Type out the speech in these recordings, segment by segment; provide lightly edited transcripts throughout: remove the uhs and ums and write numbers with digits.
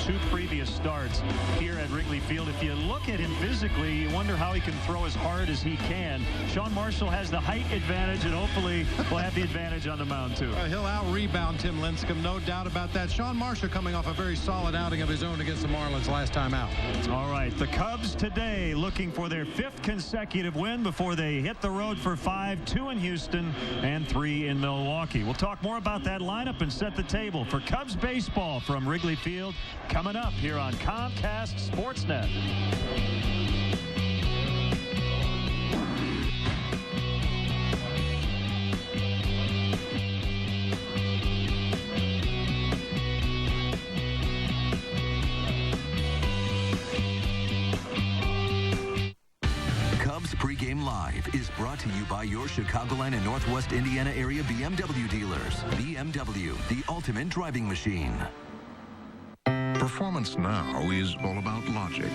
2 previous starts here at Wrigley Field. If you look at him physically, you wonder how he can throw as hard as he can. Sean Marshall has the height advantage, and hopefully will have the advantage on the mound, too. He'll out-rebound Tim Lincecum, no doubt about that. Sean Marshall coming off a very solid outing of his own against the Marlins last time out. All right, the Cubs today looking for their 5th consecutive win before they hit the road for 5, 2 in Houston and 3 in Milwaukee. We'll talk more about that lineup and set the table for Cubs baseball from Wrigley Field coming up here on Comcast Sportsnet. Pregame Live is brought to you by your Chicagoland and Northwest Indiana area BMW dealers. BMW, the ultimate driving machine. Performance now is all about logic.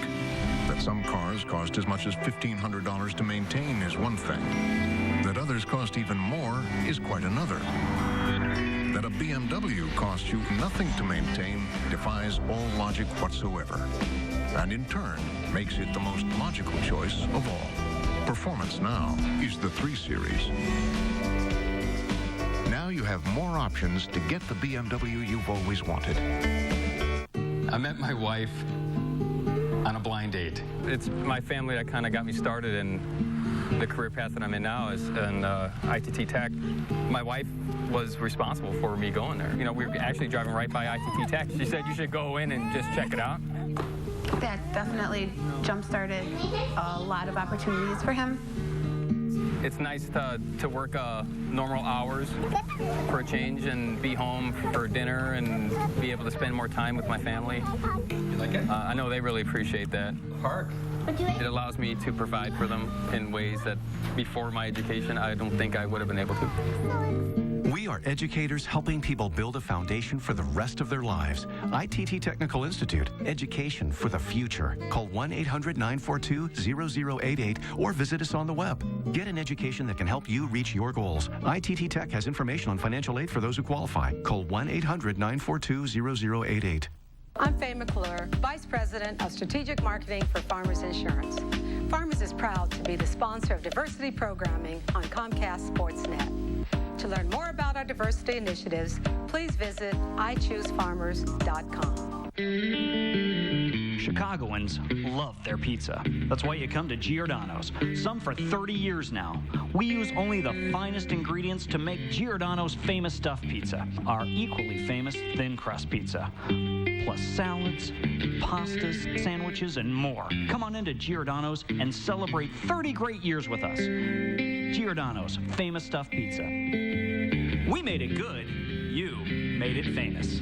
That some cars cost as much as $1,500 to maintain is one thing. That others cost even more is quite another. That a BMW costs you nothing to maintain defies all logic whatsoever. And in turn, makes it the most logical choice of all. Performance now is the 3 Series. Now you have more options to get the BMW you've always wanted. I met my wife on a blind date. It's my family that kind of got me started in the career path that I'm in now is in ITT Tech. My wife was responsible for me going there. You know, we were actually driving right by ITT Tech. She said you should go in and just check it out. That definitely jump-started a lot of opportunities for him. It's nice to work normal hours for a change and be home for dinner and be able to spend more time with my family. You like it? I know they really appreciate that. Park. It allows me to provide for them in ways that before my education I don't think I would have been able to. We are educators helping people build a foundation for the rest of their lives. ITT Technical Institute, education for the future. Call 1-800-942-0088 or visit us on the web. Get an education that can help you reach your goals. ITT Tech has information on financial aid for those who qualify. Call 1-800-942-0088. I'm Faye McClure, Vice President of Strategic Marketing for Farmers Insurance. Farmers is proud to be the sponsor of diversity programming on Comcast Sportsnet. To learn more about our diversity initiatives, please visit iChooseFarmers.com. Chicagoans love their pizza. That's why you come to Giordano's, some for 30 years now. We use only the finest ingredients to make Giordano's famous stuffed pizza, our equally famous thin crust pizza, plus salads, pastas, sandwiches, and more. Come on into Giordano's and celebrate 30 great years with us. Giordano's famous stuffed pizza. We made it good. You made it famous.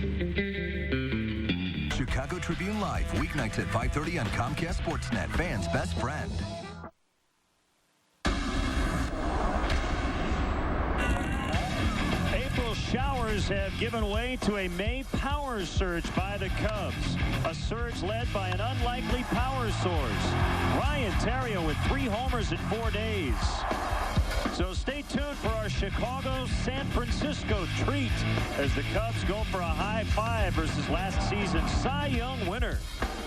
Chicago Tribune Live, weeknights at 5:30 on Comcast Sportsnet, fans' best friend. April showers have given way to a May power surge by the Cubs. A surge led by an unlikely power source. Ryan Theriot with 3 homers in 4 days. So stay tuned for our Chicago-San Francisco treat as the Cubs go for a high 5 versus last season's Cy Young winner.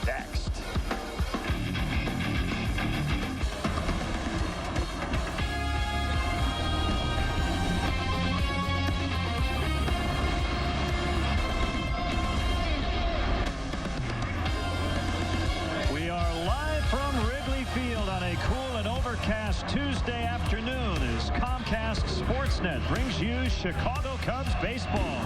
Next. We are live from Wrigley Field on a cool and overcast Tuesday afternoon as Comcast Sportsnet brings you Chicago Cubs baseball.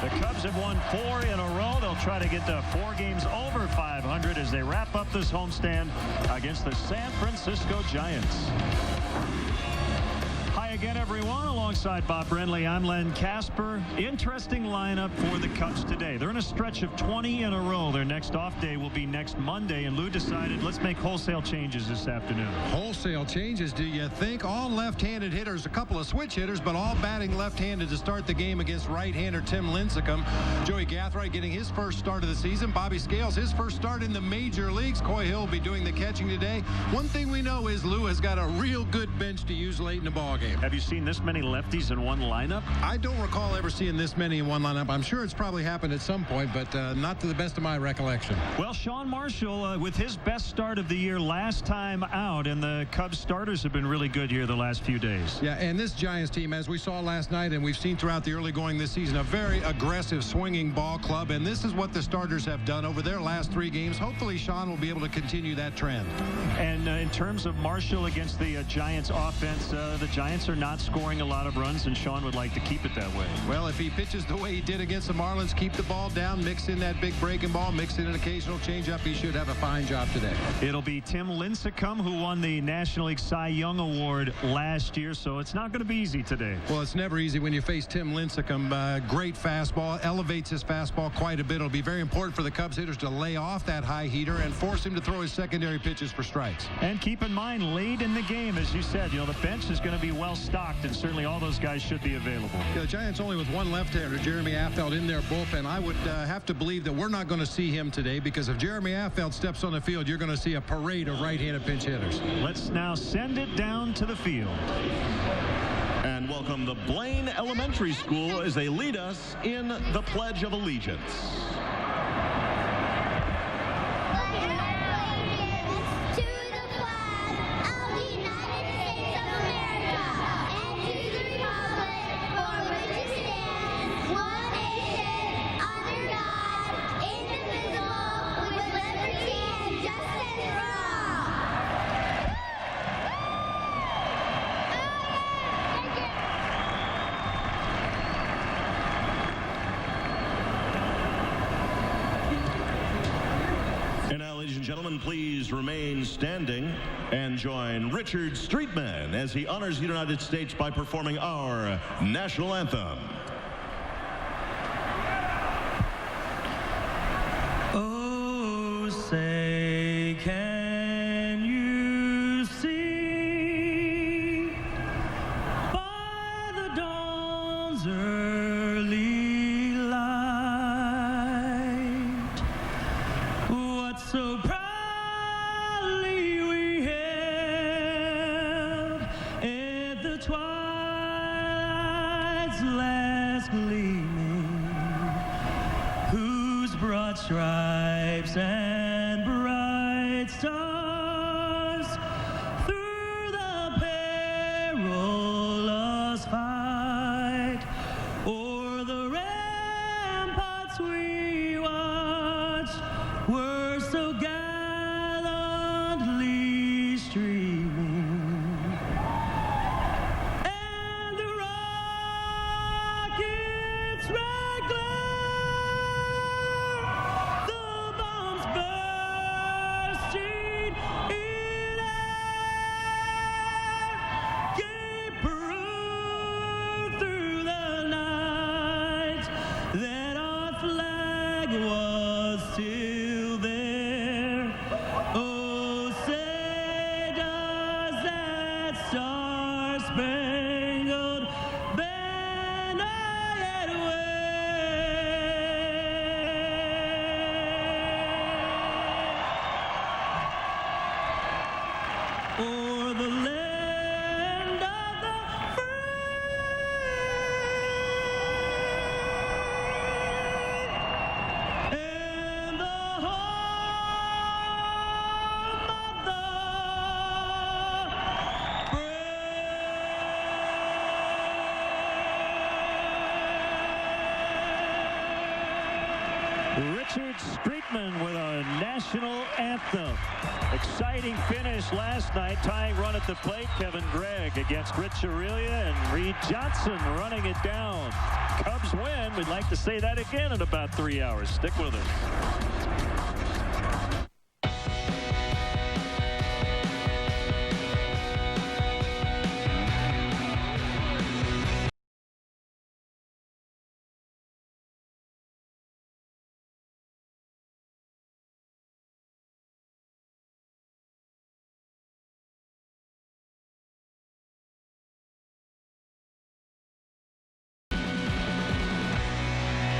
The Cubs have won 4 in a row. They'll try to get to 4 games over 500 as they wrap up this homestand against the San Francisco Giants. Hi again, everyone. Alongside Bob Brenly, I'm Len Casper. Interesting lineup for the Cubs today. They're in a stretch of 20 in a row. Their next off day will be next Monday, and Lou decided let's make wholesale changes this afternoon. Wholesale changes, do you think? All left-handed hitters, a couple of switch hitters, but all batting left-handed to start the game against right-hander Tim Lincecum. Joey Gathright getting his first start of the season. Bobby Scales, his first start in the major leagues. Coy Hill will be doing the catching today. One thing we know is Lou has got a real good bench to use late in the ballgame. Have you seen this many lefties in one lineup? I don't recall ever seeing this many in one lineup. I'm sure it's probably happened at some point, but not to the best of my recollection. Well, Sean Marshall with his best start of the year last time out, and the Cubs starters have been really good here the last few days. Yeah, and this Giants team, as we saw last night and we've seen throughout the early going this season, a very aggressive swinging ball club, and this is what the starters have done over their last 3 games. Hopefully Sean will be able to continue that trend. And in terms of Marshall against the Giants offense, the Giants are not scoring a lot of runs, and Sean would like to keep it that way. Well, if he pitches the way he did against the Marlins, keep the ball down, mix in that big breaking ball, mix in an occasional changeup, he should have a fine job today. It'll be Tim Lincecum, who won the National League Cy Young Award last year, so it's not going to be easy today. Well, it's never easy when you face Tim Lincecum. Great fastball, elevates his fastball quite a bit. It'll be very important for the Cubs hitters to lay off that high heater and force him to throw his secondary pitches for strikes. And keep in mind, late in the game, as you said, the bench is going to be well stocked, and certainly all those guys should be available. Yeah, the Giants only with one left-hander, Jeremy Affeldt, in their bullpen. I would have to believe that we're not going to see him today, because if Jeremy Affeldt steps on the field, you're going to see a parade of right-handed pinch hitters. Let's now send it down to the field. And welcome the Blaine Elementary School as they lead us in the Pledge of Allegiance. Gentlemen, please remain standing and join Richard Streetman as he honors the United States by performing our national anthem. Oh, say can you see by the dawn's early light what so proudly we hailed at the twilight's last gleaming, whose broad stripes and bright stars through the perilous fight o'er the ramparts we watched were so gallantly streaming, and the rocket's red glare, the bombs bursting in air, gave proof through the night that our flag was still there. Oh, say does that star-spangled banner yet wave o'er the land of the free and the home of the brave. Richard Streetman with a national anthem. Exciting finish last night, tying run at the plate. Kevin Gregg against Rich Aurelia, and Reed Johnson running it down. Cubs win. We'd like to say that again in about 3 hours. Stick with us.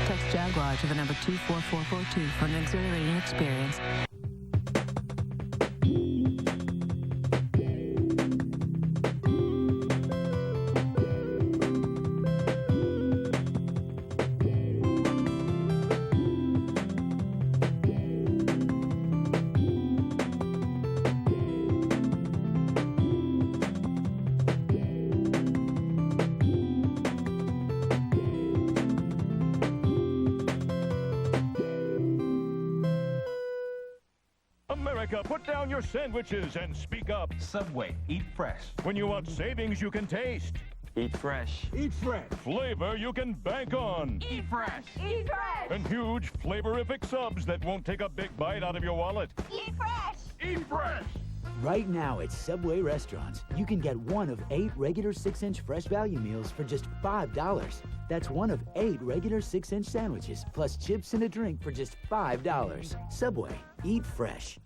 Text Jaguar to the number 24442 for an exhilarating experience. America, put down your sandwiches and speak up. Subway, eat fresh. When you want savings you can taste. Eat fresh. Eat fresh. Flavor you can bank on. Eat fresh. Eat fresh. And huge flavorific subs that won't take a big bite out of your wallet. Eat fresh. Eat fresh. Right now at Subway restaurants, you can get one of 8 regular 6-inch fresh value meals for just $5. That's one of 8 regular 6-inch sandwiches, plus chips and a drink for just $5. Subway, eat fresh.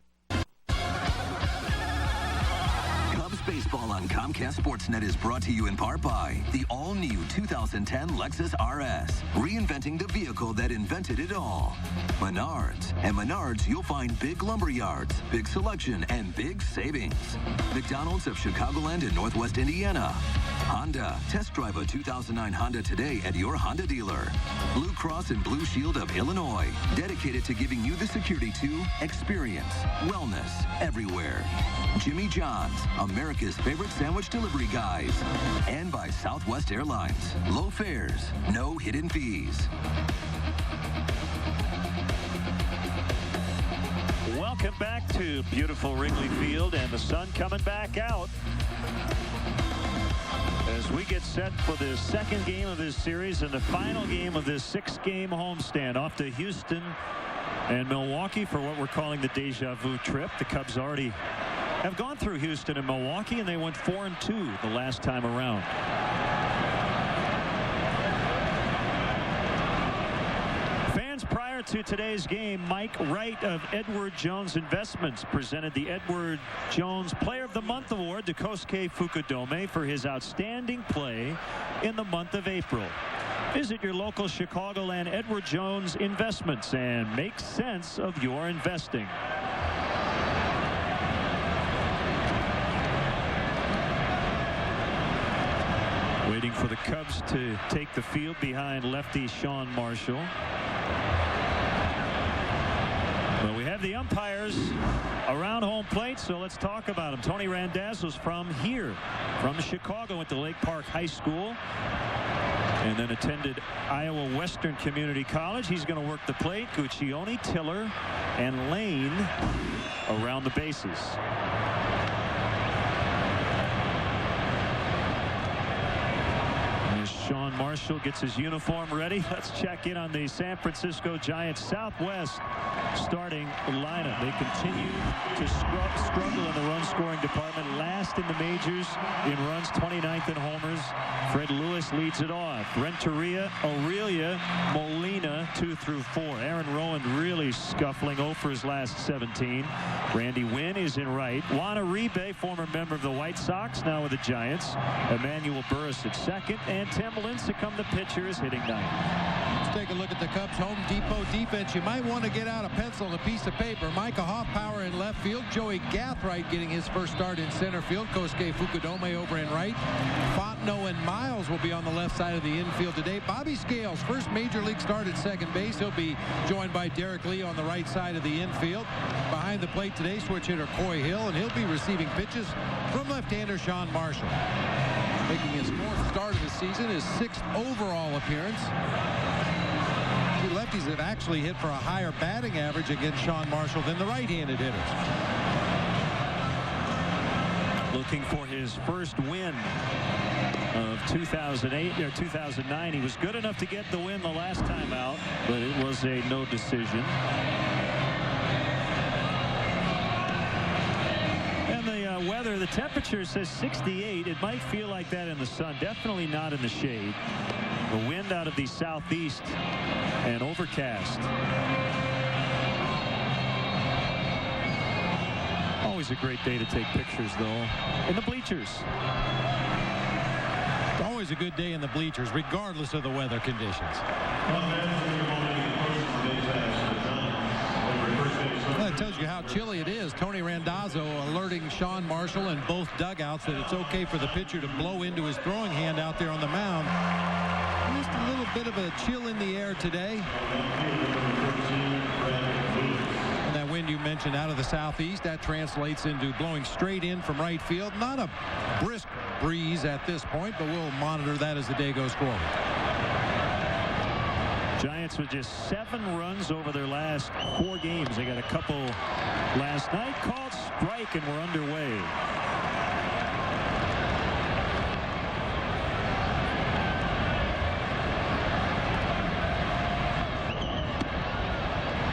Cubs baseball on Comcast Sportsnet is brought to you in part by the all-new 2010 Lexus RS, reinventing the vehicle that invented it all. Menards. At Menards, you'll find big lumber yards, big selection, and big savings. McDonald's of Chicagoland and Northwest Indiana. Honda. Test drive a 2009 Honda today at your Honda dealer. Blue Cross and Blue Shield of Illinois, dedicated to giving you the security to experience wellness everywhere. Jimmy John's, America's favorite sandwich delivery guys. And by Southwest Airlines. Low fares, no hidden fees. Welcome back to beautiful Wrigley Field, and the sun coming back out as we get set for the second game of this series and the final game of this 6-game homestand. Off to Houston and Milwaukee for what we're calling the deja vu trip. The Cubs already have gone through Houston and Milwaukee, and they went 4-2 the last time around. Fans prior to today's game, Mike Wright of Edward Jones Investments presented the Edward Jones Player of the Month Award to Kosuke Fukudome for his outstanding play in the month of April. Visit your local Chicagoland Edward Jones Investments and make sense of your investing. Waiting for the Cubs to take the field behind lefty Sean Marshall. Well, we have the umpires around home plate, so let's talk about them. Tony Randazzo's from here, from Chicago, went to Lake Park High School and then attended Iowa Western Community College. He's going to work the plate. Guccione, Tiller, and Lane around the bases. Sean Marshall gets his uniform ready. Let's check in on the San Francisco Giants Southwest starting lineup. They continue to struggle in the run scoring department. Last in the majors in runs, 29th in homers. Fred Lewis leads it off. Renteria, Aurelia, Molina 2 through 4. Aaron Rowan really scuffling 0 for his last 17. Randy Wynn is in right. Juan Uribe, former member of the White Sox, now with the Giants. Emmanuel Burris at second, and Tim Lincecum, the pitcher, is hitting ninth. Let's take a look at the Cubs Home Depot defense. You might want to get out a pencil and a piece of paper. Micah Hoffpower in left field. Joey Gathright getting his first start in center field. Kosuke Fukudome over in right. Fontenot and Miles will be on the left side of the infield today. Bobby Scales, first major league start at second base. He'll be joined by Derek Lee on the right side of the infield. Behind the plate today, switch hitter Coy Hill, and he'll be receiving pitches from left-hander Sean Marshall. Making his 4th start of the season, his 6th overall appearance. Two lefties have actually hit for a higher batting average against Sean Marshall than the right-handed hitters. Looking for his first win of 2008 or 2009. He was good enough to get the win the last time out, but it was a no decision. Weather, the temperature says 68. It might feel like that in the sun, definitely not in the shade. The wind out of the southeast and overcast. Always a great day to take pictures, though, in the bleachers. It's always a good day in the bleachers, regardless of the weather conditions. That tells you how chilly it is. Tony Randazzo alerting Sean Marshall and both dugouts that it's okay for the pitcher to blow into his throwing hand out there on the mound. Just a little bit of a chill in the air today. And that wind you mentioned out of the southeast, that translates into blowing straight in from right field. Not a brisk breeze at this point, but we'll monitor that as the day goes forward. Giants with just 7 runs over their last 4 games. They got a couple last night. Called strike, and we're underway.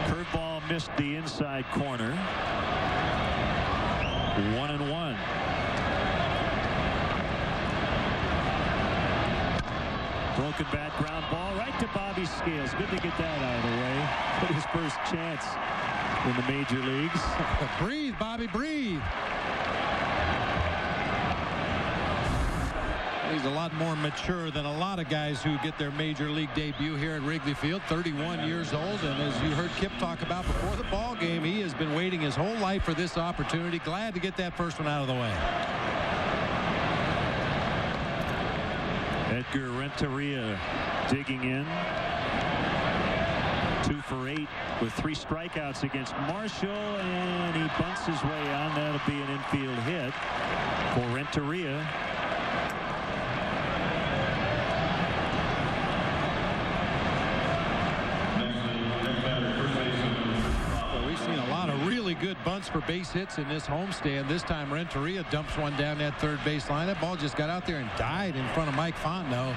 Curveball missed the inside corner. 1-1. Broken bat, ground ball right to Bobby Scales. Good to get that out of the way. Put his first chance in the major leagues. Breathe, Bobby, breathe. He's a lot more mature than a lot of guys who get their major league debut here at Wrigley Field. 31 years old, and as you heard Kip talk about before the ball game, he has been waiting his whole life for this opportunity. Glad to get that first one out of the way. Edgar Renteria digging in. 2 for 8 with 3 strikeouts against Marshall, and he bunts his way on. That'll be an infield hit for Renteria. Good bunts for base hits in this homestand. This time Renteria dumps one down that third base line. That ball just got out there and died in front of Mike Fontenot.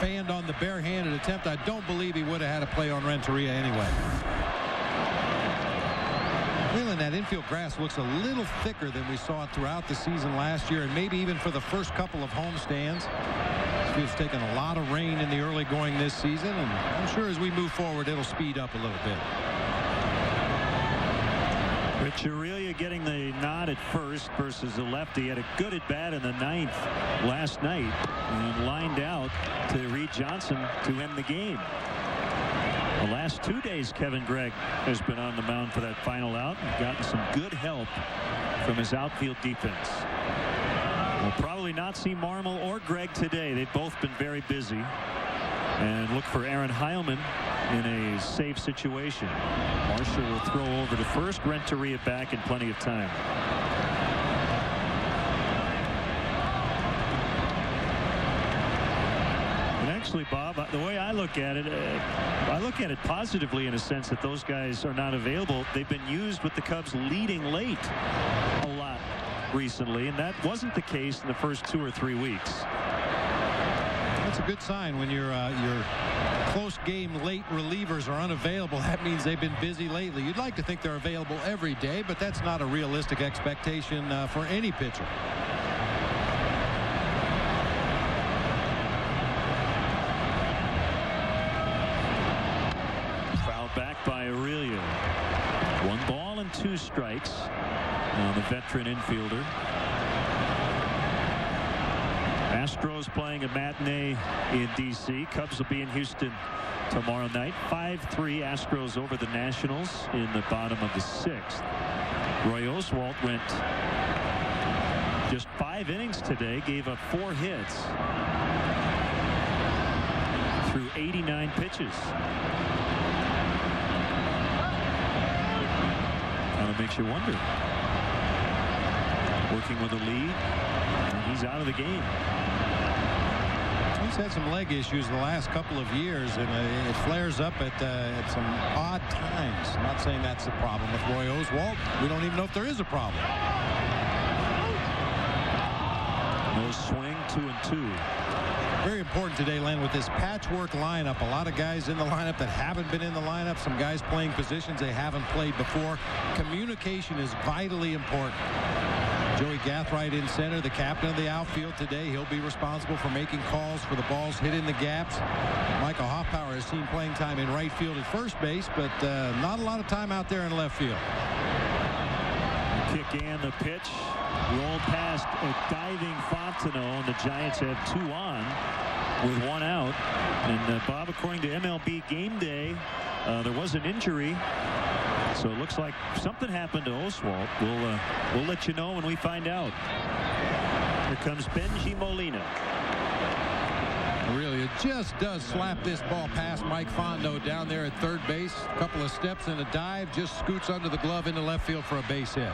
Fanned on the barehanded attempt. I don't believe he would have had a play on Renteria anyway. Feeling that infield grass looks a little thicker than we saw it throughout the season last year, and maybe even for the first couple of homestands. This field's taken a lot of rain in the early going this season, and I'm sure as we move forward it'll speed up a little bit. Renteria getting the nod at first versus the lefty. He had a good at bat in the 9th last night and lined out to Reed Johnson to end the game. The last 2 days Kevin Gregg has been on the mound for that final out and gotten some good help from his outfield defense. We'll probably not see Marmol or Gregg today. They've both been very busy. And look for Aaron Heilman in a safe situation. Marshall will throw over to first. Renteria back in plenty of time. And actually, Bob, the way I look at it positively in a sense that those guys are not available. They've been used with the Cubs leading late a lot recently, and that wasn't the case in the first 2 or 3 weeks. That's a good sign when your close game late relievers are unavailable. That means they've been busy lately. You'd like to think they're available every day, but that's not a realistic expectation for any pitcher. Fouled back by Aurelia. 1 ball and 2 strikes on the veteran infielder. Astros playing a matinee in D.C. Cubs will be in Houston tomorrow night. 5-3 Astros over the Nationals in the bottom of the 6th. Roy Oswalt went just 5 innings today, gave up 4 hits through 89 pitches. Kind of makes you wonder. Working with a lead, and he's out of the game. He's had some leg issues the last couple of years, and it flares up at some odd times. I'm not saying that's the problem with Roy Oswalt. We don't even know if there is a problem. No swing, 2-2. Very important today, Len, with this patchwork lineup. A lot of guys in the lineup that haven't been in the lineup. Some guys playing positions they haven't played before. Communication is vitally important. Joey Gathright in center, the captain of the outfield today. He'll be responsible for making calls for the balls hit in the gaps. Michael Hoffpower has seen playing time in right field at first base, but not a lot of time out there in left field. The kick and the pitch. Rolled past a diving Fontenot, and the Giants have 2 on with 1 out. And Bob, according to MLB Game Day, there was an injury. So it looks like something happened to Oswalt. We'll let you know when we find out. Here comes Benji Molina. Really, just does slap this ball past Mike Fontenot down there at third base. A couple of steps and a dive, just scoots under the glove into left field for a base hit.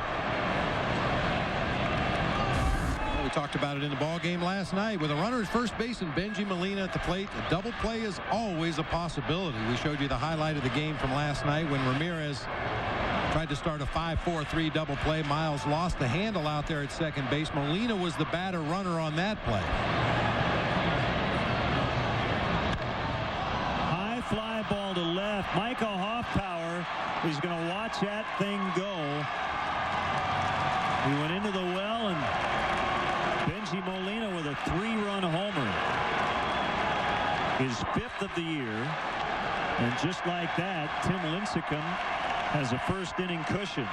We talked about it in the ball game last night. With a runner at first base and Benji Molina at the plate, a double play is always a possibility. We showed you the highlight of the game from last night when Ramirez Tried to start a 5-4-3 double play. Miles lost the handle out there at second base. Molina was the batter runner on that play. High fly ball to left. Michael Hoffpower is going to watch that thing go. He went into the well, and Benji Molina with a 3-run homer. His 5th of the year. And just like that, Tim Lincecum has a first inning cushion.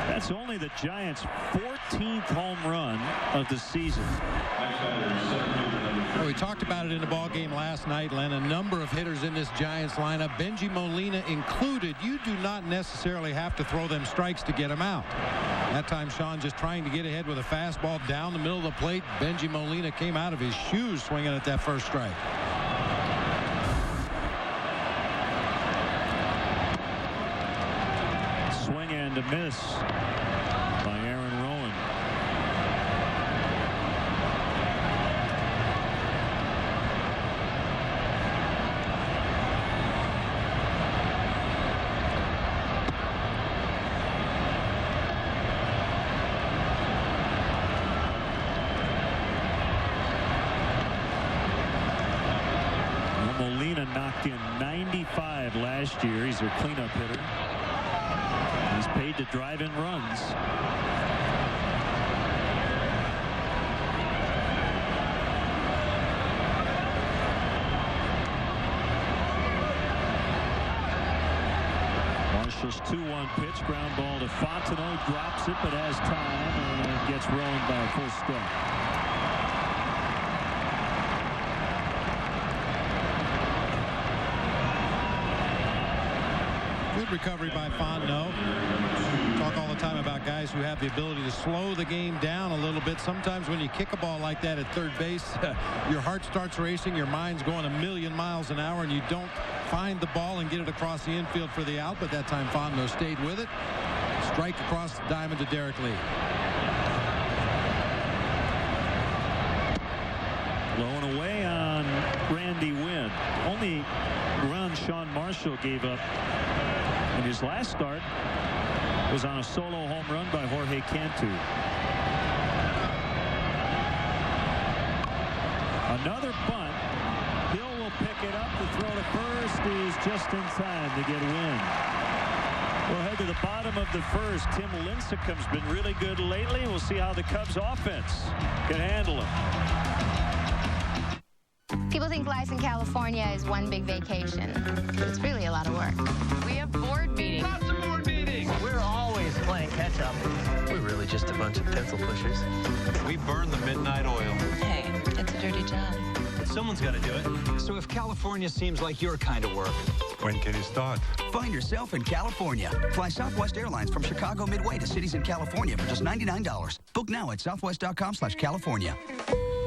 That's only the Giants' 14th home run of the season. Well, we talked about it in the ball game last night, Len. A number of hitters in this Giants lineup, Benji Molina included. You do not necessarily have to throw them strikes to get them out. That time, Sean just trying to get ahead with a fastball down the middle of the plate. Benji Molina came out of his shoes swinging at that first strike. Swing and a miss by Aaron Rowan. Molina knocked in 95 last year. He's their cleanup hitter. He's paid to drive in runs. Marshall's 2-1 pitch, ground ball to Fontenot, drops it but has time and gets Rowan by a full step. Good recovery by Fontenot. Talk all the time about guys who have the ability to slow the game down a little bit. Sometimes when you kick a ball like that at third base, your heart starts racing, your mind's going a million miles an hour, and you don't find the ball and get it across the infield for the out. But that time Fontenot stayed with it. Strike across the diamond to Derek Lee. Blown away on Randy Wynn. Only run Sean Marshall gave up in his last start was on a solo home run by Jorge Cantu. Another bunt. Hill will pick it up. The throw to first is just in time to get Wynn. We'll head to the bottom of the first. Tim Lincecum's been really good lately. We'll see how the Cubs offense can handle him. People think life in California is one big vacation, but it's really a lot of work. We have board meetings. Lots of board meetings. We're always playing catch up. We're really just a bunch of pencil pushers. We burn the midnight oil. Hey, it's a dirty job. Someone's got to do it. So if California seems like your kind of work, when can you start? Find yourself in California. Fly Southwest Airlines from Chicago Midway to cities in California for just $99. Book now at southwest.com/California.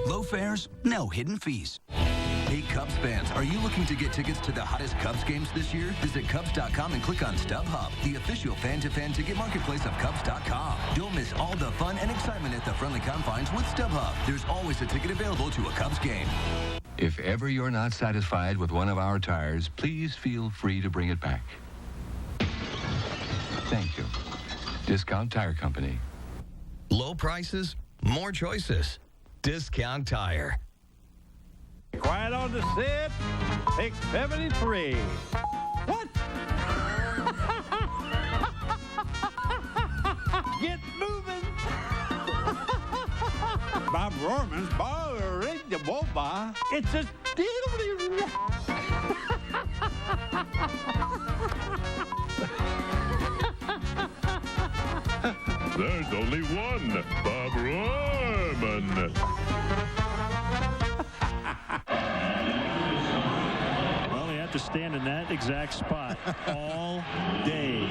Low fares, no hidden fees. Hey, Cubs fans, are you looking to get tickets to the hottest Cubs games this year? Visit Cubs.com and click on StubHub, the official fan-to-fan ticket marketplace of Cubs.com. Don't miss all the fun and excitement at the friendly confines with StubHub. There's always a ticket available to a Cubs game. If ever you're not satisfied with one of our tires, please feel free to bring it back. Thank you. Discount Tire Company. Low prices, more choices. Discount Tire. Quiet on the set. Take 73. What? Get moving. Bob Rohrman's bar the boba. It's a diddly. There's only one Bob Rohrman. Well, they have to stand in that exact spot all day.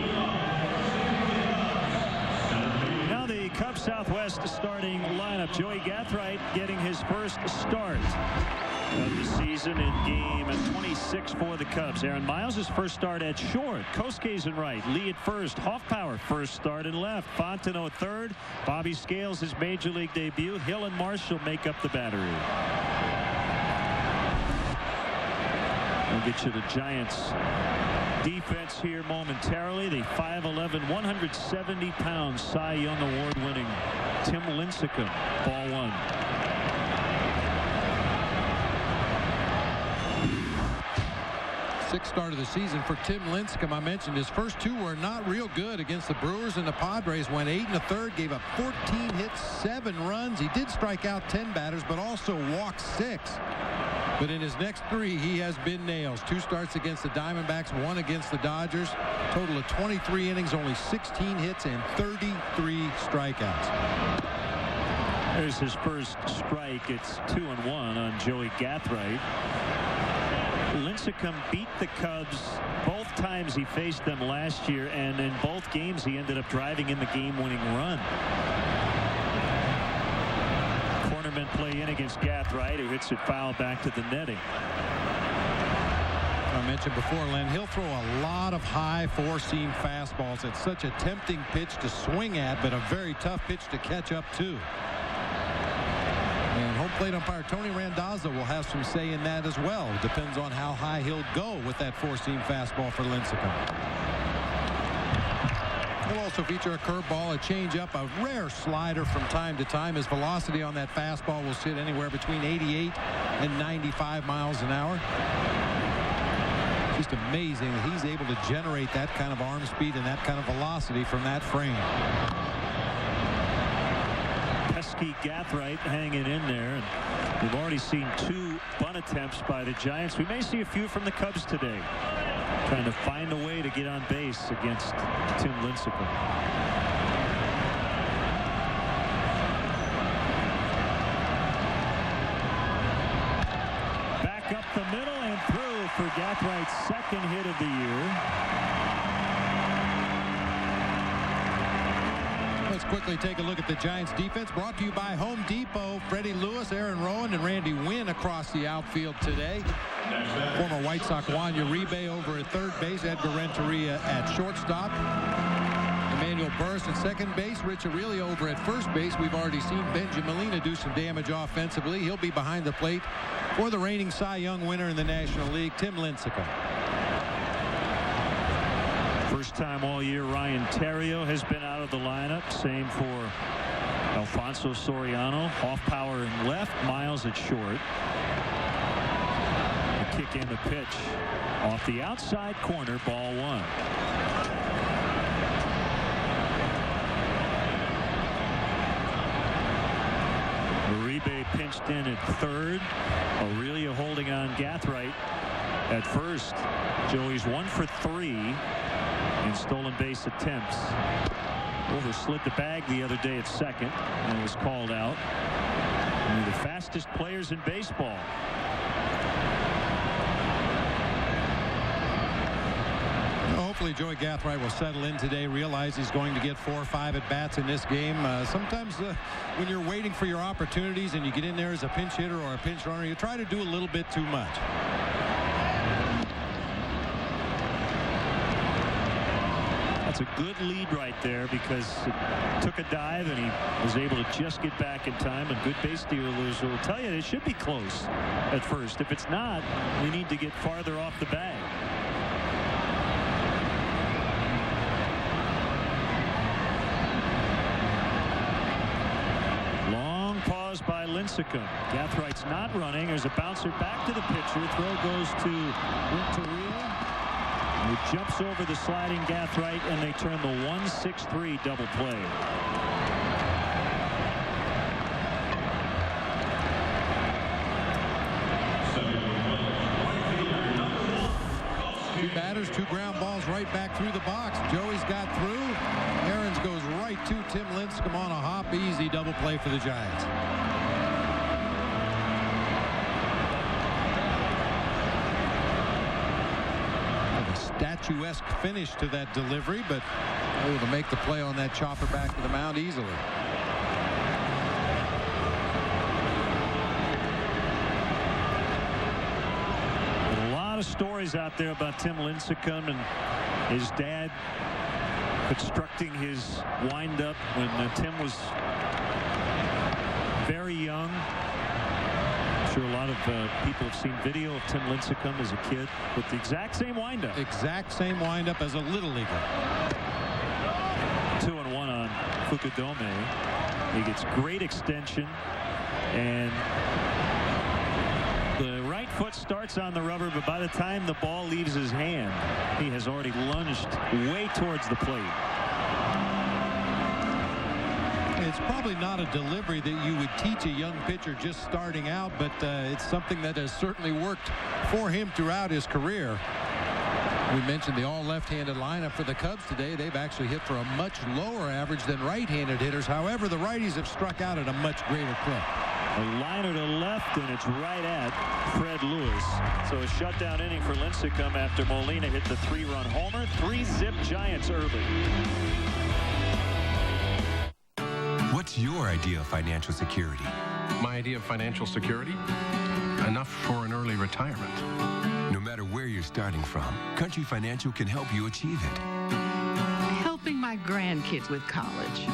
Now the Cubs Southwest starting lineup. Joey Gathright getting his first start of the season in game 26 for the Cubs. Aaron Miles' first start at short. Kosuke's in right. Lee at first. Hoffpower first start in left. Fontenot third. Bobby Scales his major league debut. Hill and Marshall make up the battery. We'll get you the Giants defense here momentarily. The 5'11", 170-pound Cy Young Award-winning Tim Lincecum. Ball one. Sixth start of the season for Tim Lincecum. I mentioned his first two were not real good against the Brewers and the Padres. Went 8 1/3, gave up 14 hits, 7 runs. He did strike out 10 batters, but also walked 6. But in his next 3, he has been nails. 2 starts against the Diamondbacks, 1 against the Dodgers. Total of 23 innings, only 16 hits, and 33 strikeouts. There's his first strike. It's 2-1 on Joey Gathright. Lincecum beat the Cubs both times he faced them last year, and in both games he ended up driving in the game-winning run. Cornermen play in against Gathright, who hits it foul back to the netting. I mentioned before, Len, he'll throw a lot of high four-seam fastballs. It's such a tempting pitch to swing at, but a very tough pitch to catch up to. And home plate umpire Tony Randazzo will have some say in that as well. Depends on how high he'll go with that four-seam fastball for Lincecum. He'll also feature a curveball, a changeup, a rare slider from time to time. His velocity on that fastball will sit anywhere between 88 and 95 miles an hour. Just amazing that he's able to generate that kind of arm speed and that kind of velocity from that frame. Pesky Gathright hanging in there. And we've already seen 2 bunt attempts by the Giants. We may see a few from the Cubs today, trying to find a way to get on base against Tim Lincecum. Back up the middle and through for Gathright's second hit of the year. Let's quickly take a look at the Giants defense, brought to you by Home Depot. Freddie Lewis, Aaron Rowan, and Randy Wynn across the outfield today. Former White Sox Juan Uribe over at third base, Edgar Renteria at shortstop. Emmanuel Burris at second base, Rich Aurelio over at first base. We've already seen Benjamin Molina do some damage offensively. He'll be behind the plate for the reigning Cy Young winner in the National League, Tim Lincecum. First time all year Ryan Theriot has been out of the lineup. Same for Alfonso Soriano. Off power in left, Miles at short. The kick and the pitch off the outside corner, ball one. Uribe pinched in at third. Aurelio holding on Gathright at first. Joey's 1 for 3 in stolen base attempts. Overslid the bag the other day at second and was called out. One of the fastest players in baseball. Hopefully Joey Gathright will settle in today, realize he's going to get 4 or 5 at-bats in this game. Sometimes when you're waiting for your opportunities and you get in there as a pinch hitter or a pinch runner, you try to do a little bit too much. That's a good lead right there because it took a dive and he was able to just get back in time. And good base stealers will tell you it should be close at first. If it's not, we need to get farther off the bag. Long pause by Lincecum. Gathright's not running. There's a bouncer back to the pitcher. Throw goes to Renteria. He jumps over the sliding Gathright, and they turn the 1-6-3 double play. Two batters, 2 ground balls right back through the box. Joey's got through. Aaron's goes right to Tim Lincecum on a hop. Easy double play for the Giants. Statuesque finish to that delivery, but able to make the play on that chopper back to the mound easily. A lot of stories out there about Tim Lincecum and his dad constructing his windup when Tim was very young. sure a lot of people have seen video of Tim Lincecum as a kid with the exact same windup. Exact same windup as a little leaguer. 2-1 on Fukudome. He gets great extension, and the right foot starts on the rubber, but by the time the ball leaves his hand, he has already lunged way towards the plate. It's probably not a delivery that you would teach a young pitcher just starting out, but it's something that has certainly worked for him throughout his career. We mentioned the all left-handed lineup for the Cubs today. They've actually hit for a much lower average than right-handed hitters. However, the righties have struck out at a much greater clip. A liner to left, and it's right at Fred Lewis. So a shutdown inning for Lincecum after Molina hit the 3-run homer. 3-zip Giants early. What's your idea of financial security? My idea of financial security? Enough for an early retirement. No matter where you're starting from, Country Financial can help you achieve it. Helping my grandkids with college.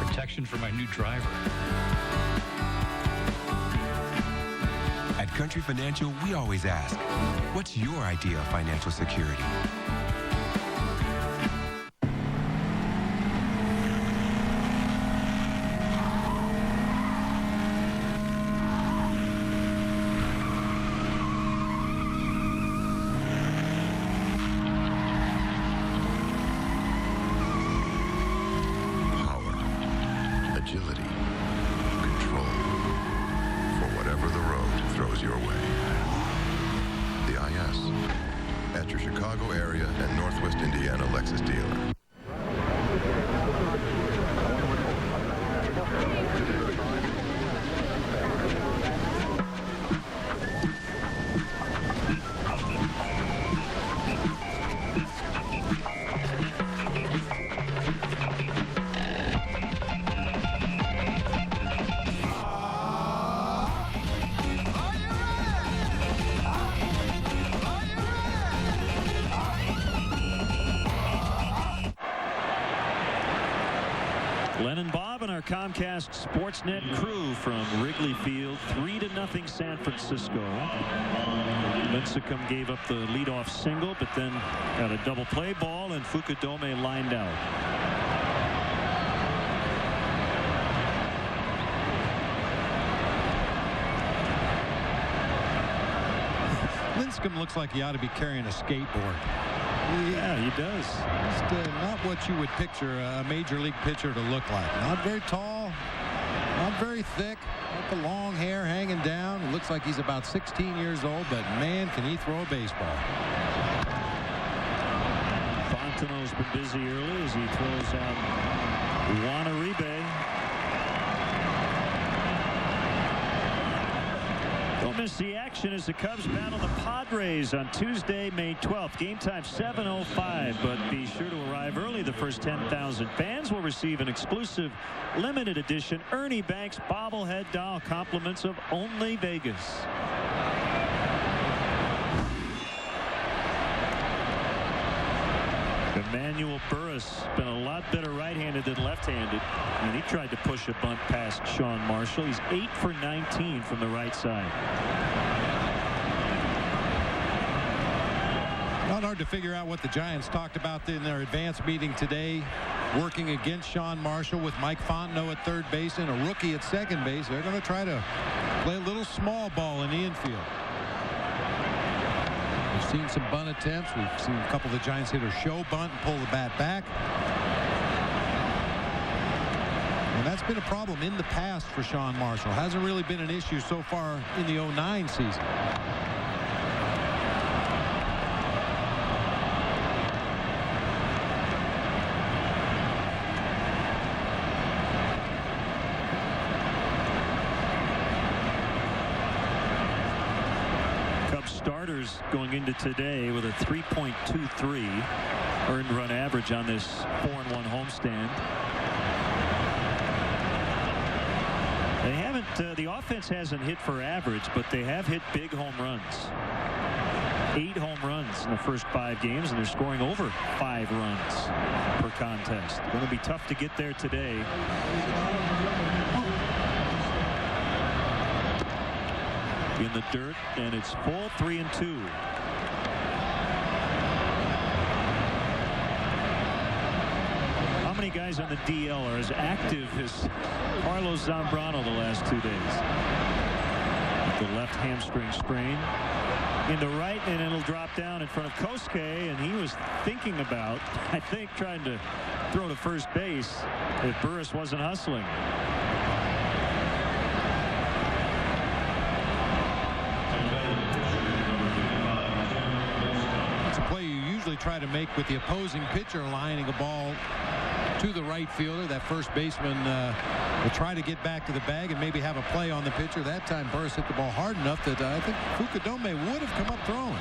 Protection for my new driver. At Country Financial, we always ask, what's your idea of financial security? Comcast Sportsnet crew from Wrigley Field, 3-0 San Francisco. Lincecum gave up the leadoff single, but then got a double play ball, and Fukudome lined out. Lincecum looks like he ought to be carrying a skateboard. Yeah, he does. Just not what you would picture a major league pitcher to look like. Not very tall, not very thick, got the long hair hanging down. It looks like he's about 16 years old, but man, can he throw a baseball. Fontenot's been busy early as he throws out Juan Uribe. Don't miss the action as the Cubs battle the Padres on Tuesday, May 12th. Game time 7:05, but be sure to arrive early. The first 10,000 fans will receive an exclusive limited edition Ernie Banks bobblehead doll, compliments of Only Vegas. Emmanuel Burris been a lot better right-handed than left-handed, and he tried to push a bunt past Sean Marshall. He's 8 for 19 from the right side. Not hard to figure out what the Giants talked about in their advance meeting today, working against Sean Marshall with Mike Fontenot at third base and a rookie at second base. They're going to try to play a little small ball in the infield. We've seen some bunt attempts. We've seen a couple of the Giants hitters show bunt and pull the bat back. And that's been a problem in the past for Sean Marshall. Hasn't really been an issue so far in the 09 season. Starters going into today with a 3.23 earned run average on this 4-1 homestand. They haven't, the offense hasn't hit for average, but they have hit big home runs. 8 home runs in the first 5 games, and they're scoring over 5 runs per contest. Going to be tough to get there today. in the dirt, and it's full 3-2. How many guys on the DL are as active as Carlos Zambrano the last 2 days? The left hamstring sprain. In the right, and it'll drop down in front of Kosuke, and he was thinking about, I think, trying to throw to first base if Burris wasn't hustling. It's a play you usually try to make with the opposing pitcher lining a ball to the right fielder. That first baseman will try to get back to the bag and maybe have a play on the pitcher. That time Burris hit the ball hard enough that I think Fukudome would have come up throwing.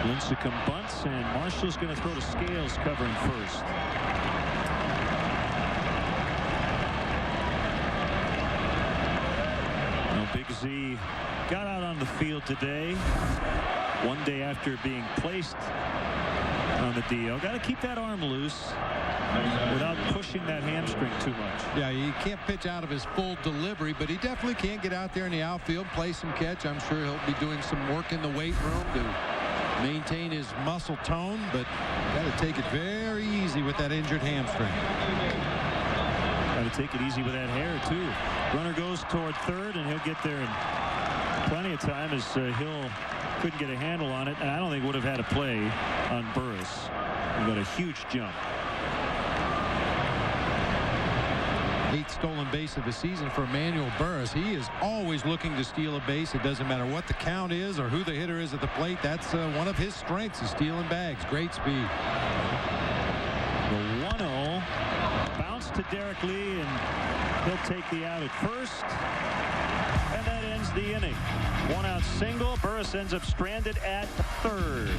Lincecum bunts, and Marshall's going to throw to Scales covering first. Now Big Z got out on the field today, one day after being placed on the DL. Got to keep that arm loose without pushing that hamstring too much. Yeah, he can't pitch out of his full delivery, but he definitely can't get out there in the outfield, play some catch. I'm sure he'll be doing some work in the weight room to maintain his muscle tone, but got to take it very easy with that injured hamstring. Got to take it easy with that hair, too. Runner goes toward third, and he'll get there in plenty of time as Hill couldn't get a handle on it, and I don't think would have had a play on Burris. He got a huge jump. 8th stolen base of the season for Emmanuel Burris. He is always looking to steal a base. It doesn't matter what the count is or who the hitter is at the plate. That's one of his strengths, is stealing bags. Great speed. The 1-0 bounce to Derek Lee, and he'll take the out at first. And that ends the inning. 1-out single. Burris ends up stranded at third.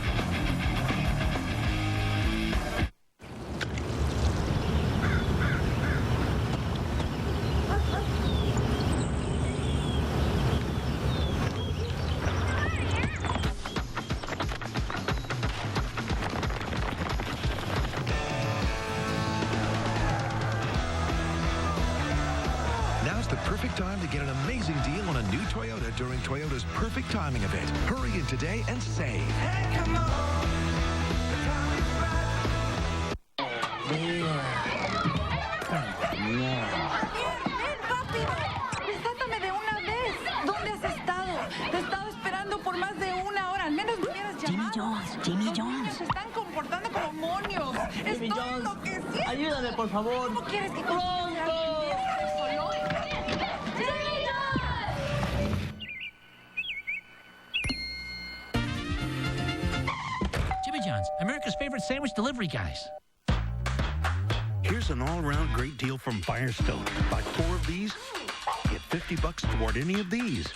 Time to get an amazing deal on a new Toyota during Toyota's Perfect Timing event. Hurry in today and save. Hey, come on. Desátame de una vez. ¿Dónde has estado? Te he estado esperando por más de una hora. Al menos me hubieras llamado. Jimmy Los Jones. niños se están comportando como monios. Estoy enloqueciendo. Ayúdame, por favor. ¿Cómo quieres que ¡Pronto! America's favorite sandwich delivery guys. Here's an all-around great deal from Firestone. Buy 4 of these, get $50 toward any of these.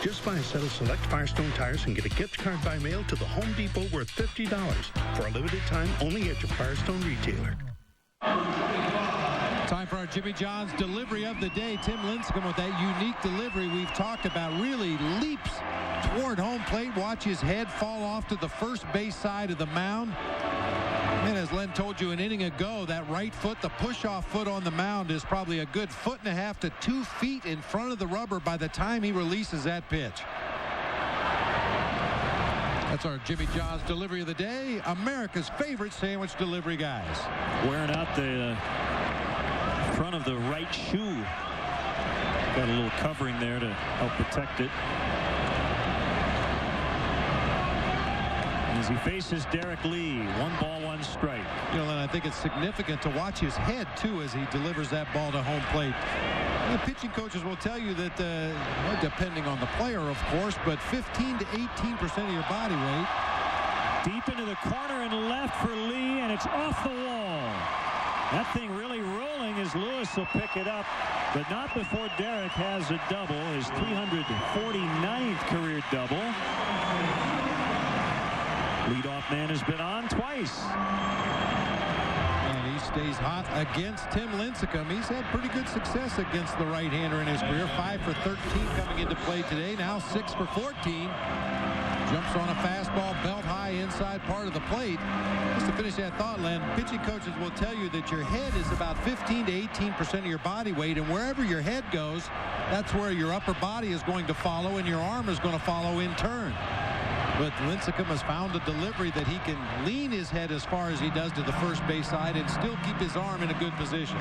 Just buy a set of select Firestone tires and get a gift card by mail to the Home Depot worth $50 for a limited time only at your Firestone retailer. Time for our Jimmy John's delivery of the day. Tim Lincecum with that unique delivery we've talked about. Really leaps toward home plate. Watch his head fall off to the first base side of the mound. And as Len told you an inning ago, that right foot, the push-off foot on the mound, is probably a good 1.5 to 2 feet in front of the rubber by the time he releases that pitch. That's our Jimmy John's delivery of the day. America's favorite sandwich delivery guys. Wearing out the front of the right shoe. Got a little covering there to help protect it. As he faces Derek Lee, 1 ball, 1 strike. You know, and I think it's significant to watch his head, too, as he delivers that ball to home plate. The pitching coaches will tell you that, well, depending on the player, of course, but 15 to 18% of your body weight. Deep into the corner and left for Lee, and it's off the wall. That thing really rolling as Lewis will pick it up, but not before Derek has a double, his 349th career double. Leadoff man has been on twice. And he's stays hot against Tim Lincecum. He's had pretty good success against the right-hander in his career. 5 for 13 coming into play today. Now 6 for 14. Jumps on a fastball, belt high inside part of the plate. Just to finish that thought, Len, pitching coaches will tell you that your head is about 15 to 18% of your body weight, and wherever your head goes, that's where your upper body is going to follow, and your arm is going to follow in turn. But Lincecum has found a delivery that he can lean his head as far as he does to the first base side and still keep his arm in a good position.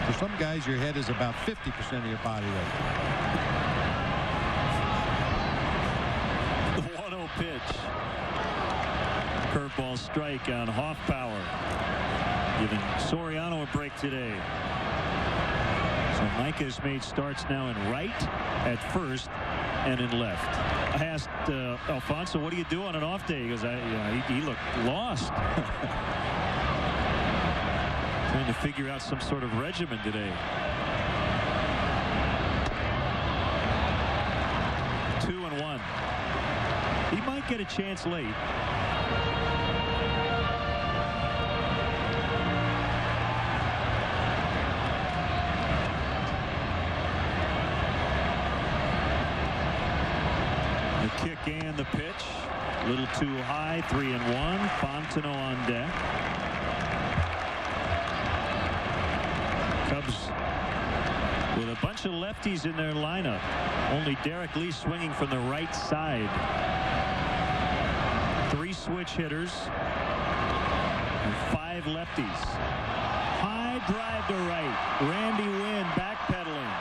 For some guys, your head is about 50% of your body weight. The 1-0 pitch. Curveball strike on Hoffpauer. Giving Soriano a break today. So Micah has made starts now in right, at first, and in left. I asked Alfonso, what do you do on an off day? He goes, he looked lost. Trying to figure out some sort of regimen today. 2-1. He might get a chance late. The kick and the pitch. A little too high. 3-1. Fontenot on deck. Cubs with a bunch of lefties in their lineup. Only Derek Lee swinging from the right side. 3 switch hitters and 5 lefties. High drive to right. Randy Wynn backpedaling.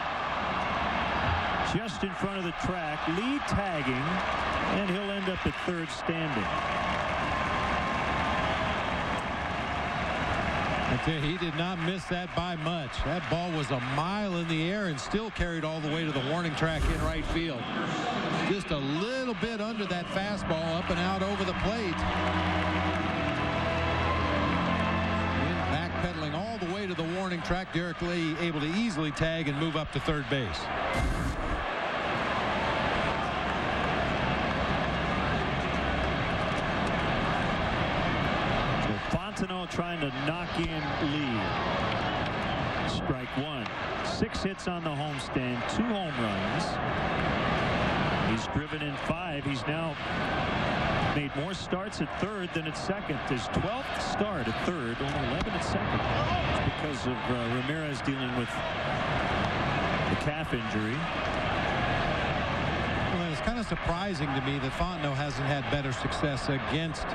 Just in front of the track. Lee tagging, and he'll end up at third standing. He did not miss that by much. That ball was a mile in the air and still carried all the way to the warning track in right field. Just a little bit under that fastball, up and out over the plate. And backpedaling all the way to the warning track. Derek Lee able to easily tag and move up to third base. Trying to knock in Lee. Strike 1. 6 hits on the homestand, 2 home runs. He's driven in 5. He's now made more starts at third than at second. His 12th start at third, only 11 at second. It's because of Ramirez dealing with the calf injury. Well, it's kind of surprising to me that Fontenot hasn't had better success against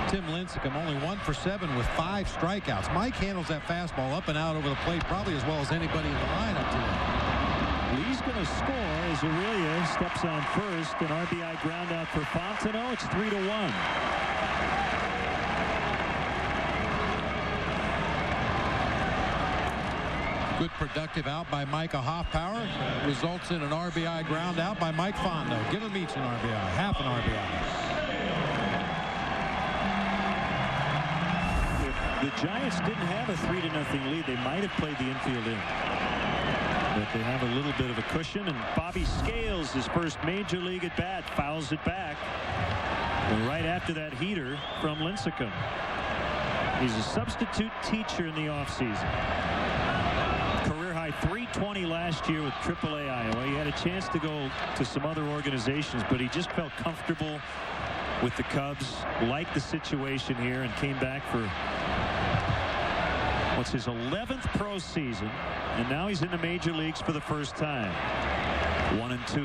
Tim Lincecum. Only 1 for 7 with 5 strikeouts. Mike handles that fastball up and out over the plate probably as well as anybody in the lineup today. Lee's going to score as Aurelia steps on first. An RBI ground out for Fontenot. It's 3-1. Good productive out by Micah Hoffpauer. Results in an RBI ground out by Mike Fontenot. Give them each an RBI. Half an RBI. The Giants didn't have a 3-0 lead. They might have played the infield in. But they have a little bit of a cushion, and Bobby Scales, his first major league at bat, fouls it back. And right after that heater from Lincecum. He's a substitute teacher in the offseason. Career high 320 last year with AAA Iowa. He had a chance to go to some other organizations, but he just felt comfortable with the Cubs, liked the situation here, and came back for what's his 11th pro season, and now he's in the major leagues for the first time. 1-2.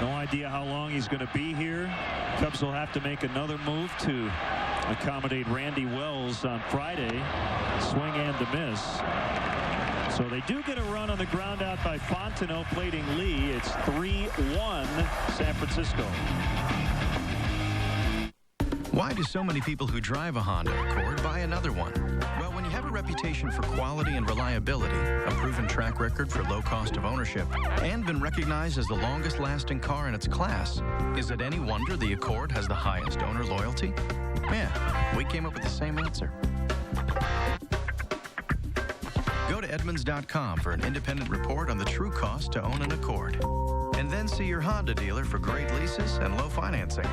No idea how long he's going to be here. Cubs will have to make another move to accommodate Randy Wells on Friday. Swing and a miss. So they do get a run on the ground out by Fontenot plating Lee. It's 3-1 San Francisco. Why do so many people who drive a Honda Accord buy another one? Well, when you have a reputation for quality and reliability, a proven track record for low cost of ownership, and been recognized as the longest lasting car in its class, is it any wonder the Accord has the highest owner loyalty? Yeah, we came up with the same answer. Go to Edmunds.com for an independent report on the true cost to own an Accord. And and then see your Honda dealer for great leases and low financing.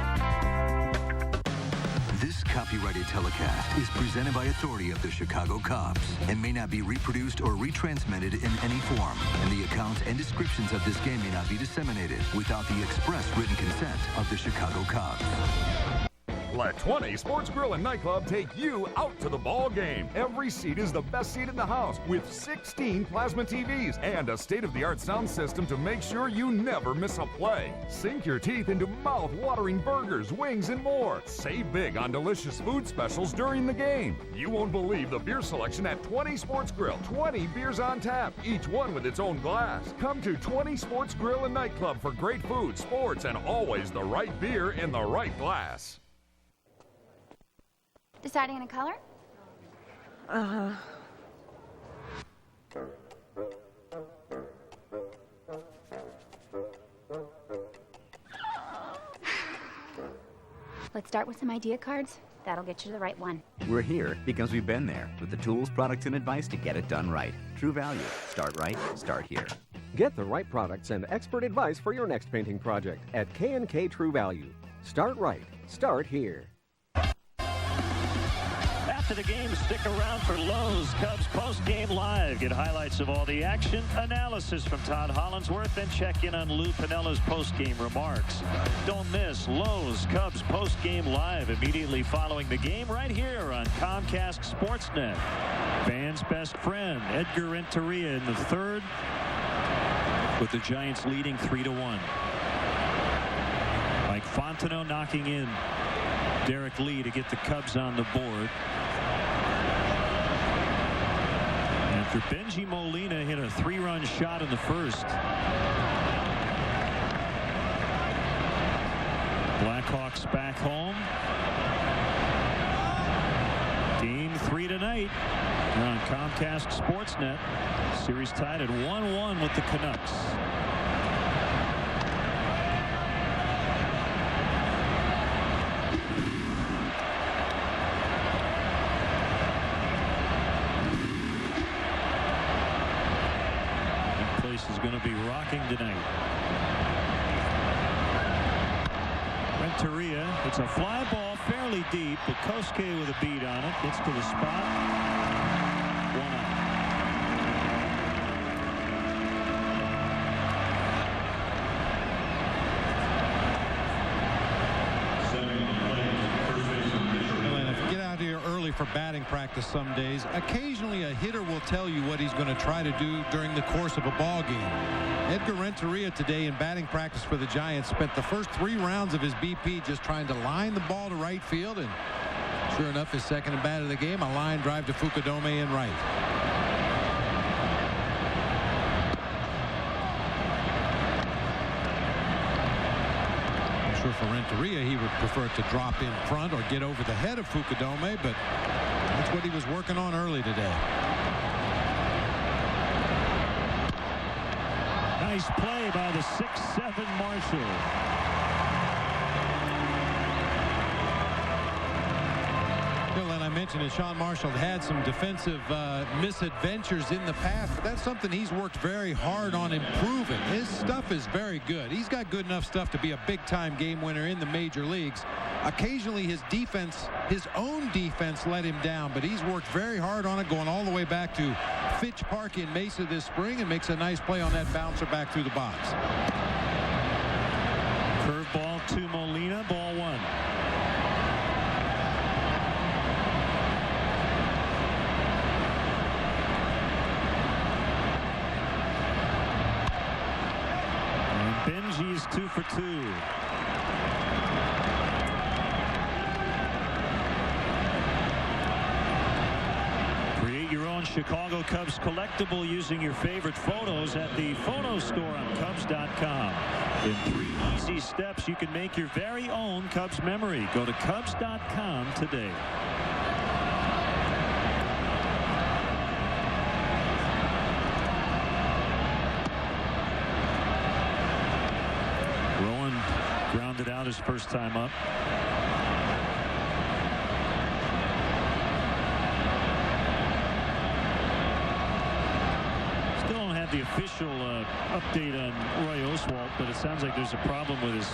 This copyrighted telecast is presented by authority of the Chicago Cubs and may not be reproduced or retransmitted in any form. And the accounts and descriptions of this game may not be disseminated without the express written consent of the Chicago Cubs. Let 20 Sports Grill and Nightclub take you out to the ball game. Every seat is the best seat in the house with 16 plasma TVs and a state-of-the-art sound system to make sure you never miss a play. Sink your teeth into mouth-watering burgers, wings, and more. Save big on delicious food specials during the game. You won't believe the beer selection at 20 Sports Grill. 20 beers on tap, each one with its own glass. Come to 20 Sports Grill and Nightclub for great food, sports, and always the right beer in the right glass. Deciding on a color? Let's start with some idea cards. That'll get you the right one. We're here because we've been there with the tools, products, and advice to get it done right. True Value. Start right, start here. Get the right products and expert advice for your next painting project at K&K True Value. Start right, start here. After the game, stick around for Lowe's Cubs post-game live. Get highlights of all the action, analysis from Todd Hollandsworth, and check in on Lou Pinella's post-game remarks. Don't miss Lowe's Cubs post-game live immediately following the game right here on Comcast Sportsnet. Fans' best friend, Edgar Renteria in the third, with the Giants leading 3-1. Mike Fontenot knocking in Derek Lee to get the Cubs on the board. After Benji Molina hit a 3-run shot in the first. Blackhawks back home. Game 3 tonight. We're on Comcast Sportsnet. Series tied at 1-1 with the Canucks. Is going to be rocking tonight. Renteria, it's a fly ball fairly deep, but Kosuke with a beat on it, gets to the spot. 1 out. Get out here early for batting practice some days. Occasionally a hitter will tell you what he's going to try to do during the course of a ball game. Edgar Renteria today in batting practice for the Giants spent the first 3 rounds of his BP just trying to line the ball to right field, and sure enough, his second at bat of the game, a line drive to Fukudome in right. Sure, for Renteria, he would prefer to drop in front or get over the head of Fukudome, but that's what he was working on early today. Nice play by the 6'7" Marshall. And I mentioned that Sean Marshall had some defensive misadventures in the past, but that's something he's worked very hard on improving. His stuff is very good. He's got good enough stuff to be a big-time game winner in the major leagues. Occasionally his defense, his own defense, let him down, but he's worked very hard on it, going all the way back to Fitch Park in Mesa this spring, and makes a nice play on that bouncer back through the box. Curveball to Molina, ball 1. Benji's 2 for 2. Create your own Chicago Cubs collectible using your favorite photos at the photo store on Cubs.com. In 3 easy steps, you can make your very own Cubs memory. Go to Cubs.com today. Grounded out his first time up. Still don't have have the official update on Roy Oswalt, but it sounds like there's a problem with his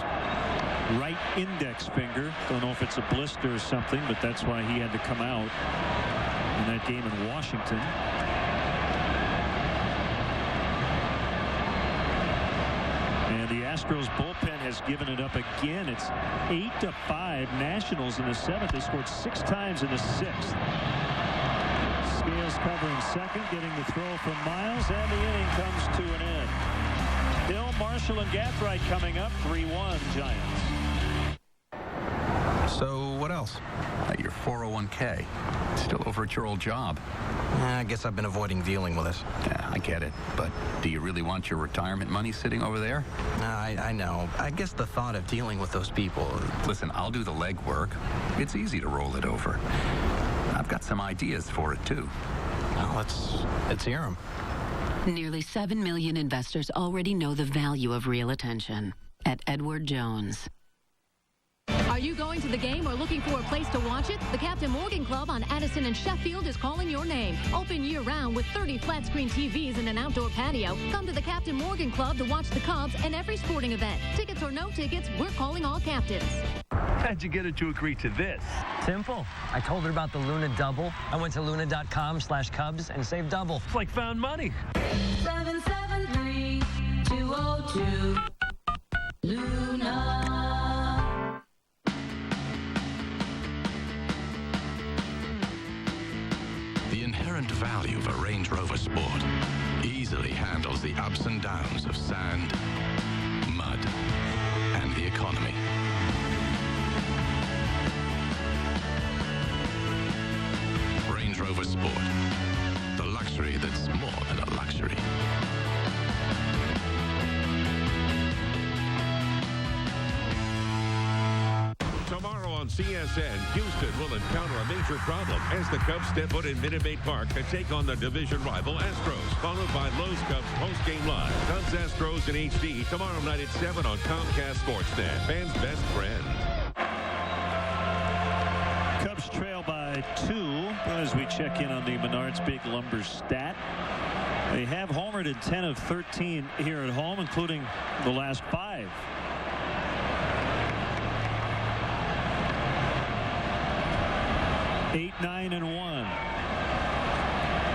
right index finger. Don't know if it's a blister or something, but that's why he had to come out in that game in Washington. And the Astros bullpen has given it up again. It's 8-5 Nationals in the 7th. They scored 6 times in the 6th. Scales covering second, getting the throw from Miles, and the inning comes to an end. Hill, Marshall, and Gathright coming up. 3-1 Giants. So what else? Your 401k. Still over at your old job. I guess I've been avoiding dealing with it. Yeah, I get it. But do you really want your retirement money sitting over there? I know. I guess the thought of dealing with those people... Listen, I'll do the legwork. It's easy to roll it over. I've got some ideas for it, too. Well, let's hear them. Nearly 7 million investors already know the value of real attention at Edward Jones. Are you going to the game or looking for a place to watch it? The Captain Morgan Club on Addison and Sheffield is calling your name. Open year-round with 30 flat-screen TVs and an outdoor patio. Come to the Captain Morgan Club to watch the Cubs and every sporting event. Tickets or no tickets, we're calling all captains. How'd you get her to agree to this? Simple. I told her about the Luna Double. I went to luna.com/Cubs and saved double. It's like found money. 773-202 Luna. The inherent value of a Range Rover Sport easily handles the ups and downs of sand, mud, and the economy. Range Rover Sport, the luxury that's more than a luxury. Tomorrow on CSN, Houston will encounter a major problem as the Cubs step foot in Minute Maid Park to take on their division rival Astros, followed by Lowe's Cubs post-game live. Cubs Astros in HD tomorrow night at 7 on Comcast Sportsnet. Fans' best friend. Cubs trail by 2 as we check in on the Menards Big Lumber stat. They have homered in 10 of 13 here at home, including the last 5. Eight, 9, and 1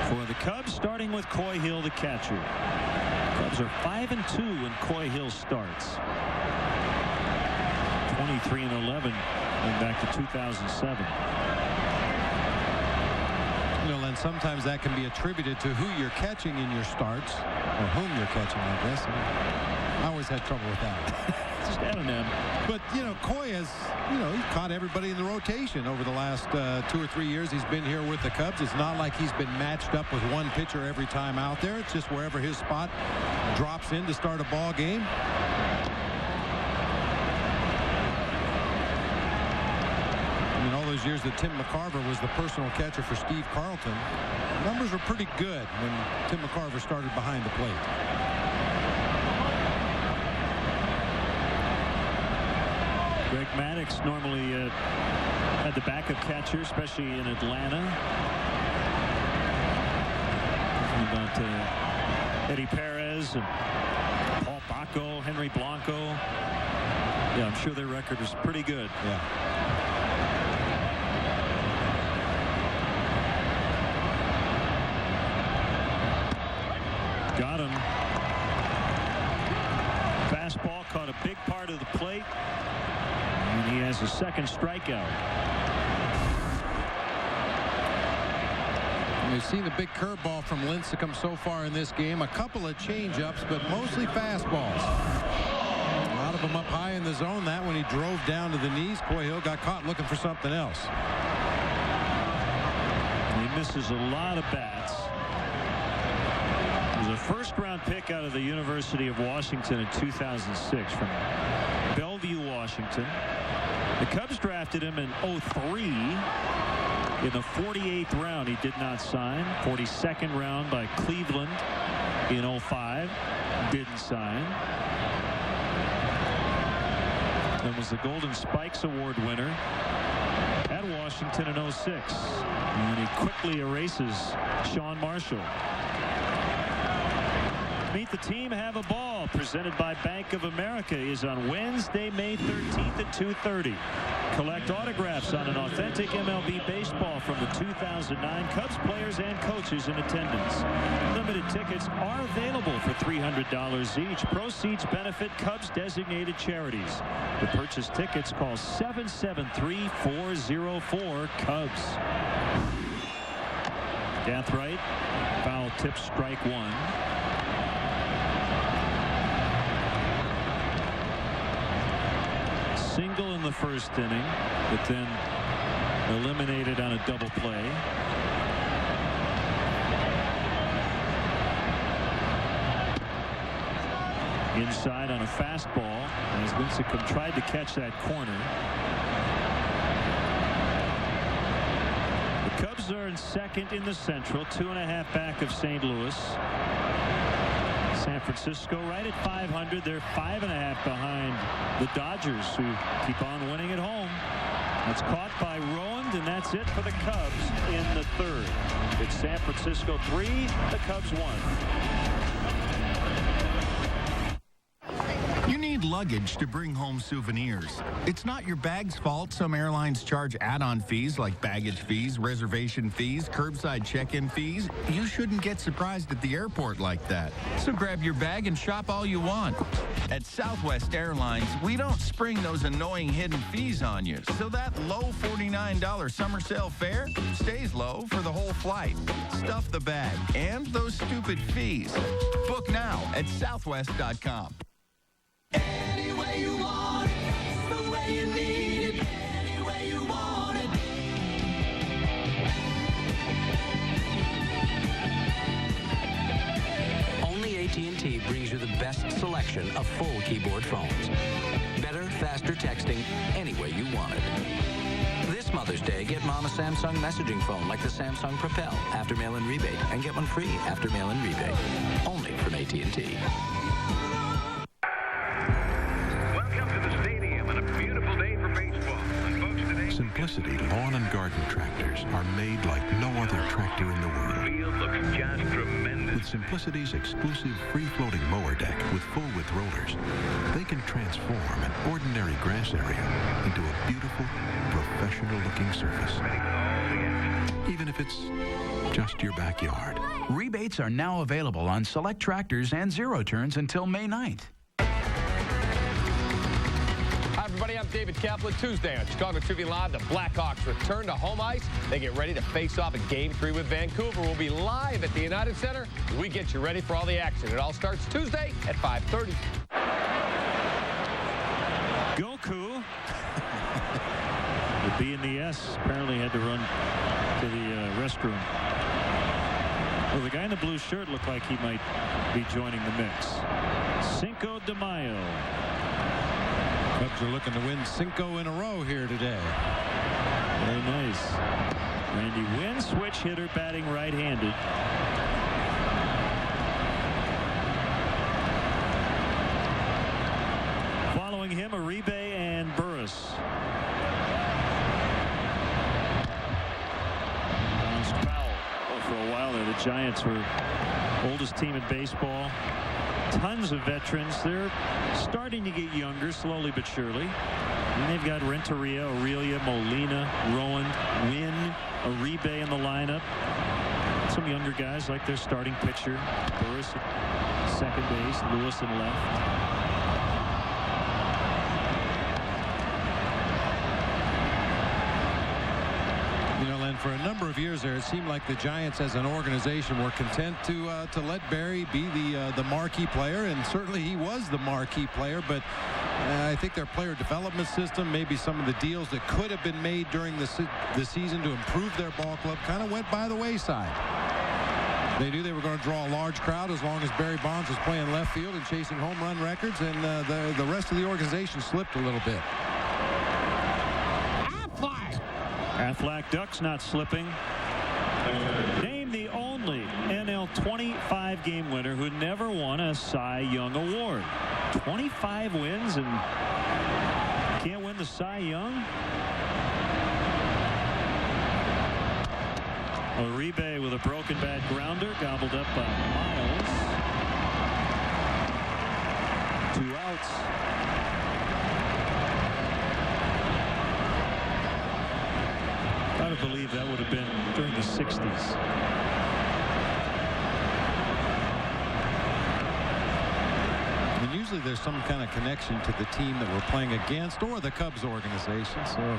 for the Cubs, starting with Coy Hill, the catcher. Cubs are 5-2 when Coy Hill starts. 23-11 going back to 2007. And sometimes that can be attributed to who you're catching in your starts, or whom you're catching, I guess. I always had trouble with that. Just adding them. But, Coy has, he's caught everybody in the rotation over the last 2 or 3 years he's been here with the Cubs. It's not like he's been matched up with one pitcher every time out there. It's just wherever his spot drops in to start a ball game. All those years that Tim McCarver was the personal catcher for Steve Carlton, numbers were pretty good when Tim McCarver started behind the plate. Greg Maddox normally had the backup catcher, especially in Atlanta. Talking about Eddie Perez and Paul Bacco, Henry Blanco. Yeah, I'm sure their record is pretty good. Yeah. Got him. Fastball caught a big part of the plate. And he has a second strikeout. We've seen the big curveball from Lincecum so far in this game. A couple of changeups, but mostly fastballs. A lot of them up high in the zone. That one he drove down to the knees. Coy Hill got caught looking for something else. He misses a lot of bats. He was a first-round pick out of the University of Washington in 2006 from Bellevue, Washington. The Cubs drafted him in 2003. In the 48th round, he did not sign. 42nd round by Cleveland in 2005. Didn't sign. Then was the Golden Spikes Award winner at Washington in 2006. And he quickly erases Sean Marshall. Meet the Team, Have a Ball, presented by Bank of America, is on Wednesday, May 13th at 2:30. Collect autographs on an authentic MLB baseball from the 2009 Cubs players and coaches in attendance. Limited tickets are available for $300 each. Proceeds benefit Cubs designated charities. To purchase tickets, call 773-404-CUBS. Gathright, foul tip, strike one. Single in the first inning, but then eliminated on a double play. Inside on a fastball as Lincecum tried to catch that corner. The Cubs are in second in the Central, 2.5 back of St. Louis. San Francisco right at 500. They're 5.5 behind the Dodgers, who keep on winning at home. That's caught by Rowand, and that's it for the Cubs in the third. It's San Francisco 3, the Cubs 1. You need luggage to bring home souvenirs. It's not your bag's fault some airlines charge add-on fees like baggage fees, reservation fees, curbside check-in fees. You shouldn't get surprised at the airport like that. So grab your bag and shop all you want. At Southwest Airlines, we don't spring those annoying hidden fees on you. So that low $49 summer sale fare stays low for the whole flight. Stuff the bag and those stupid fees. Book now at southwest.com. Any way you want it, the way you need it, any way you want it. Only AT&T brings you the best selection of full keyboard phones. Better, faster texting any way you want it. This Mother's Day, get Mom a Samsung messaging phone like the Samsung Propel after mail-in rebate, and get one free after mail-in rebate. Only from AT&T. Simplicity Lawn and Garden tractors are made like no other tractor in the world. Field looks just tremendous. With Simplicity's exclusive free-floating mower deck with full-width rollers, they can transform an ordinary grass area into a beautiful, professional-looking surface. Even if it's just your backyard. Rebates are now available on select tractors and zero-turns until May 9th. Hi, everybody. I'm David Kaplan. Tuesday on Chicago Tribune Live, the Blackhawks return to home ice. They get ready to face off in Game 3 with Vancouver. We'll be live at the United Center as we get you ready for all the action. It all starts Tuesday at 5:30. Goku. The B and the S apparently had to run to the restroom. Well, the guy in the blue shirt looked like he might be joining the mix. Cinco de Mayo. Cubs are looking to win 5 in a row here today. Very nice. Randy Wynn, switch hitter, batting right-handed. Following him, Uribe and Burris. Bounced foul. Oh, for a while there, the Giants were oldest team in baseball. Tons of veterans. They're starting to get younger, slowly but surely. And they've got Renteria, Aurelia, Molina, Rowand, Wynn, Uribe in the lineup. Some younger guys like their starting pitcher. Burris at second base, Lewis in left. You know, Len, for a number of years there, it seemed like the Giants as an organization were content to let Barry be the marquee player, and certainly he was the marquee player, but I think their player development system, maybe some of the deals that could have been made during the season to improve their ball club kind of went by the wayside. They knew they were going to draw a large crowd as long as Barry Bonds was playing left field and chasing home run records, and the rest of the organization slipped a little bit. Aflac Ducks not slipping. Name the only NL 25 game winner who never won a Cy Young Award. 25 wins and can't win the Cy Young. Uribe with a broken bat grounder, gobbled up by Miles. Giants. Gotta believe that would have been during the 60s. And usually there's some kind of connection to the team that we're playing against or the Cubs organization. So,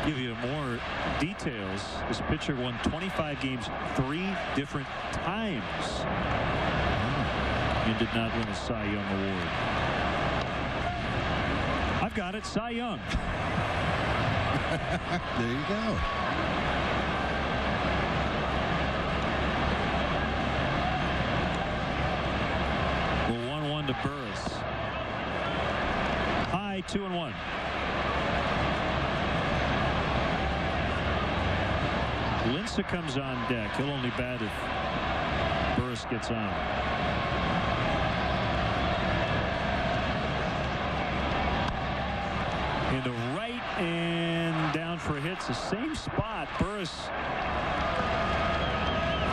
Give you more details. This pitcher won 25 games 3 different times and did not win a Cy Young award. I've got it, Cy Young. There you go. Well, 1-1 to Burris. High 2-1. Lincecum's on deck. He'll only bat if Burris gets on. Into right and down for a hit. It's the same spot Burris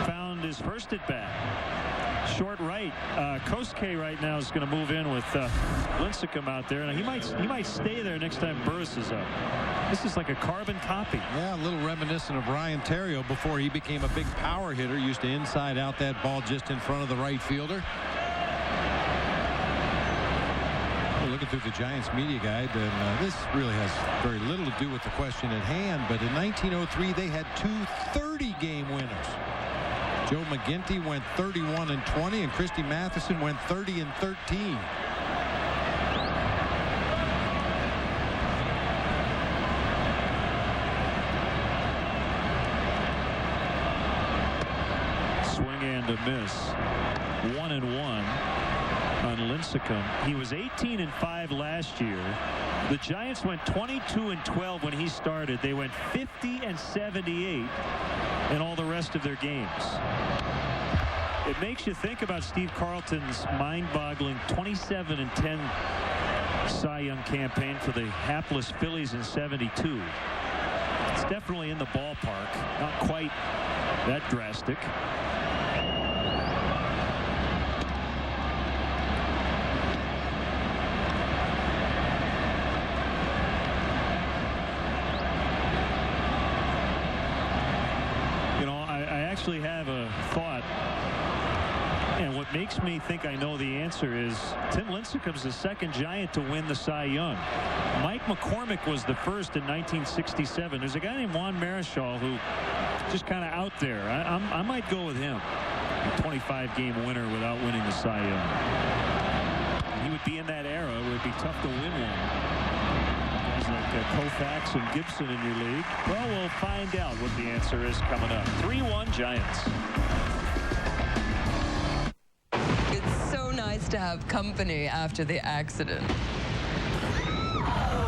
found his first at bat. Short right. Kosuke right now is going to move in with Lincecum out there, and he might stay there next time Burris is up. This is like a carbon copy. Yeah, a little reminiscent of Ryan Theriot before he became a big power hitter. Used to inside out that ball just in front of the right fielder. Well, looking through the Giants media guide, and this really has very little to do with the question at hand, but in 1903 they had 2 30-game winners. Joe McGinty went 31-20, and Christy Matheson went 30-13. And a miss. 1-1 on Lincecum. He was 18-5 last year. The Giants went 22-12 when he started. They went 50-78 in all the rest of their games. It makes you think about Steve Carlton's mind-boggling 27-10 Cy Young campaign for the hapless Phillies in '72. It's definitely in the ballpark. Not quite that drastic. Actually have a thought, and what makes me think I know the answer is Tim Lincecum's the second Giant to win the Cy Young. Mike McCormick was the first in 1967. There's a guy named Juan Marichal who just kind of out there. I might go with him. A 25-game winner without winning the Cy Young. He would be in that era where it'd be tough to win one. Like Koufax and Gibson in your league. Well, we'll find out what the answer is coming up. 3-1 Giants. It's so nice to have company after the accident.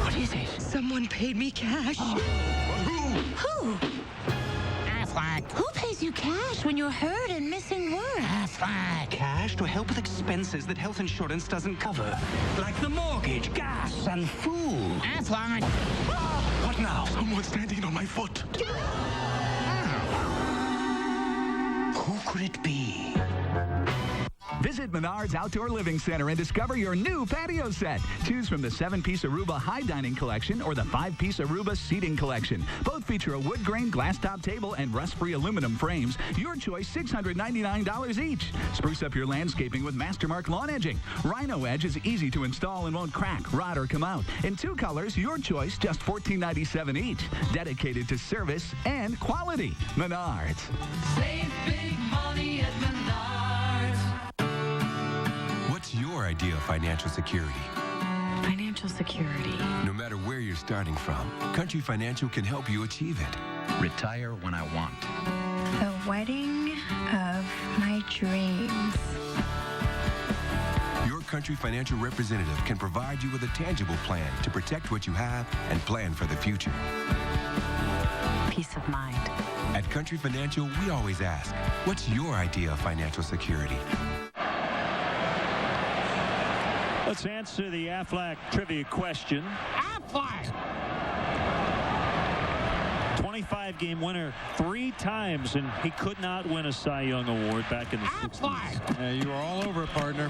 What is it? Someone paid me cash. Who? Affleck. Who pays you cash when you're hurt and missing work? Affleck. Cash to help with expenses that health insurance doesn't cover. Like the mortgage, gas, and food. Affleck. What now? Someone's standing on my foot. Who could it be? Visit Menard's Outdoor Living Center and discover your new patio set. Choose from the 7-piece Aruba High Dining Collection or the 5-piece Aruba Seating Collection. Both feature a wood grain glass top table and rust-free aluminum frames. Your choice, $699 each. Spruce up your landscaping with Mastermark Lawn Edging. Rhino Edge is easy to install and won't crack, rot, or come out. In 2 colors, your choice, just $14.97 each. Dedicated to service and quality. Menards. Save big money at Menards. What's your idea of financial security? Financial security. No matter where you're starting from, Country Financial can help you achieve it. Retire when I want. The wedding of my dreams. Your Country Financial representative can provide you with a tangible plan to protect what you have and plan for the future. Peace of mind. At Country Financial, we always ask, what's your idea of financial security? Let's answer the Aflac trivia question. Aflac! 25-game winner 3 times, and he could not win a Cy Young Award back in the 60s. Yeah, you were all over it, partner.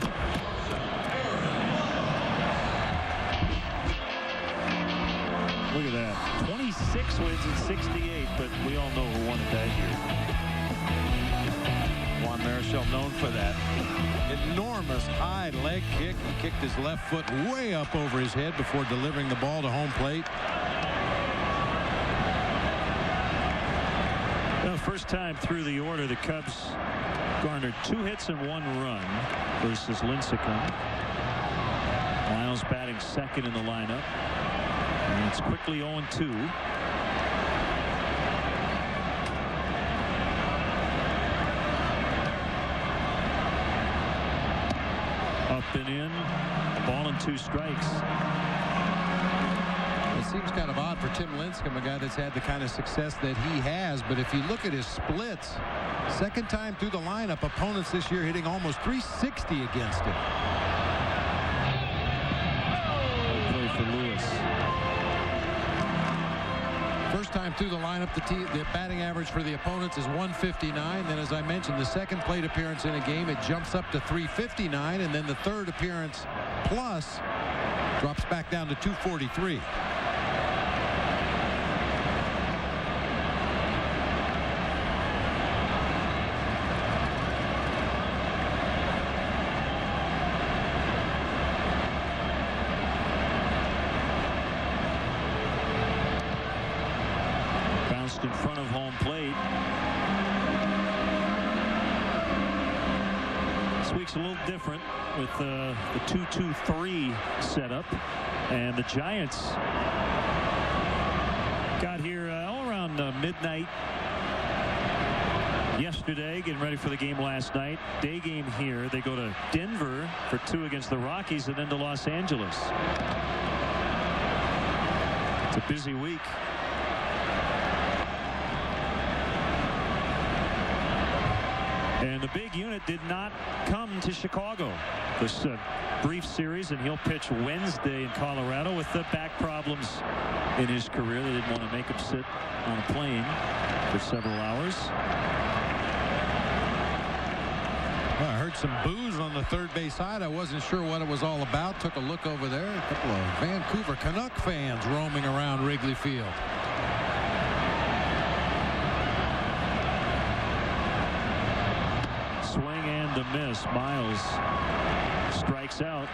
Look at that. 26 wins in 68, but we all know who won it that year. Juan Marichal known for that enormous high leg kick. He kicked his left foot way up over his head before delivering the ball to home plate. Well, first time through the order, the Cubs garnered 2 hits and 1 run versus Lincecum. Miles batting second in the lineup. And it's quickly 0-2. Up and in. Ball and 2 strikes. It seems kind of odd for Tim Lincecum, a guy that's had the kind of success that he has. But if you look at his splits, second time through the lineup, opponents this year hitting almost 360 against him. Play for Lewis. First time through the lineup, the batting average for the opponents is 159. Then, as I mentioned, the second plate appearance in a game, it jumps up to 359. And then the third appearance plus drops back down to 243. In front of home plate. This week's a little different with the 2-2-3 setup, and the Giants got here all around midnight yesterday, getting ready for the game last night. Day game here. They go to Denver for 2 against the Rockies, and then to Los Angeles. It's a busy week. And the big unit did not come to Chicago this brief series, and he'll pitch Wednesday in Colorado with the back problems in his career. They didn't want to make him sit on a plane for several hours. Well, I heard some boos on the third base side. I wasn't sure what it was all about. Took a look over there. A couple of Vancouver Canuck fans roaming around Wrigley Field. A miss. Miles strikes out.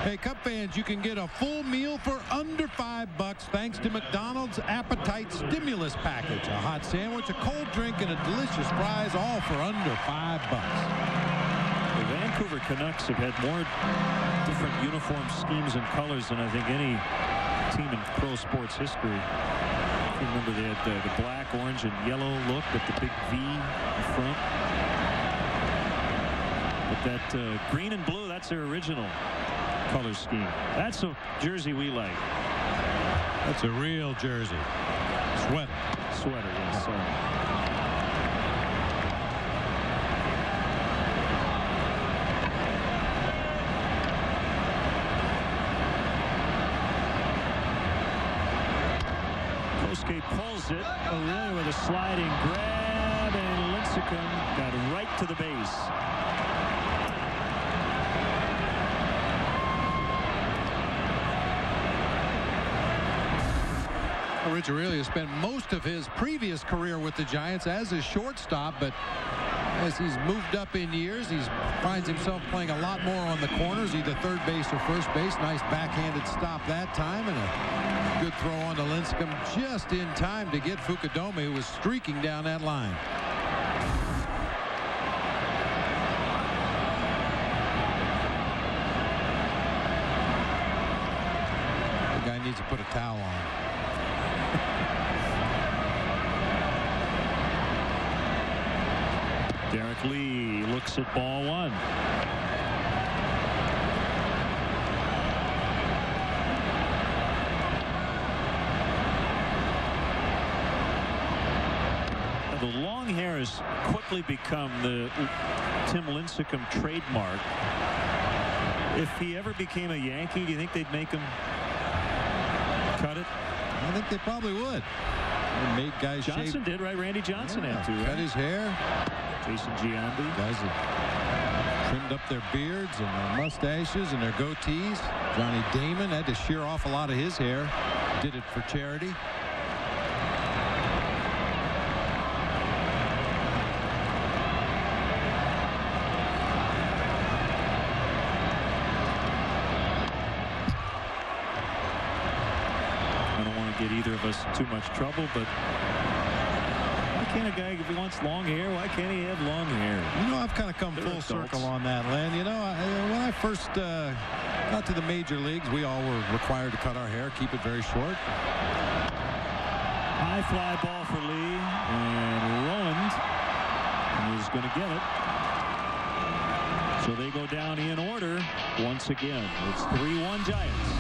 Hey, Cub fans, you can get a full meal for under $5 thanks to McDonald's Appetite Stimulus Package. A hot sandwich, a cold drink, and a delicious fries, all for under $5. The Vancouver Canucks have had more different uniform schemes and colors than I think any team in pro sports history. You remember they had the black, orange, and yellow look with the big V in front. But that green and blue, that's their original color scheme. That's a jersey we like. That's a real jersey. Sweater. Sweater, yes, sir. Kosuke pulls it. Aurelia with a sliding grab, and Lincecum got right to the base. Rich Aurelia spent most of his previous career with the Giants as a shortstop, but as he's moved up in years, he finds himself playing a lot more on the corners, either third base or first base. Nice backhanded stop that time, and a good throw on to Lincecum just in time to get Fukudome, who was streaking down that line. The guy needs to put a towel on. Derek Lee looks at ball 1. The long hair has quickly become the Tim Lincecum trademark. If he ever became a Yankee, do you think they'd make him cut it? I think they probably would. They made guys Johnson did, right? Randy Johnson had to, right? Cut his hair. Jason Giambi. Guys that trimmed up their beards and their mustaches and their goatees. Johnny Damon had to shear off a lot of his hair. Did it for charity. Get either of us too much trouble, but why can't a guy, if he wants long hair, why can't he have long hair? You know, I've kind of come full circle on that, Len. You know, when I first got to the major leagues, we all were required to cut our hair, keep it very short. High fly ball for Lee, and Rowland is going to get it. So they go down in order once again. It's 3-1 Giants.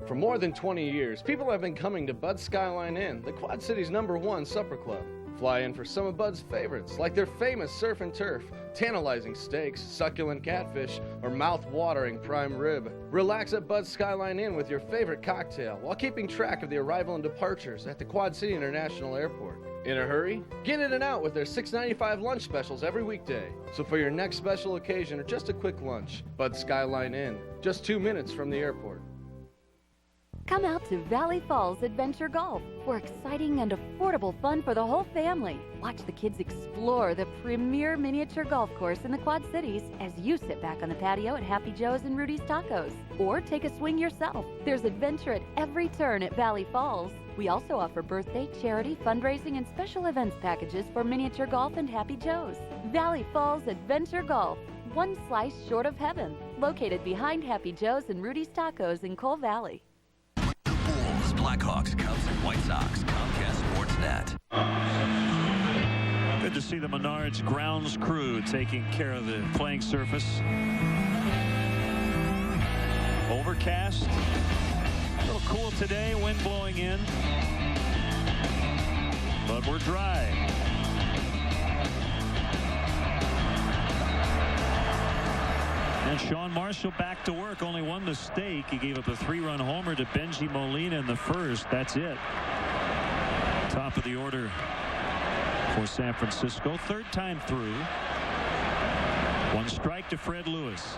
For more than 20 years, people have been coming to Bud's Skyline Inn, the Quad City's #1 supper club. Fly in for some of Bud's favorites, like their famous surf and turf, tantalizing steaks, succulent catfish, or mouth-watering prime rib. Relax at Bud's Skyline Inn with your favorite cocktail while keeping track of the arrival and departures at the Quad City International Airport. In a hurry? Get in and out with their $6.95 lunch specials every weekday. So for your next special occasion or just a quick lunch, Bud's Skyline Inn, just 2 minutes from the airport. Come out to Valley Falls Adventure Golf for exciting and affordable fun for the whole family. Watch the kids explore the premier miniature golf course in the Quad Cities as you sit back on the patio at Happy Joe's and Rudy's Tacos. Or take a swing yourself. There's adventure at every turn at Valley Falls. We also offer birthday, charity, fundraising, and special events packages for miniature golf and Happy Joe's. Valley Falls Adventure Golf, one slice short of heaven. Located behind Happy Joe's and Rudy's Tacos in Coal Valley. Blackhawks, Cubs, and White Sox. Comcast Sportsnet. Good to see the Menards grounds crew taking care of the playing surface. Overcast. A little cool today, wind blowing in. But we're dry. And Sean Marshall back to work. Only one mistake. He gave up a 3-run homer to Benji Molina in the first. That's it. Top of the order for San Francisco. Third time through. One strike to Fred Lewis.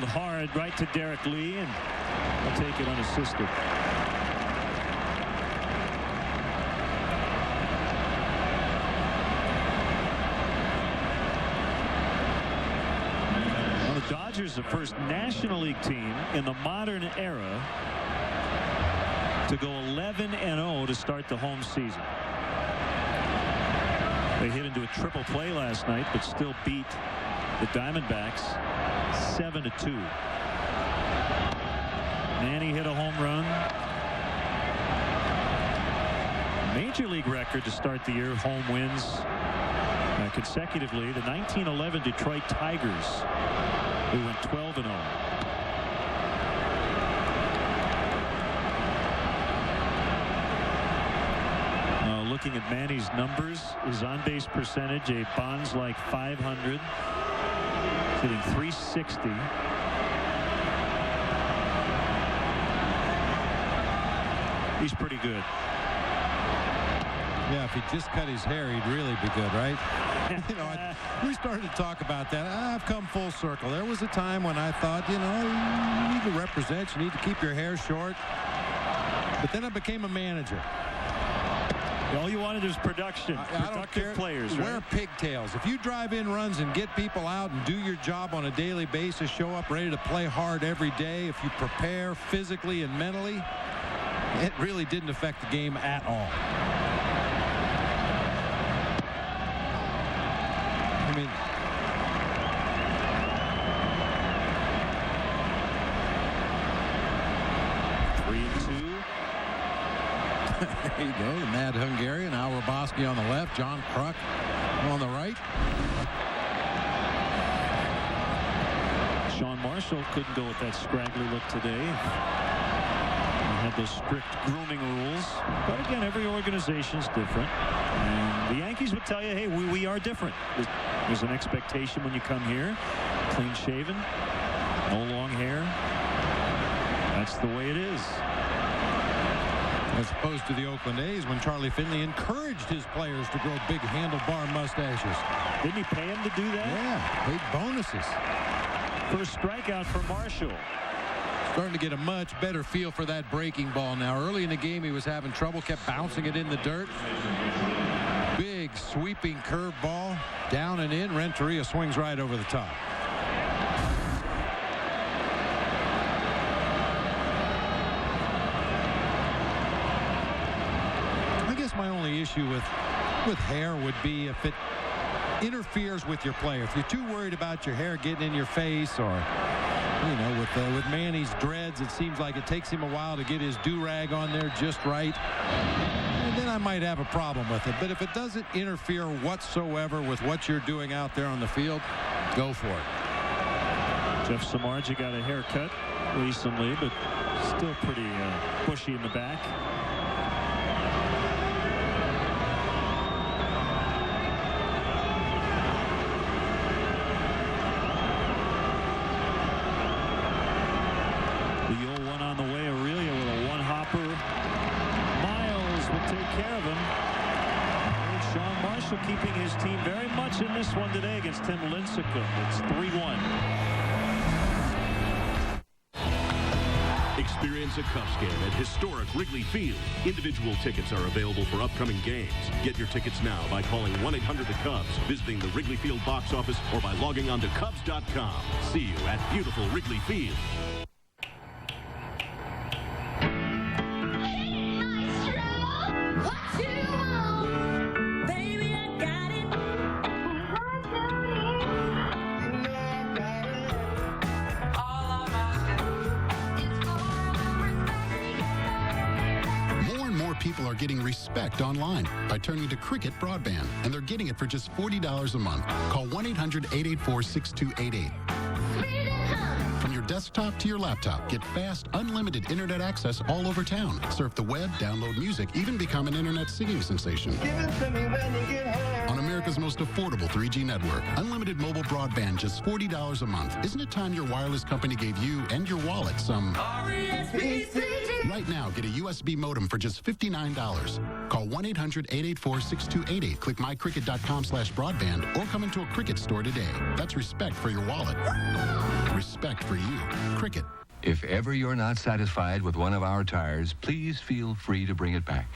Hard right to Derek Lee, and he'll take it unassisted. Well, the Dodgers, the first National League team in the modern era to go 11-0 to start the home season. They hit into a triple play last night, but still beat the Diamondbacks 7-2. Manny hit a home run. Major league record to start the year, home wins consecutively. The 1911 Detroit Tigers, who went 12-0. Looking at Manny's numbers, his on-base percentage, a Bonds-like 500. Hitting 360. He's pretty good. Yeah, if he just cut his hair, he'd really be good, right? You know, we started to talk about that. I've come full circle. There was a time when I thought, you know, you need to represent, you need to keep your hair short. But then I became a manager. All you wanted is production. I don't care. Players, right? Wear pigtails. If you drive in runs and get people out and do your job on a daily basis, show up ready to play hard every day, if you prepare physically and mentally, it really didn't affect the game at all. I mean, there you go. The Mad Hungarian, Al Roboski on the left, John Kruk on the right. Sean Marshall couldn't go with that scraggly look today. He had those strict grooming rules. But again, every organization's different. And the Yankees would tell you, hey, we are different. There's an expectation when you come here. Clean shaven, no long hair. That's the way it is. As opposed to the Oakland A's when Charlie Finley encouraged his players to grow big handlebar mustaches. Didn't he pay him to do that? Yeah, big bonuses. First strikeout for Marshall. Starting to get a much better feel for that breaking ball now. Early in the game he was having trouble, kept bouncing it in the dirt. Big sweeping curve ball, down and in. Renteria swings right over the top. My only issue with hair would be if it interferes with your play. If you're too worried about your hair getting in your face, or with Manny's dreads, it seems like it takes him a while to get his do-rag on there just right. And then I might have a problem with it. But if it doesn't interfere whatsoever with what you're doing out there on the field, go for it. Jeff Samardzija got a haircut recently, but still pretty bushy in the back. Keeping his team very much in this one today against Tim Lincecum. It's 3-1. Experience a Cubs game at historic Wrigley Field. Individual tickets are available for upcoming games. Get your tickets now by calling 1-800-THE-CUBS, visiting the Wrigley Field box office, or by logging on to Cubs.com. See you at beautiful Wrigley Field. People are getting respect online by turning to Cricket Broadband, and they're getting it for just $40 a month. Call 1-800-884-6288. From your desktop to your laptop, get fast, unlimited internet access all over town. Surf the web, download music, even become an internet singing sensation. On America's most affordable 3G network, unlimited mobile broadband, just $40 a month. Isn't it time your wireless company gave you and your wallet some... Right now, get a USB modem for just $59. Call 1-800-884-6288. Click mycricket.com/broadband or come into a Cricket store today. That's respect for your wallet. Respect for you. Cricket. If ever you're not satisfied with one of our tires, please feel free to bring it back.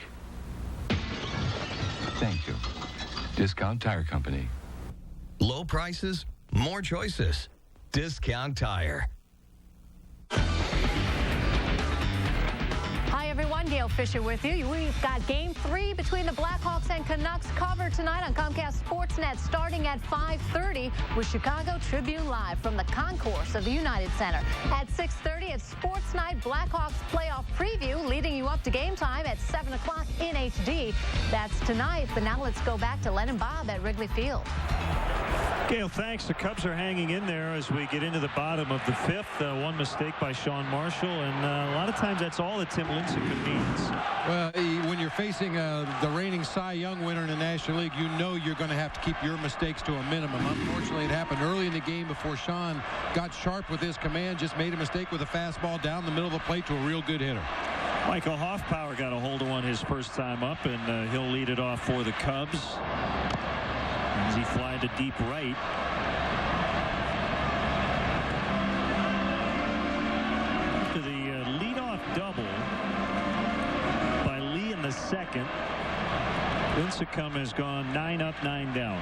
Thank you. Discount Tire Company. Low prices, more choices. Discount Tire. Hi, everyone. Gail Fisher with you. We've got Game 3 between the Blackhawks and Canucks covered tonight on Comcast Sportsnet starting at 5:30 with Chicago Tribune Live from the concourse of the United Center. At 6:30, it's Sports Night Blackhawks playoff preview leading you up to game time at 7 o'clock in HD. That's tonight, but now let's go back to Len and Bob at Wrigley Field. Gail, thanks. The Cubs are hanging in there as we get into the bottom of the fifth. One mistake by Sean Marshall, and a lot of times that's all that Tim Lincecum needs. Well, when you're facing the reigning Cy Young winner in the National League, you know you're going to have to keep your mistakes to a minimum. Unfortunately, it happened early in the game before Sean got sharp with his command, just made a mistake with a fastball down the middle of the plate to a real good hitter. Michael Hoffpower got a hold of one his first time up, and he'll lead it off for the Cubs as he flies to deep right. After the leadoff double by Lee in the second, Lincecum has gone 9 up, 9 down.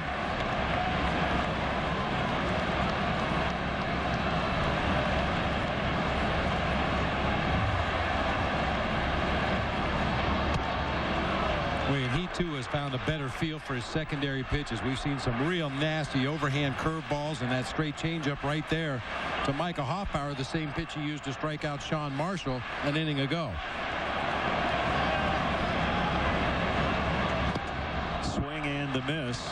And he too has found a better feel for his secondary pitches. We've seen some real nasty overhand curveballs and that straight changeup right there to Micah Hoffbauer, the same pitch he used to strike out Sean Marshall an inning ago. Swing and the miss.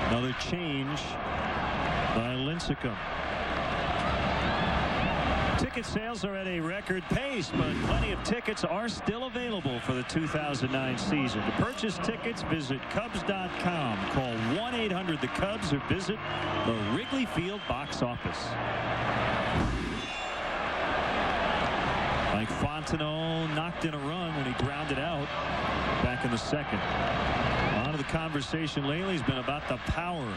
Another change by Lincecum. Ticket sales are at a record pace, but plenty of tickets are still available for the 2009 season. To purchase tickets, visit Cubs.com. Call 1-800-THE-CUBS or visit the Wrigley Field box office. Mike Fontenot knocked in a run when he grounded out back in the second. A lot of the conversation lately has been about the power.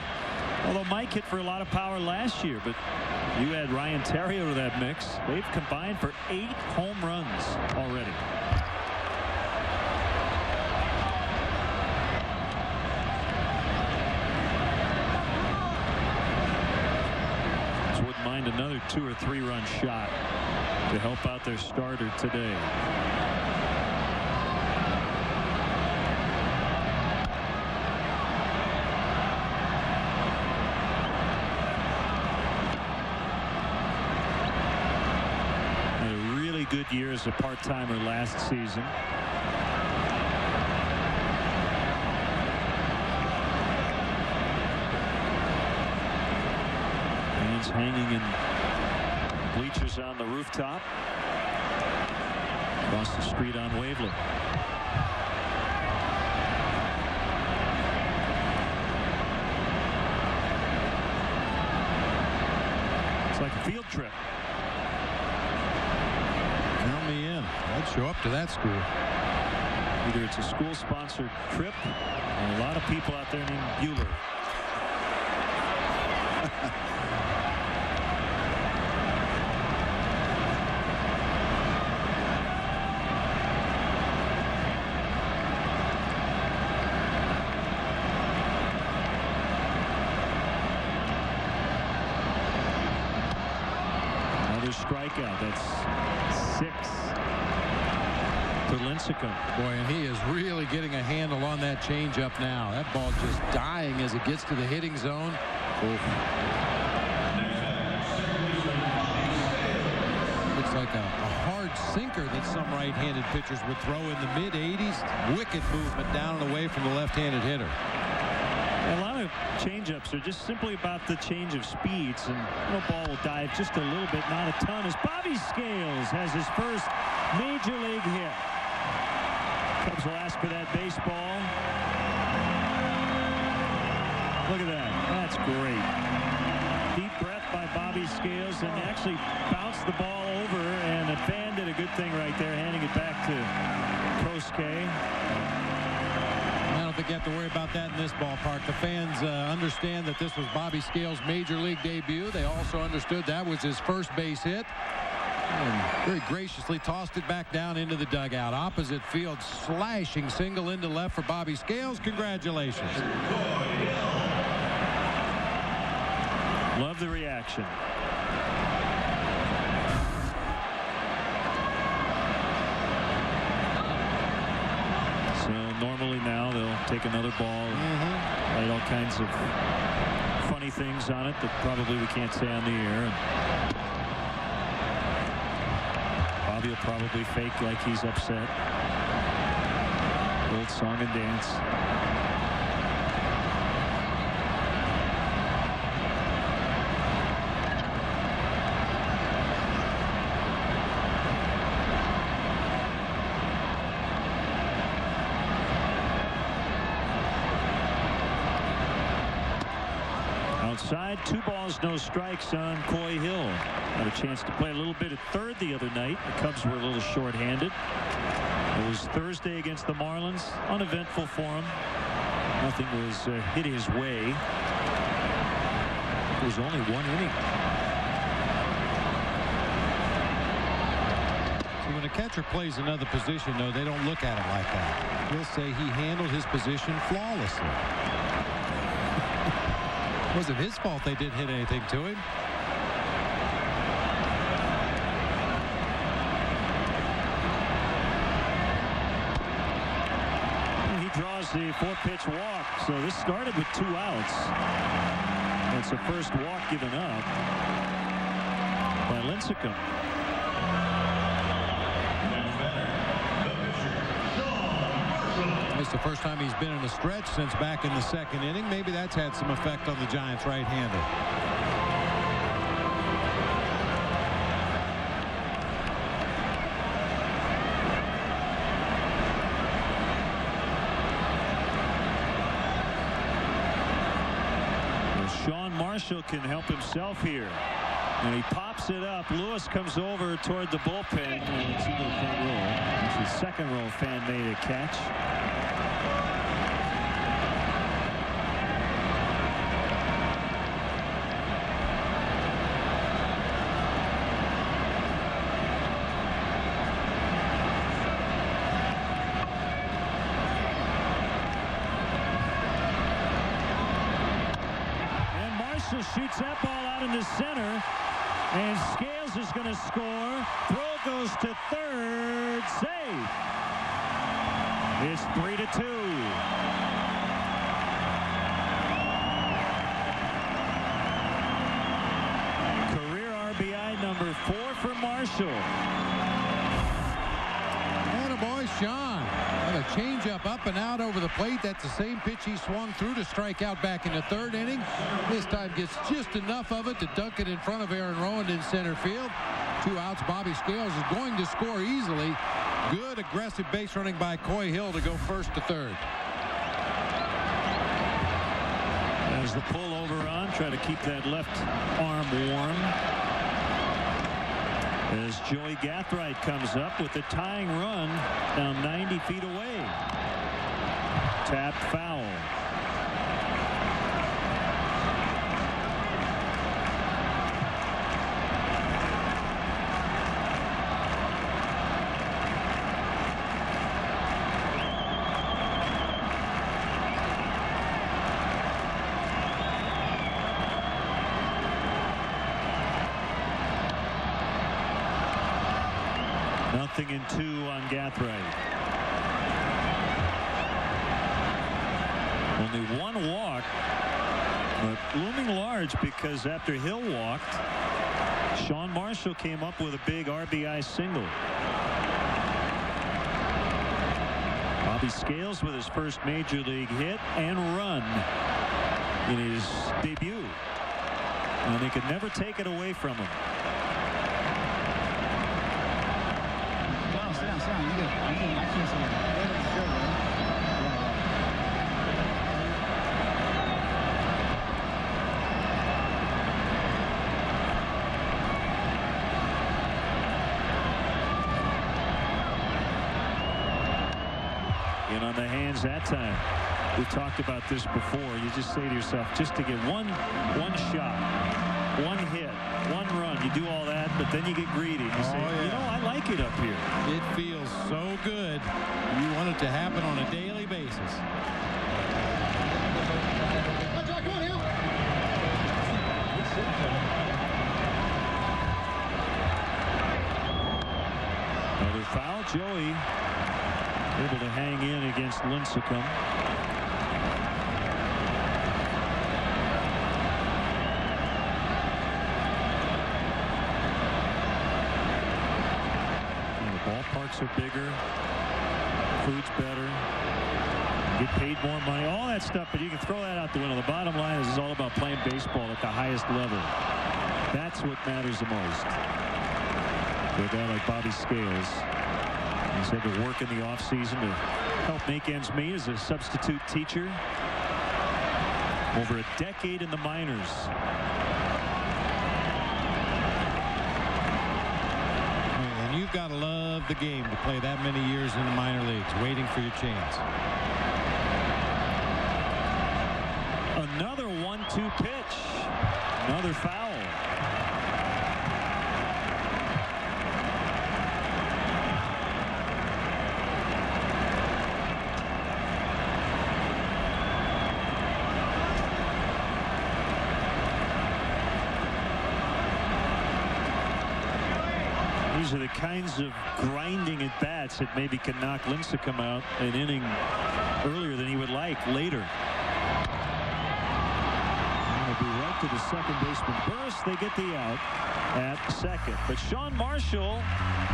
Although Mike hit for a lot of power last year, but you add Ryan Theriot to that mix. They've combined for 8 home runs already. Just wouldn't mind another 2 or 3 run shot to help out their starter today. Good year as a part-timer last season. Fans hanging in bleachers on the rooftop. Across the street on Waveland. It's like a field trip. Count me in. I'd show up to that school. Either it's a school-sponsored trip, and a lot of people out there named Bueller. Another strikeout. That's 6 for Lincecum. Boy, and he is really getting a handle on that changeup now. That ball just dying as it gets to the hitting zone. Oof. Looks like a hard sinker that some right-handed pitchers would throw in the mid-80s. Wicked movement down and away from the left-handed hitter. A lot of changeups are just simply about the change of speeds, and the ball will dive just a little bit, not a ton, as Bobby Scales has his first major league hit. Cubs will ask for that baseball. Look at that. That's great. Deep breath by Bobby Scales, and actually bounced the ball over, and the fan did a good thing right there, handing it back to Kosuke. I don't think you have to worry about that in this ballpark. The fans understand that this was Bobby Scales' major league debut. They also understood that was his first base hit. And very graciously tossed it back down into the dugout. Opposite field, slashing single into left for Bobby Scales. Congratulations. Love the reaction. So normally now they'll take another ball and write all kinds of funny things on it that probably we can't say on the air. And Bobby will probably fake like he's upset. Old song and dance. Outside, 2 balls, no strikes on Coy Hill. Had a chance to play a little bit at third the other night. The Cubs were a little short-handed. It was Thursday against the Marlins. Uneventful for him. Nothing was hit his way. It was only 1 inning. So when a catcher plays another position, though, they don't look at it like that. He'll say he handled his position flawlessly. It wasn't his fault they didn't hit anything to him. Draws the 4-pitch walk. So this started with 2 outs. It's the first walk given up by Lincecum. It's the first time he's been in a stretch since back in the 2nd inning. Maybe that's had some effect on the Giants right-hander. Marshall can help himself here, and he pops it up. Lewis comes over toward the bullpen, and it's into the front row. It's his second row fan made a catch. Shoots that ball out into center, and Scales is going to score. Throw goes to third. Save. It's 3-2. Career RBI number 4 for Marshall. Attaboy, Sean. A changeup up and out over the plate. That's the same pitch he swung through to strike out back in the 3rd inning. This time gets just enough of it to dunk it in front of Aaron Rowand in center field. 2 outs. Bobby Scales is going to score easily. Good aggressive base running by Coy Hill to go 1st to 3rd. As the pullover on, try to keep that left arm warm. As Joey Gathright comes up with the tying run down 90 feet away. Tapped foul. Nothing in 2 on Gathright. Only 1 walk, but looming large because after Hill walked, Sean Marshall came up with a big RBI single. Bobby Scales with his first major league hit and run in his debut, and they could never take it away from him. In on the hands that time. We've talked about this before. You just say to yourself, just to get one shot, 1 hit, 1 run, you do all that, but then you get greedy. You say, you know, I like it up here. It feels so good. You want it to happen on a daily basis. Another foul. Joey able to hang in against Lincecum. Ballparks are bigger, food's better, get paid more money, all that stuff, but you can throw that out the window. The bottom line is it's all about playing baseball at the highest level. That's what matters the most. For a guy like Bobby Scales, he's had to work in the offseason to help make ends meet as a substitute teacher. Over a decade in the minors. You've got to love the game to play that many years in the minor leagues, waiting for your chance. Another 1-2 pitch. Another foul. These are the kinds of grinding at bats that maybe can knock Lincecum out an inning earlier than he would like later. It'll be right to the second baseman first. They get the out at second. But Sean Marshall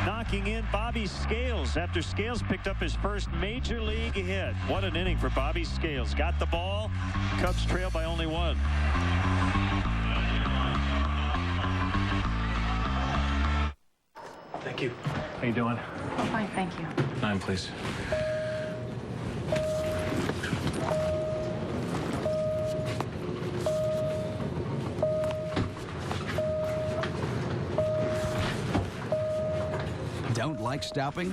knocking in Bobby Scales after Scales picked up his first major league hit. What an inning for Bobby Scales. Got the ball. Cubs trail by only 1. Thank you. How you doing? Fine, thank you. 9, please. Don't like stopping?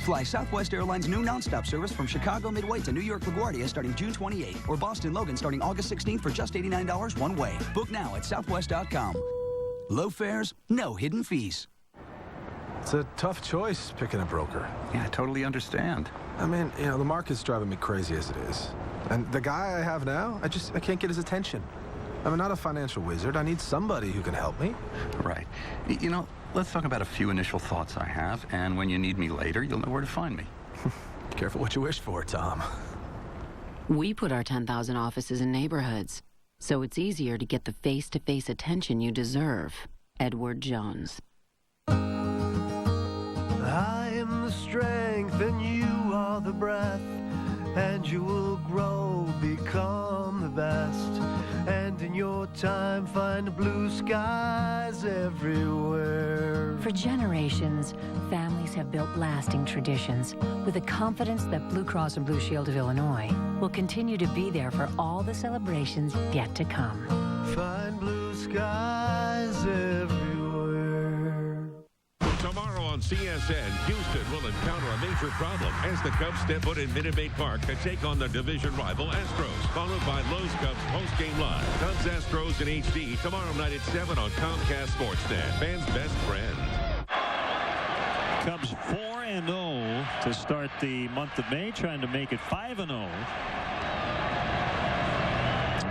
Fly Southwest Airlines' new nonstop service from Chicago Midway to New York LaGuardia starting June 28, or Boston Logan starting August 16 for just $89 one way. Book now at southwest.com. Low fares, no hidden fees. It's a tough choice picking a broker. Yeah, I totally understand. I mean, the market's driving me crazy as it is. And the guy I have now, I can't get his attention. I'm not a financial wizard. I need somebody who can help me. Right. Let's talk about a few initial thoughts I have, and when you need me later, you'll know where to find me. Careful what you wish for, Tom. We put our 10,000 offices in neighborhoods, so it's easier to get the face-to-face attention you deserve. Edward Jones. I am the strength and you are the breath, and you will grow, become the best, and in your time find blue skies everywhere. For generations, families have built lasting traditions with the confidence that Blue Cross and Blue Shield of Illinois will continue to be there for all the celebrations yet to come. Find blue skies everywhere. Tomorrow on CSN, Houston will encounter a major problem as the Cubs step foot in Minute Maid Park to take on the division rival Astros, followed by Lowe's Cubs postgame live. Cubs Astros in HD tomorrow night at 7 on Comcast Sportsnet. Fans' best friend. Cubs 4-0 to start the month of May, trying to make it 5-0.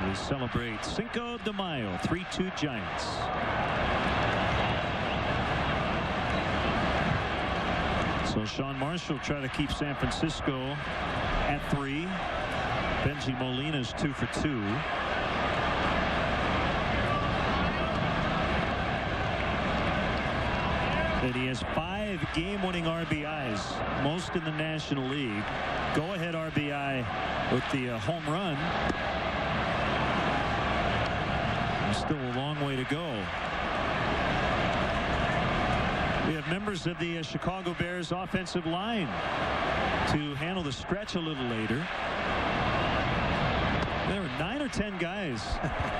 We celebrate Cinco de Mayo, 3-2 Giants. So Sean Marshall try to keep San Francisco at 3. Benji Molina's 2 for 2. And he has 5 game-winning RBIs, most in the National League. Go-ahead RBI with the home run. There's still a long way to go. We have members of the Chicago Bears offensive line to handle the stretch a little later. There were 9 or 10 guys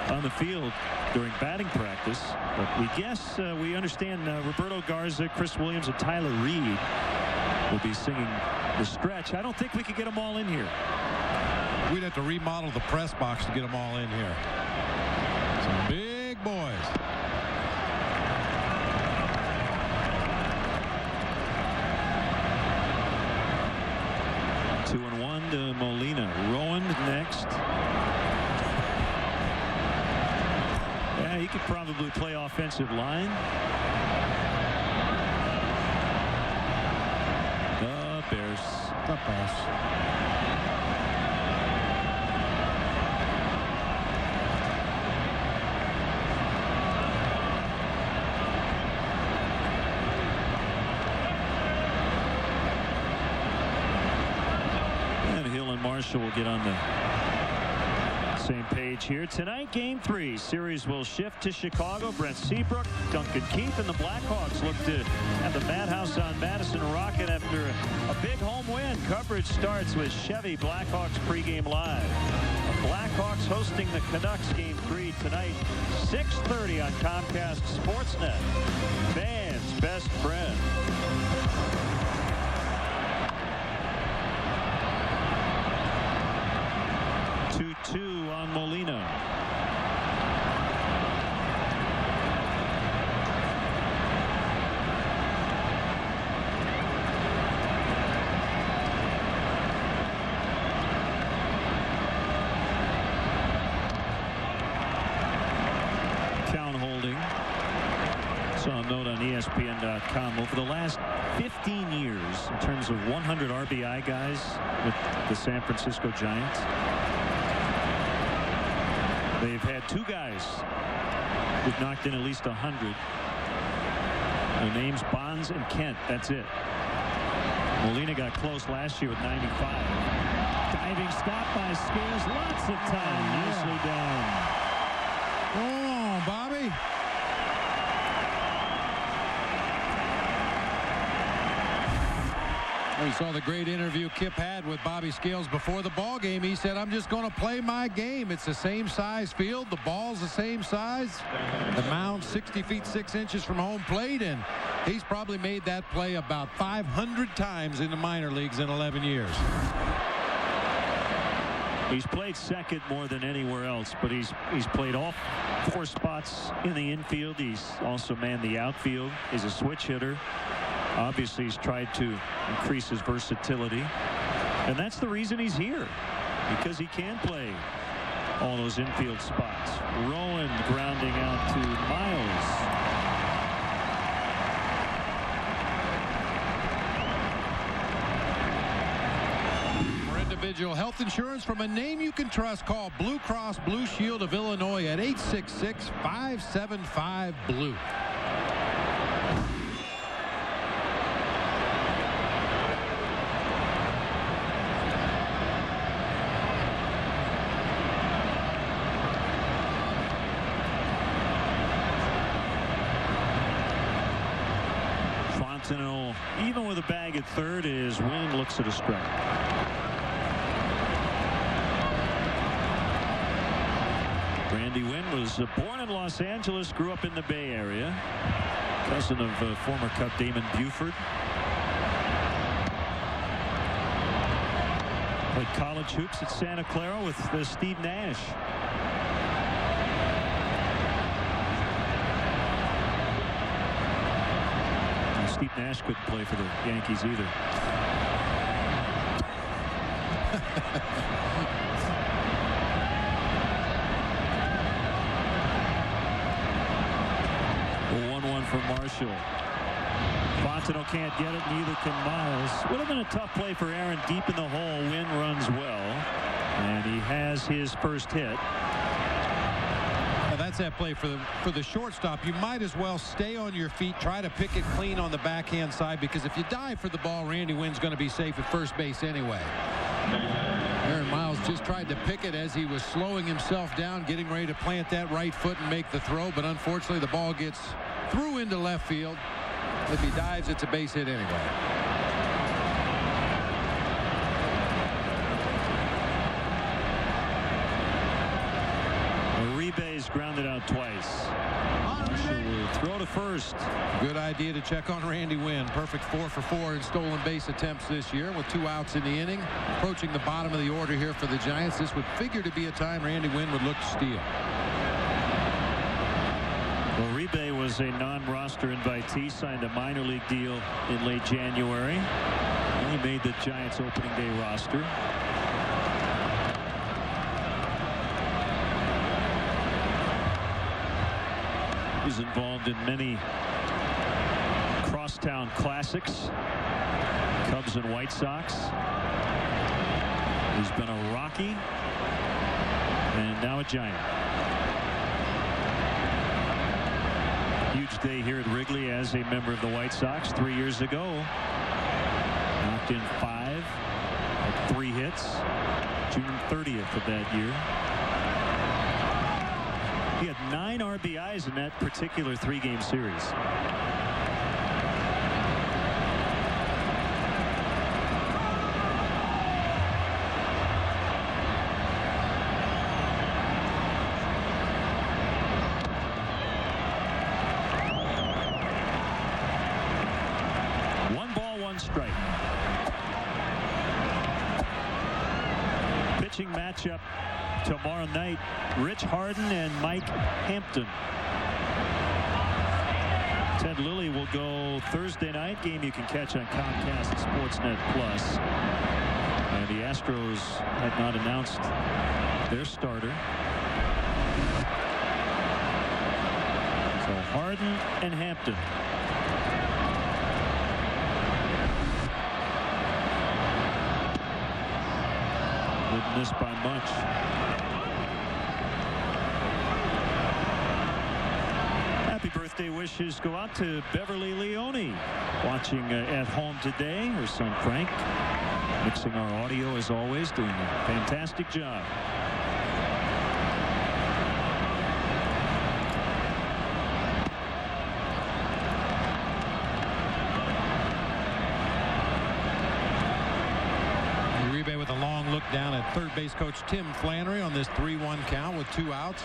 on the field during batting practice, but we understand Roberto Garza, Chris Williams, and Tyler Reed will be singing the stretch. I don't think we could get them all in here. We'd have to remodel the press box to get them all in here. Some big boys. Two and one to Molina. Rowan next. Yeah, he could probably play offensive line. The Bears. The Bears. Marshall will get on the same page here. Tonight, Game 3. Series will shift to Chicago. Brent Seabrook, Duncan Keith, and the Blackhawks look to have the Madhouse on Madison Rocket after a big home win. Coverage starts with Chevy Blackhawks pregame live. The Blackhawks hosting the Canucks Game 3 tonight, 6:30 on Comcast Sportsnet. Fans' best friend. 2-2 on Molina. Count holding. Saw a note on ESPN.com. Over the last 15 years, in terms of 100 RBI guys with the San Francisco Giants, they've had 2 guys who've knocked in at least 100. Their names Bonds and Kent. That's it. Molina got close last year with 95. Diving stop by Scales. Lots of time. Nicely done. Oh, Bobby. We saw the great interview Kip had with Bobby Scales before the ball game. He said, I'm just going to play my game. It's the same size field. The ball's the same size. The mound 60 feet 6 inches from home plate, and he's probably made that play about 500 times in the minor leagues in 11 years. He's played second more than anywhere else, but he's played all 4 spots in the infield. He's also manned the outfield. He's a switch hitter. Obviously, he's tried to increase his versatility, and that's the reason he's here, because he can play all those infield spots. Rowan grounding out to Miles. For individual health insurance from a name you can trust, call Blue Cross Blue Shield of Illinois at 866-575-BLUE. Even with a bag at third, as Wynn looks at a strike. Randy Wynn was born in Los Angeles, grew up in the Bay Area. Cousin of former Cub Damon Buford. Played college hoops at Santa Clara with Steve Nash. Steve Nash couldn't play for the Yankees either. Well, 1-1 for Marshall. Fontenot can't get it, neither can Miles. Would have been a tough play for Aaron deep in the hole. Wynn runs well, and he has his first hit. That's that play for the shortstop. You might as well stay on your feet, try to pick it clean on the backhand side, because if you dive for the ball, Randy Wynn's going to be safe at first base anyway. Aaron Miles just tried to pick it as he was slowing himself down, getting ready to plant that right foot and make the throw, but unfortunately the ball gets through into left field. If he dives, it's a base hit anyway. Grounded out twice. Marshall will throw to first. Good idea to check on Randy Wynn. Perfect 4 for 4 in stolen base attempts this year with 2 outs in the inning. Approaching the bottom of the order here for the Giants. This would figure to be a time Randy Wynn would look to steal. Uribe was a non-roster invitee, signed a minor league deal in late January. He made the Giants opening day roster. He's involved in many crosstown classics, Cubs and White Sox. He's been a Rocky and now a Giant. Huge day here at Wrigley as a member of the White Sox. 3 years ago, knocked in 5, had 3 hits, June 30th of that year. He had 9 RBIs in that particular 3-game series. One ball, one strike. Pitching matchup tomorrow night, Rich Harden and Mike Hampton. Ted Lilly will go Thursday night, game you can catch on Comcast Sportsnet Plus. And the Astros had not announced their starter. So Arden and Hampton. Didn't miss by much. Happy birthday wishes go out to Beverly Leone, watching at home today. Her son Frank mixing our audio as always, doing a fantastic job. With a long look down at third base coach Tim Flannery on this 3-1 count with 2 outs.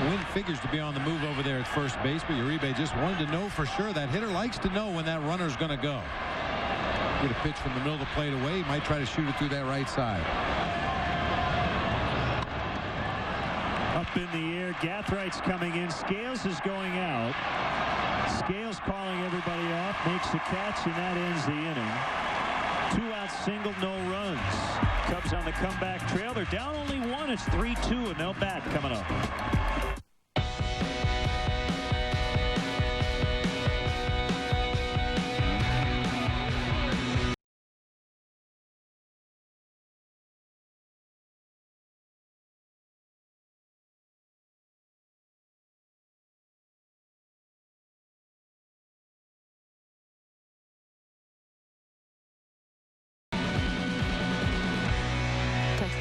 Wynn figures to be on the move over there at first base, but Uribe just wanted to know for sure. That hitter likes to know when that runner's going to go. Get a pitch from the middle of the plate away. He might try to shoot it through that right side. Up in the air, Gathrigh's coming in. Scales is going out. Scales calling everybody off, makes the catch, and that ends the inning. 2-out single, no runs. Cubs on the comeback trail. They're down only 1. It's 3-2, and no bat coming up.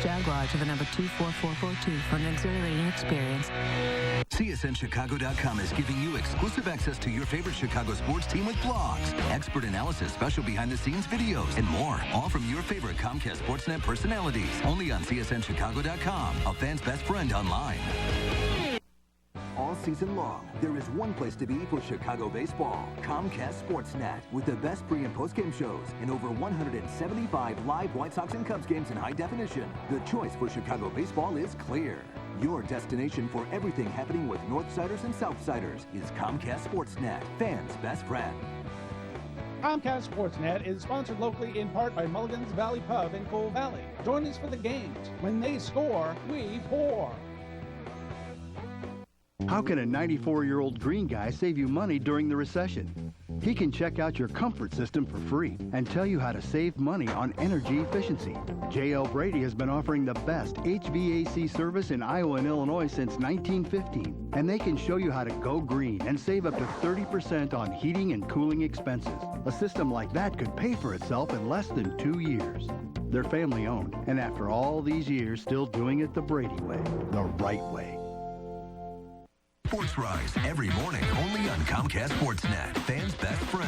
Jaguar to the number 24442 for an exhilarating experience. CSNChicago.com is giving you exclusive access to your favorite Chicago sports team with blogs, expert analysis, special behind-the-scenes videos, and more. All from your favorite Comcast Sportsnet personalities. Only on CSNChicago.com, a fan's best friend online. All season long, there is one place to be for Chicago baseball. Comcast Sportsnet, with the best pre- and post-game shows and over 175 live White Sox and Cubs games in high definition. The choice for Chicago baseball is clear. Your destination for everything happening with Northsiders and Southsiders is Comcast Sportsnet, fans' best friend. Comcast Sportsnet is sponsored locally in part by Mulligan's Valley Pub in Coal Valley. Join us for the games. When they score, we pour. How can a 94-year-old green guy save you money during the recession? He can check out your comfort system for free and tell you how to save money on energy efficiency. J.L. Brady has been offering the best HVAC service in Iowa and Illinois since 1915, and they can show you how to go green and save up to 30% on heating and cooling expenses. A system like that could pay for itself in less than 2 years. They're family-owned, and after all these years, still doing it the Brady way, the right way. Sports Rise every morning only on Comcast Sportsnet, fans' best friend.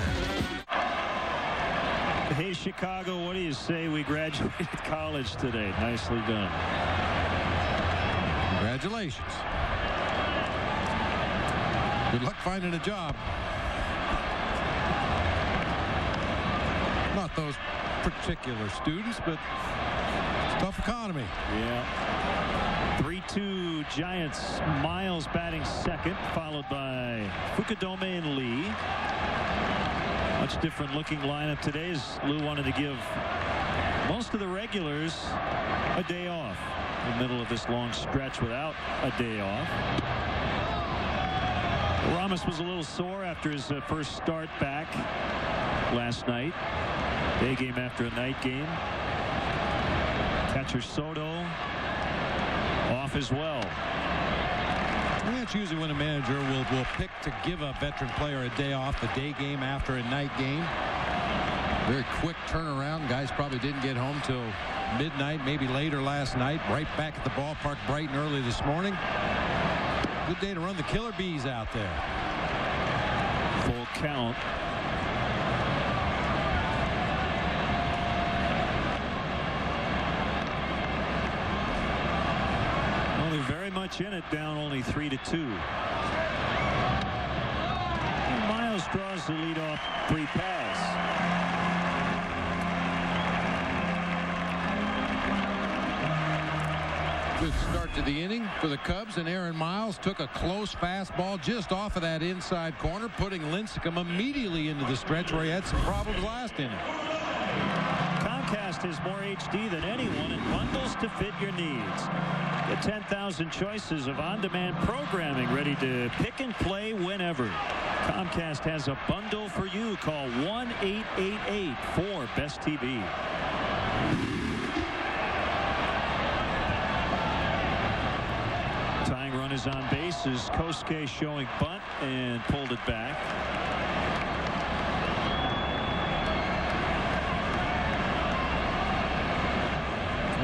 Hey, Chicago, what do you say we graduated college today? Nicely done. Congratulations. Good luck finding a job. Not those particular students, but it's a tough economy. Yeah. 3-2 Giants. Miles batting second, followed by Fukudome and Lee. Much different looking lineup today, as Lou wanted to give most of the regulars a day off in the middle of this long stretch without a day off. Ramos was a little sore after his first start back last night. Day game after a night game. Catcher Soto off as well. And that's usually when a manager will pick to give a veteran player a day off, the day game after a night game. Very quick turnaround. Guys probably didn't get home till midnight, maybe later last night. Right back at the ballpark bright and early this morning. Good day to run the Killer Bees out there. Full count. Very much in it, down only 3-2. Miles draws the leadoff free pass. Good start to the inning for the Cubs, and Aaron Miles took a close fastball just off of that inside corner, putting Lincecum immediately into the stretch where he had some problems last inning. Comcast has more HD than anyone and bundles to fit your needs. Get 10,000 choices of on-demand programming ready to pick and play whenever. Comcast has a bundle for you. Call 1-888-4-BEST-TV. Tying run is on bases. Kosuke showing bunt and pulled it back.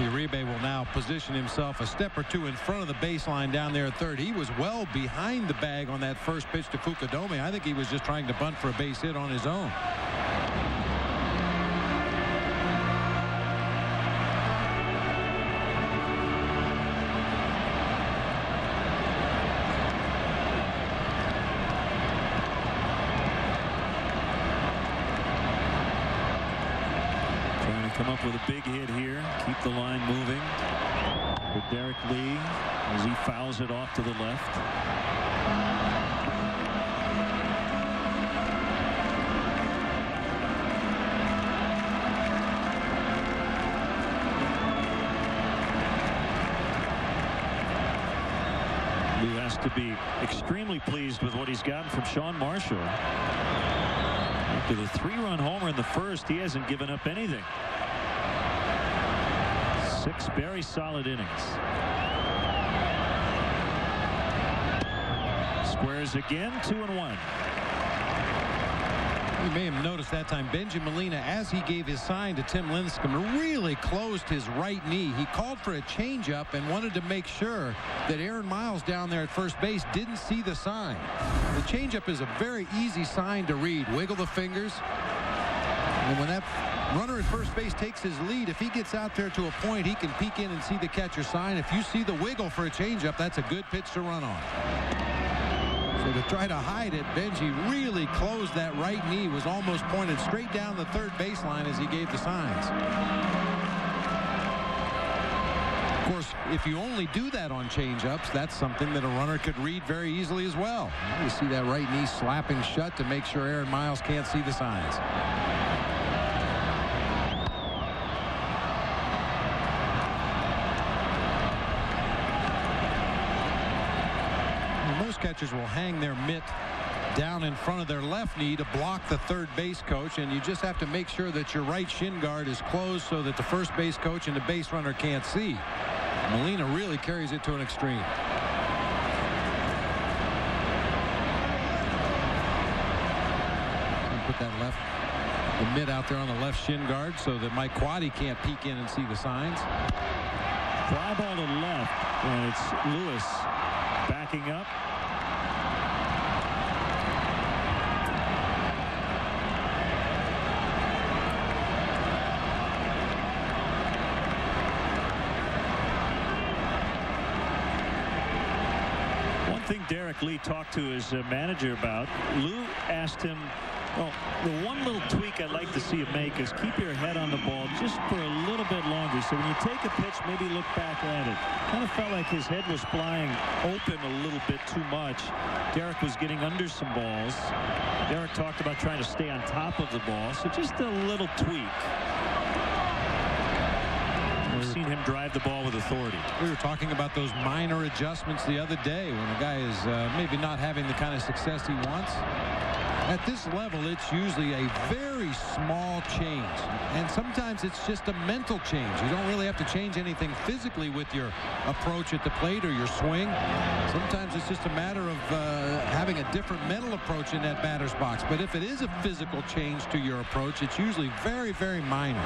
Uribe will now position himself a step or two in front of the baseline down there at third. He was well behind the bag on that first pitch to Fukudome. I think he was just trying to bunt for a base hit on his own. Come up with a big hit here. Keep the line moving. For Derek Lee as he fouls it off to the left. Lou has to be extremely pleased with what he's gotten from Sean Marshall. After the 3-run homer in the first, he hasn't given up anything. 6 very solid innings. Squares again, 2-1. You may have noticed that time Benji Molina, as he gave his sign to Tim Lincecum, really closed his right knee. He called for a changeup and wanted to make sure that Aaron Miles down there at first base didn't see the sign. The changeup is a very easy sign to read. Wiggle the fingers. And when that runner at first base takes his lead, if he gets out there to a point, he can peek in and see the catcher sign. If you see the wiggle for a changeup, that's a good pitch to run on. So to try to hide it, Benji really closed that right knee, was almost pointed straight down the third baseline as he gave the signs. Of course, if you only do that on changeups, that's something that a runner could read very easily as well. You see that right knee slapping shut to make sure Aaron Miles can't see the signs. Catchers will hang their mitt down in front of their left knee to block the third base coach, and you just have to make sure that your right shin guard is closed so that the first base coach and the base runner can't see. Molina really carries it to an extreme. Put that the mitt out there on the left shin guard so that Mike Quaddy can't peek in and see the signs. Fly ball to left, and it's Lewis backing up. Derek Lee talked to his manager about. Lou asked him, well, the one little tweak I'd like to see you make is keep your head on the ball just for a little bit longer. So when you take a pitch, maybe look back at it. Kind of felt like his head was flying open a little bit too much. Derek was getting under some balls. Derek talked about trying to stay on top of the ball. So just a little tweak. We've seen him drive the ball with authority. We were talking about those minor adjustments the other day when a guy is maybe not having the kind of success he wants. At this level, it's usually a very small change. And sometimes it's just a mental change. You don't really have to change anything physically with your approach at the plate or your swing. Sometimes it's just a matter of having a different mental approach in that batter's box. But if it is a physical change to your approach, it's usually very, very minor.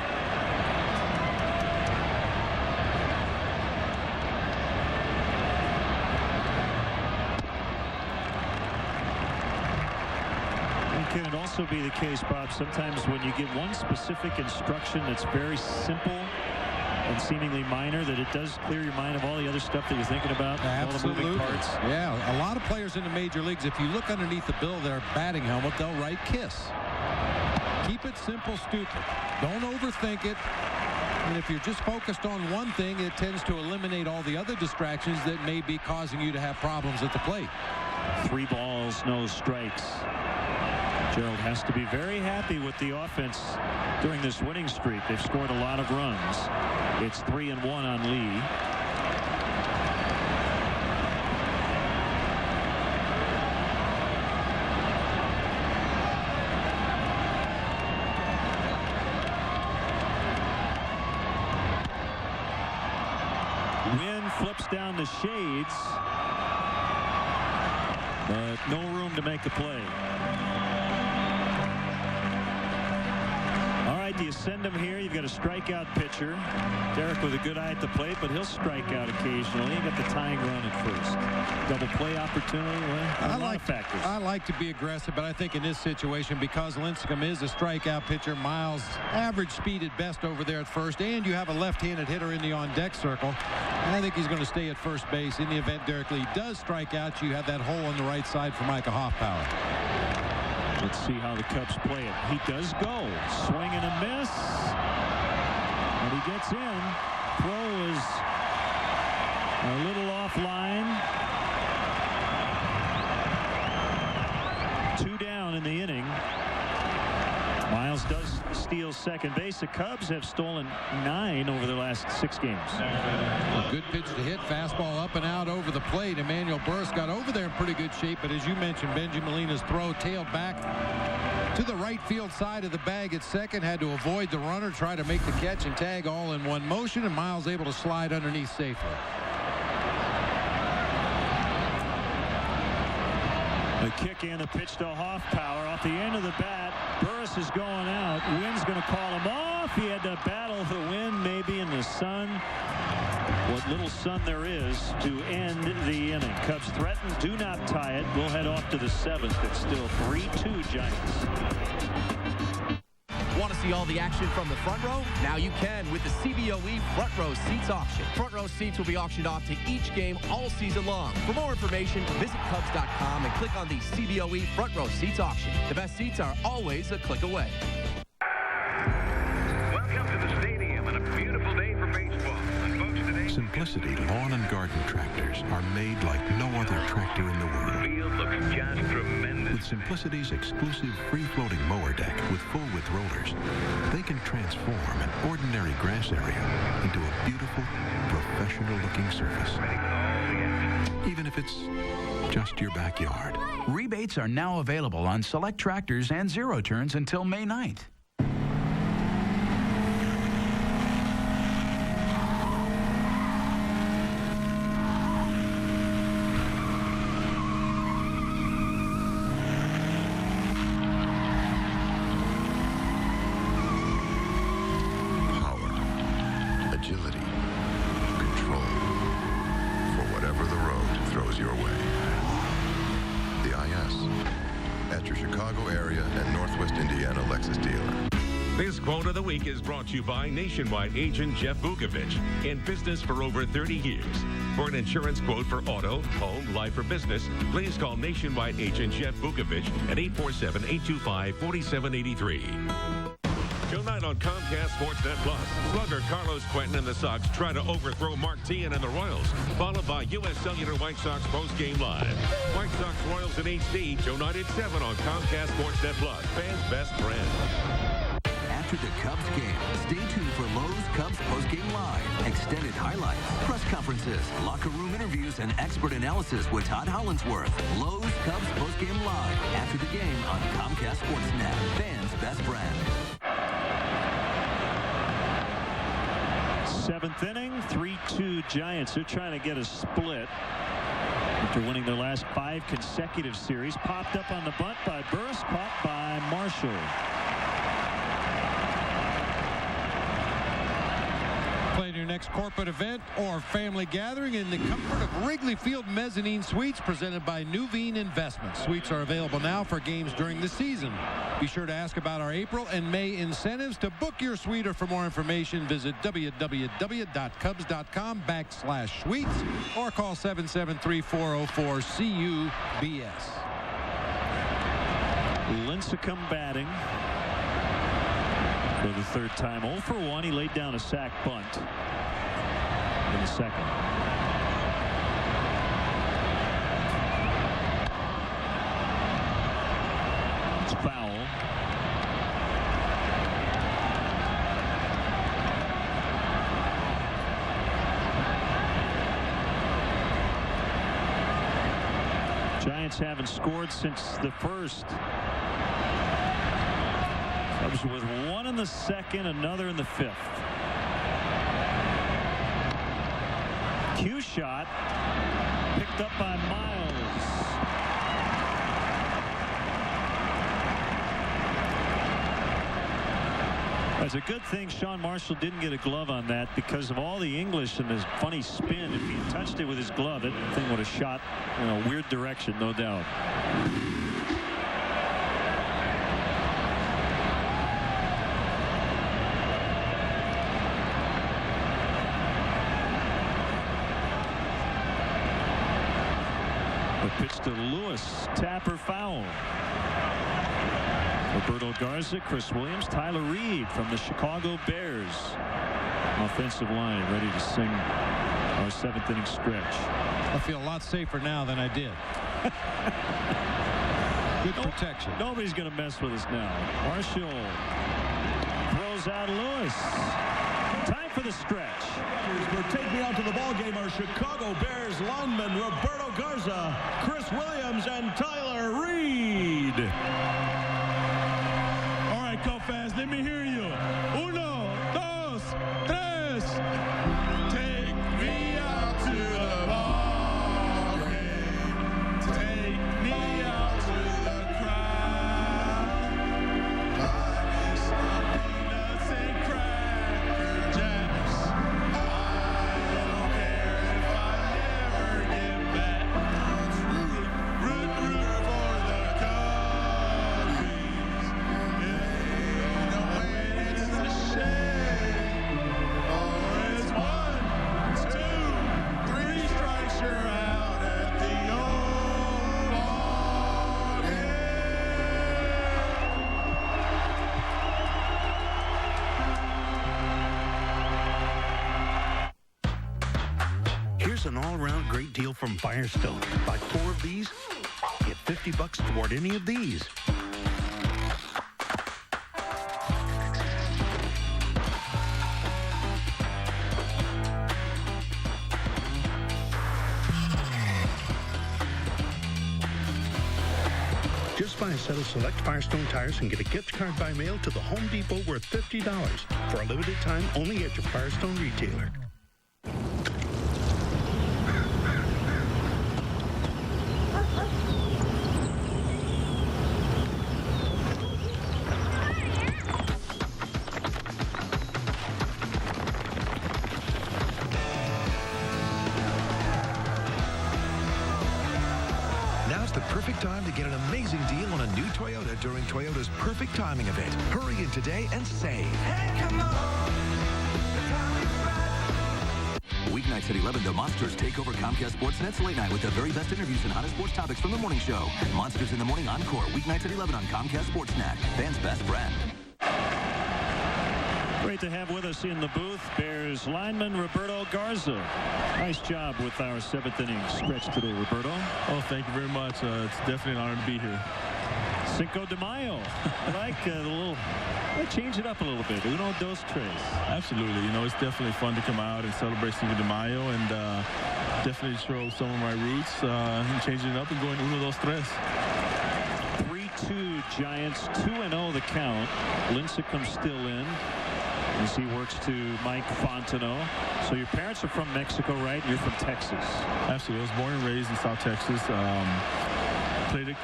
Can it also be the case, Bob, sometimes when you get one specific instruction that's very simple and seemingly minor, that it does clear your mind of all the other stuff that you're thinking about? Absolutely. All the moving parts. Yeah, a lot of players in the major leagues, if you look underneath the bill of their batting helmet, they'll write KISS. Keep it simple, stupid. Don't overthink it. And if you're just focused on one thing, it tends to eliminate all the other distractions that may be causing you to have problems at the plate. 3 balls, no strikes. Gerald has to be very happy with the offense during this winning streak. They've scored a lot of runs. It's 3-1 on Lee. Wind flips down the shades, but no room to make a play. All right, do you send him here? You've got a strikeout pitcher. Derek with a good eye at the plate, but he'll strike out occasionally. You got the tying run at first. Double play opportunity. Well, a lot of factors. I like to be aggressive, but I think in this situation, because Lincecum is a strikeout pitcher, Miles average speed at best over there at first, and you have a left-handed hitter in the on-deck circle, I think he's going to stay at first base. In the event Derek Lee does strike out, you have that hole on the right side for Micah Hoffpower. Let's see how the Cubs play it. He does go. Swing and a miss. And he gets in. Throw is a little offline. 2 down in the inning. Miles does steal second base. The Cubs have stolen 9 over their last 6 games. A good pitch to hit. Fastball up and out over the plate. Emmanuel Burris got over there in pretty good shape, but as you mentioned, Benji Molina's throw tailed back to the right field side of the bag at second. Had to avoid the runner, try to make the catch and tag all in one motion, and Miles able to slide underneath safely. The kick and the pitch to Hoffpower off the end of the bat. Burris is going out. Wind's going to call him off. He had to battle the wind, maybe in the sun. What little sun there is to end the inning. Cubs threaten, do not tie it. We'll head off to the 7th. It's still 3-2 Giants. Want to see all the action from the front row? Now you can with the CBOE Front Row Seats auction. Front row seats will be auctioned off to each game all season long. For more information, visit Cubs.com and click on the CBOE Front Row Seats auction. The best seats are always a click away. Welcome to the stadium on a beautiful day for baseball. And folks, today, Simplicity lawn and garden tractors are made like no other tractor in the world. the field looks just tremendous. With Simplicity's exclusive free-floating mower deck with full-width rollers, they can transform an ordinary grass area into a beautiful, professional-looking surface. Even if it's just your backyard. Rebates are now available on select tractors and zero turns until May 9th. Agility, control, for whatever the road throws your way. The IS, at your Chicago area and Northwest Indiana Lexus dealer. This quote of the week is brought to you by Nationwide agent Jeff Vukovich, in business for over 30 years. For an insurance quote for auto, home, life, or business, please call Nationwide agent Jeff Vukovich at 847-825-4783. Tonight on Comcast Sportsnet Plus, slugger Carlos Quentin and the Sox try to overthrow Mark Teahan and the Royals, followed by U.S. Cellular White Sox post-game live. White Sox Royals in HD, tonight at 7 on Comcast Sportsnet Plus, fans' best friend. After the Cubs game, stay tuned for Lowe's Cubs postgame live. Extended highlights, press conferences, locker room interviews, and expert analysis with Todd Hollandsworth. Lowe's Cubs postgame live after the game on Comcast Sportsnet, fans' best friend. 7th inning, 3-2 Giants. They're trying to get a split after winning their last 5 consecutive series. Popped up on the bunt by Burris, caught by Marshall. Plan your next corporate event or family gathering in the comfort of Wrigley Field Mezzanine Suites, presented by Nuveen Investments. Suites are available now for games during the season. Be sure to ask about our April and May incentives. To book your suite or for more information, visit www.cubs.com/suites or call 773-404-CUBS. Lincecum batting for the 3rd time. 0 for 1. He laid down a sac bunt in the 2nd. It's foul. Giants haven't scored since the first. Cubs with one in the second, another in the fifth. Cue shot picked up by Miles. It's a good thing Sean Marshall didn't get a glove on that because of all the English and his funny spin. If he touched it with his glove, that thing would have shot in a weird direction, no doubt. The pitch to Lewis, tapper foul. Roberto Garza, Chris Williams, Tyler Reed from the Chicago Bears. Offensive line ready to sing our 7th inning stretch. I feel a lot safer now than I did. Good protection. Nobody's going to mess with us now. Marshall throws out Lewis. Time for the stretch. For Take Me Out to the Ball Game are Chicago Bears linemen Roberto Garza, Chris Williams, and Tyler Reed. Go fast. Let me hear you. 1, 2, 3. Take me out to the ball game. Take me out to the crowd. Buy me some peanuts and cracker jacks. I don't care if I never get back. Root for the Cubbies. Here's an all-around great deal from Firestone. Buy 4 of these, get $50 toward any of these. Just buy a set of select Firestone tires and get a gift card by mail to the Home Depot worth $50 for a limited time only at your Firestone retailer. Time to get an amazing deal on a new Toyota during Toyota's Perfect Timing event. Hurry in today and save. Hey, come on. Weeknights at 11, the Monsters take over Comcast Sportsnet's late night with the very best interviews and hottest sports topics from the morning show. Monsters in the Morning Encore, weeknights at 11 on Comcast Sportsnet. Fans' best friend. Great to have with us in the booth, Bears lineman Roberto Garza. Nice job with our 7th inning stretch today, Roberto. Oh, thank you very much. It's definitely an honor to be here. Cinco de Mayo. I like the little, change it up a little bit. Uno, dos, tres. Absolutely. You know, it's definitely fun to come out and celebrate Cinco de Mayo and definitely show some of my roots and changing it up and going uno, dos, tres. 3-2 Giants, 2-0 the count. Lincecum's still in as he works to Mike Fontenot. So your parents are from Mexico, right? You're from Texas. Absolutely. I was born and raised in South Texas. Played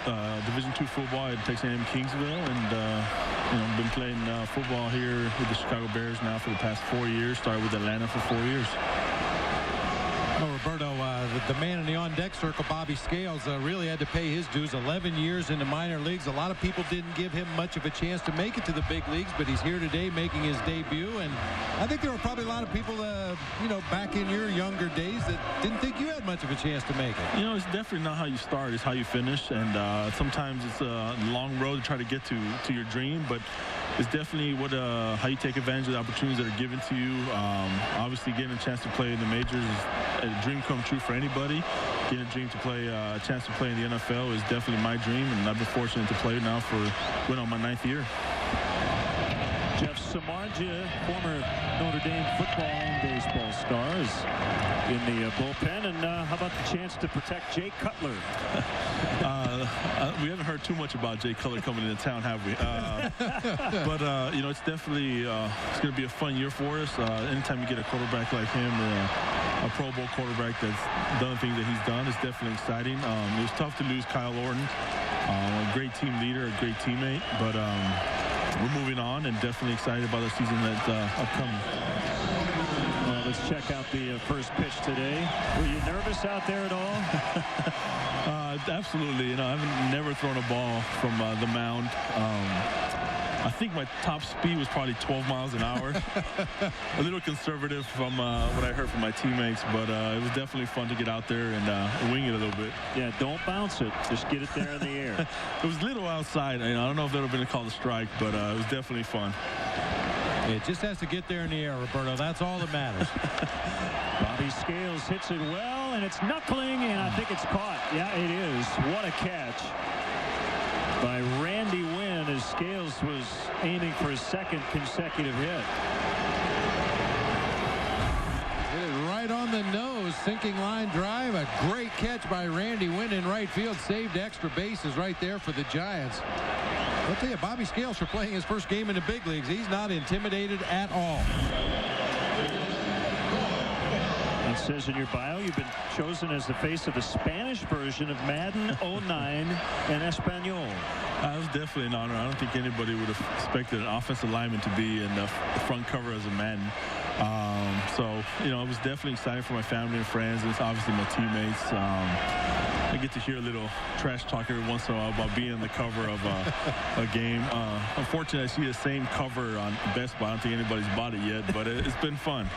Division II football at Texas A&M Kingsville, and been playing football here with the Chicago Bears now for the past 4 years. Started with Atlanta for 4 years. Well, Roberto, the man in the on-deck circle, Bobby Scales, really had to pay his dues. 11 years in the minor leagues. A lot of people didn't give him much of a chance to make it to the big leagues, but he's here today making his debut. And I think there were probably a lot of people, back in your younger days that didn't think you had much of a chance to make it. You know, it's definitely not how you start. It's how you finish. And sometimes it's a long road to try to get to your dream, but it's definitely how you take advantage of the opportunities that are given to you. Obviously, getting a chance to play in the majors is a dream come true for anybody. Getting a chance to play in the NFL is definitely my dream, and I've been fortunate to play now for going on my 9th year. Jeff Samardzija, former Notre Dame football and baseball stars, in the bullpen. And how about the chance to protect Jay Cutler? We haven't heard too much about Jay Cutler coming into town, have we? But you know, it's definitely it's going to be a fun year for us. Anytime you get a quarterback like him, or a Pro Bowl quarterback that's done the things that he's done, it's definitely exciting. It was tough to lose Kyle Orton, a great team leader, a great teammate, but we're moving on and definitely excited about the season that's upcoming. Well, let's check out the first pitch today. Were you nervous out there at all? Absolutely. You know, I've never thrown a ball from the mound. I think my top speed was probably 12 miles an hour. A little conservative from what I heard from my teammates, but it was definitely fun to get out there and wing it a little bit. Yeah, don't bounce it. Just get it there in the air. It was a little outside. You know, I don't know if that would have been called a strike, but it was definitely fun. It just has to get there in the air, Roberto. That's all that matters. Bobby Scales hits it well, and it's knuckling, and I think it's caught. Yeah, it is. What a catch by Randy Wynn as Scales was aiming for his second consecutive hit. Hit it right on the nose. Sinking line drive. A great catch by Randy Wynn in right field. Saved extra bases right there for the Giants. I'll tell you, Bobby Scales, for playing his first game in the big leagues, he's not intimidated at all. It says in your bio you've been chosen as the face of the Spanish version of Madden 09 and Espanol. It was definitely an honor. I don't think anybody would have expected an offensive lineman to be in the front cover as a Madden. So, you know, it was definitely exciting for my family and friends, and it's obviously my teammates. I get to hear a little trash talk every once in a while about being on the cover of a game. Unfortunately, I see the same cover on Best Buy. I don't think anybody's bought it yet, but it's been fun.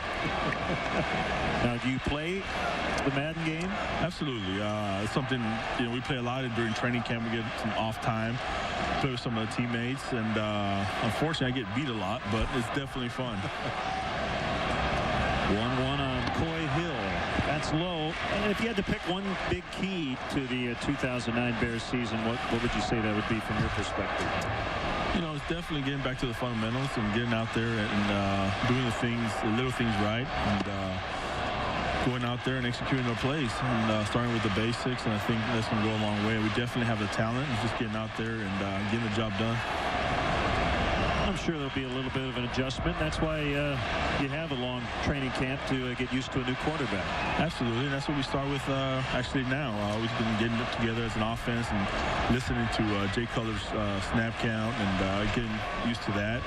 Now, do you play the Madden game? Absolutely. It's something, you know, we play a lot during training camp. We get some off time, play with some of the teammates, and unfortunately, I get beat a lot, but it's definitely fun. 1-1 on Coy Hill. That's low. And if you had to pick one big key to the 2009 Bears season, what would you say that would be from your perspective? You know, it's definitely getting back to the fundamentals and getting out there and doing the little things right, and going out there and executing our plays and starting with the basics. And I think that's going to go a long way. We definitely have the talent. It's just getting out there and getting the job done. I'm sure there'll be a little bit of an adjustment. That's why you have a long training camp to get used to a new quarterback. Absolutely, and that's what we start with actually now. We've been getting it together as an offense and listening to Jay Cutler's snap count and getting used to that.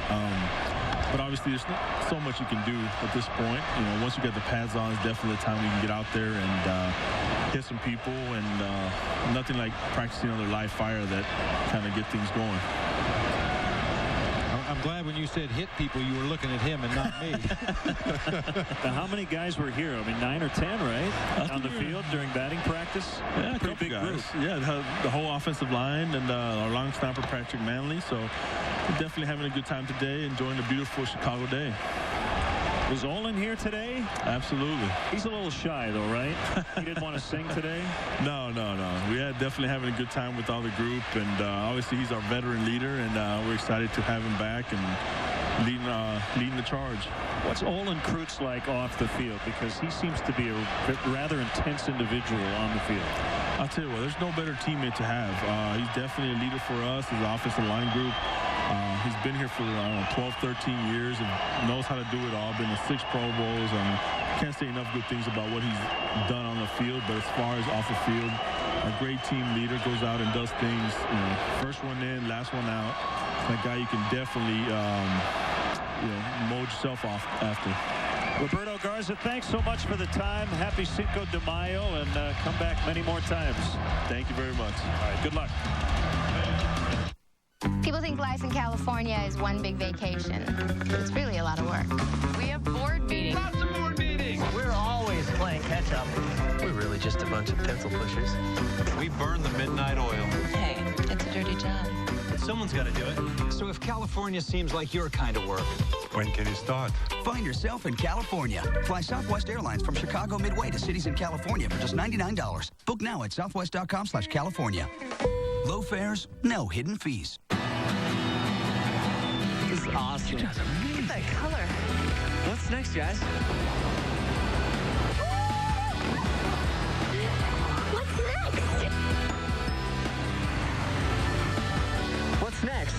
But obviously, there's not so much you can do at this point. You know, once you get the pads on, it's definitely the time we can get out there and hit some people, and nothing like practicing under live fire that kind of get things going. I'm glad when you said hit people, you were looking at him and not me. Now, how many guys were here? I mean, 9 or 10, right? On the field during batting practice? Yeah, a pretty big guys. Group. Yeah, the whole offensive line and our long snapper, Patrick Manley. So we're definitely having a good time today, enjoying a beautiful Chicago day. Was Olin here today? Absolutely. He's a little shy, though, right? He didn't want to sing today? No. We had definitely having a good time with all the group, and obviously he's our veteran leader, and we're excited to have him back and leading the charge. What's Olin Kreutz like off the field? Because he seems to be a rather intense individual on the field. I'll tell you what, there's no better teammate to have. He's definitely a leader for us as the offensive line group. He's been here for 12, 13 years and knows how to do it all. Been to 6 Pro Bowls. Can't say enough good things about what he's done on the field, but as far as off the field, a great team leader, goes out and does things, you know, first one in, last one out. That guy you can definitely mold yourself off after. Roberto Garza, thanks so much for the time. Happy Cinco de Mayo, and come back many more times. Thank you very much. All right, good luck. People think life in California is one big vacation. It's really a lot of work. We have board meetings. Lots of board meetings. We're always playing catch up. We're really just a bunch of pencil pushers. We burn the midnight oil. Hey, it's a dirty job. Someone's got to do it. So if California seems like your kind of work, when can you start? Find yourself in California. Fly Southwest Airlines from Chicago Midway to cities in California for just $99. Book now at southwest.com/California. Low fares, no hidden fees. The awesome. Look at that color. What's next, guys? What's next? What's next?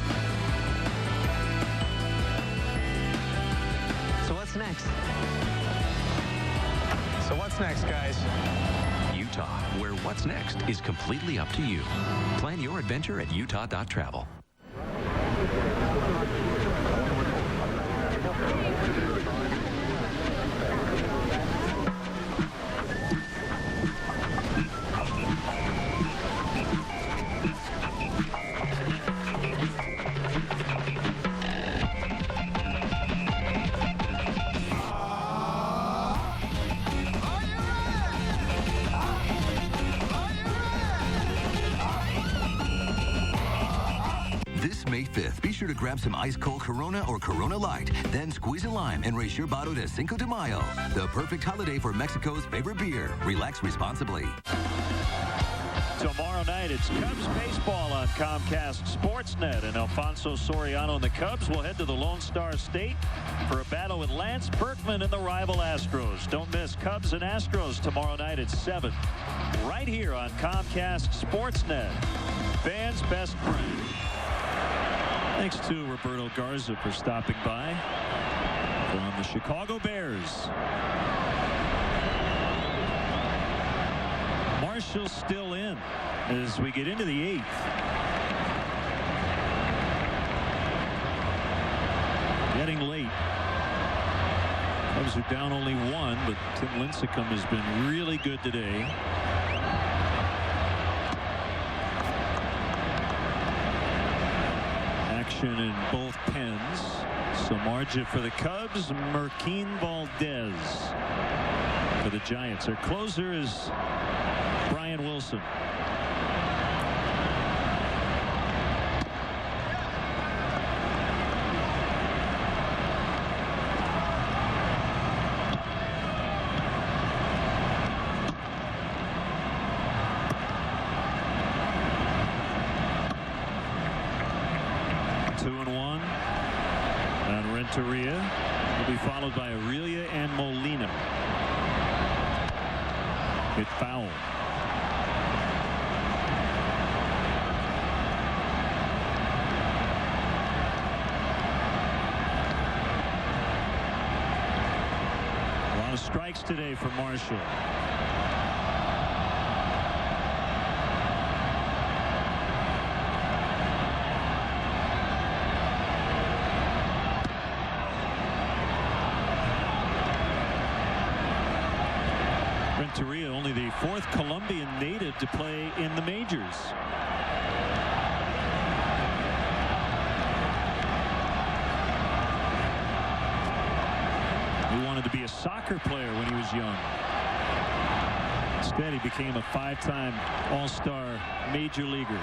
So what's next? So what's next, guys? Utah, where what's next is completely up to you. Plan your adventure at utah.travel. This May 5th, be sure to grab some ice-cold Corona or Corona Light. Then squeeze a lime and race your bottle to Cinco de Mayo. The perfect holiday for Mexico's favorite beer. Relax responsibly. Tomorrow night, it's Cubs baseball on Comcast Sportsnet, and Alfonso Soriano and the Cubs will head to the Lone Star State for a battle with Lance Berkman and the rival Astros. Don't miss Cubs and Astros tomorrow night at 7, right here on Comcast Sportsnet. Fans' best friend. Thanks to Roberto Garza for stopping by from the Chicago Bears. Marshall's still in as we get into the 8th. Getting late. Cubs are down only 1, but Tim Lincecum has been really good today. Action in both pens. Samardzija for the Cubs, Merquin Valdez for the Giants. Their closer is Brian Wilson. Renteria will be followed by Aurelia and Molina. Hit foul. A lot of strikes today for Marshall. Renteria, only the 4th Colombian native to play in the majors. He wanted to be a soccer player when he was young. Instead, he became a 5-time All-Star major leaguer.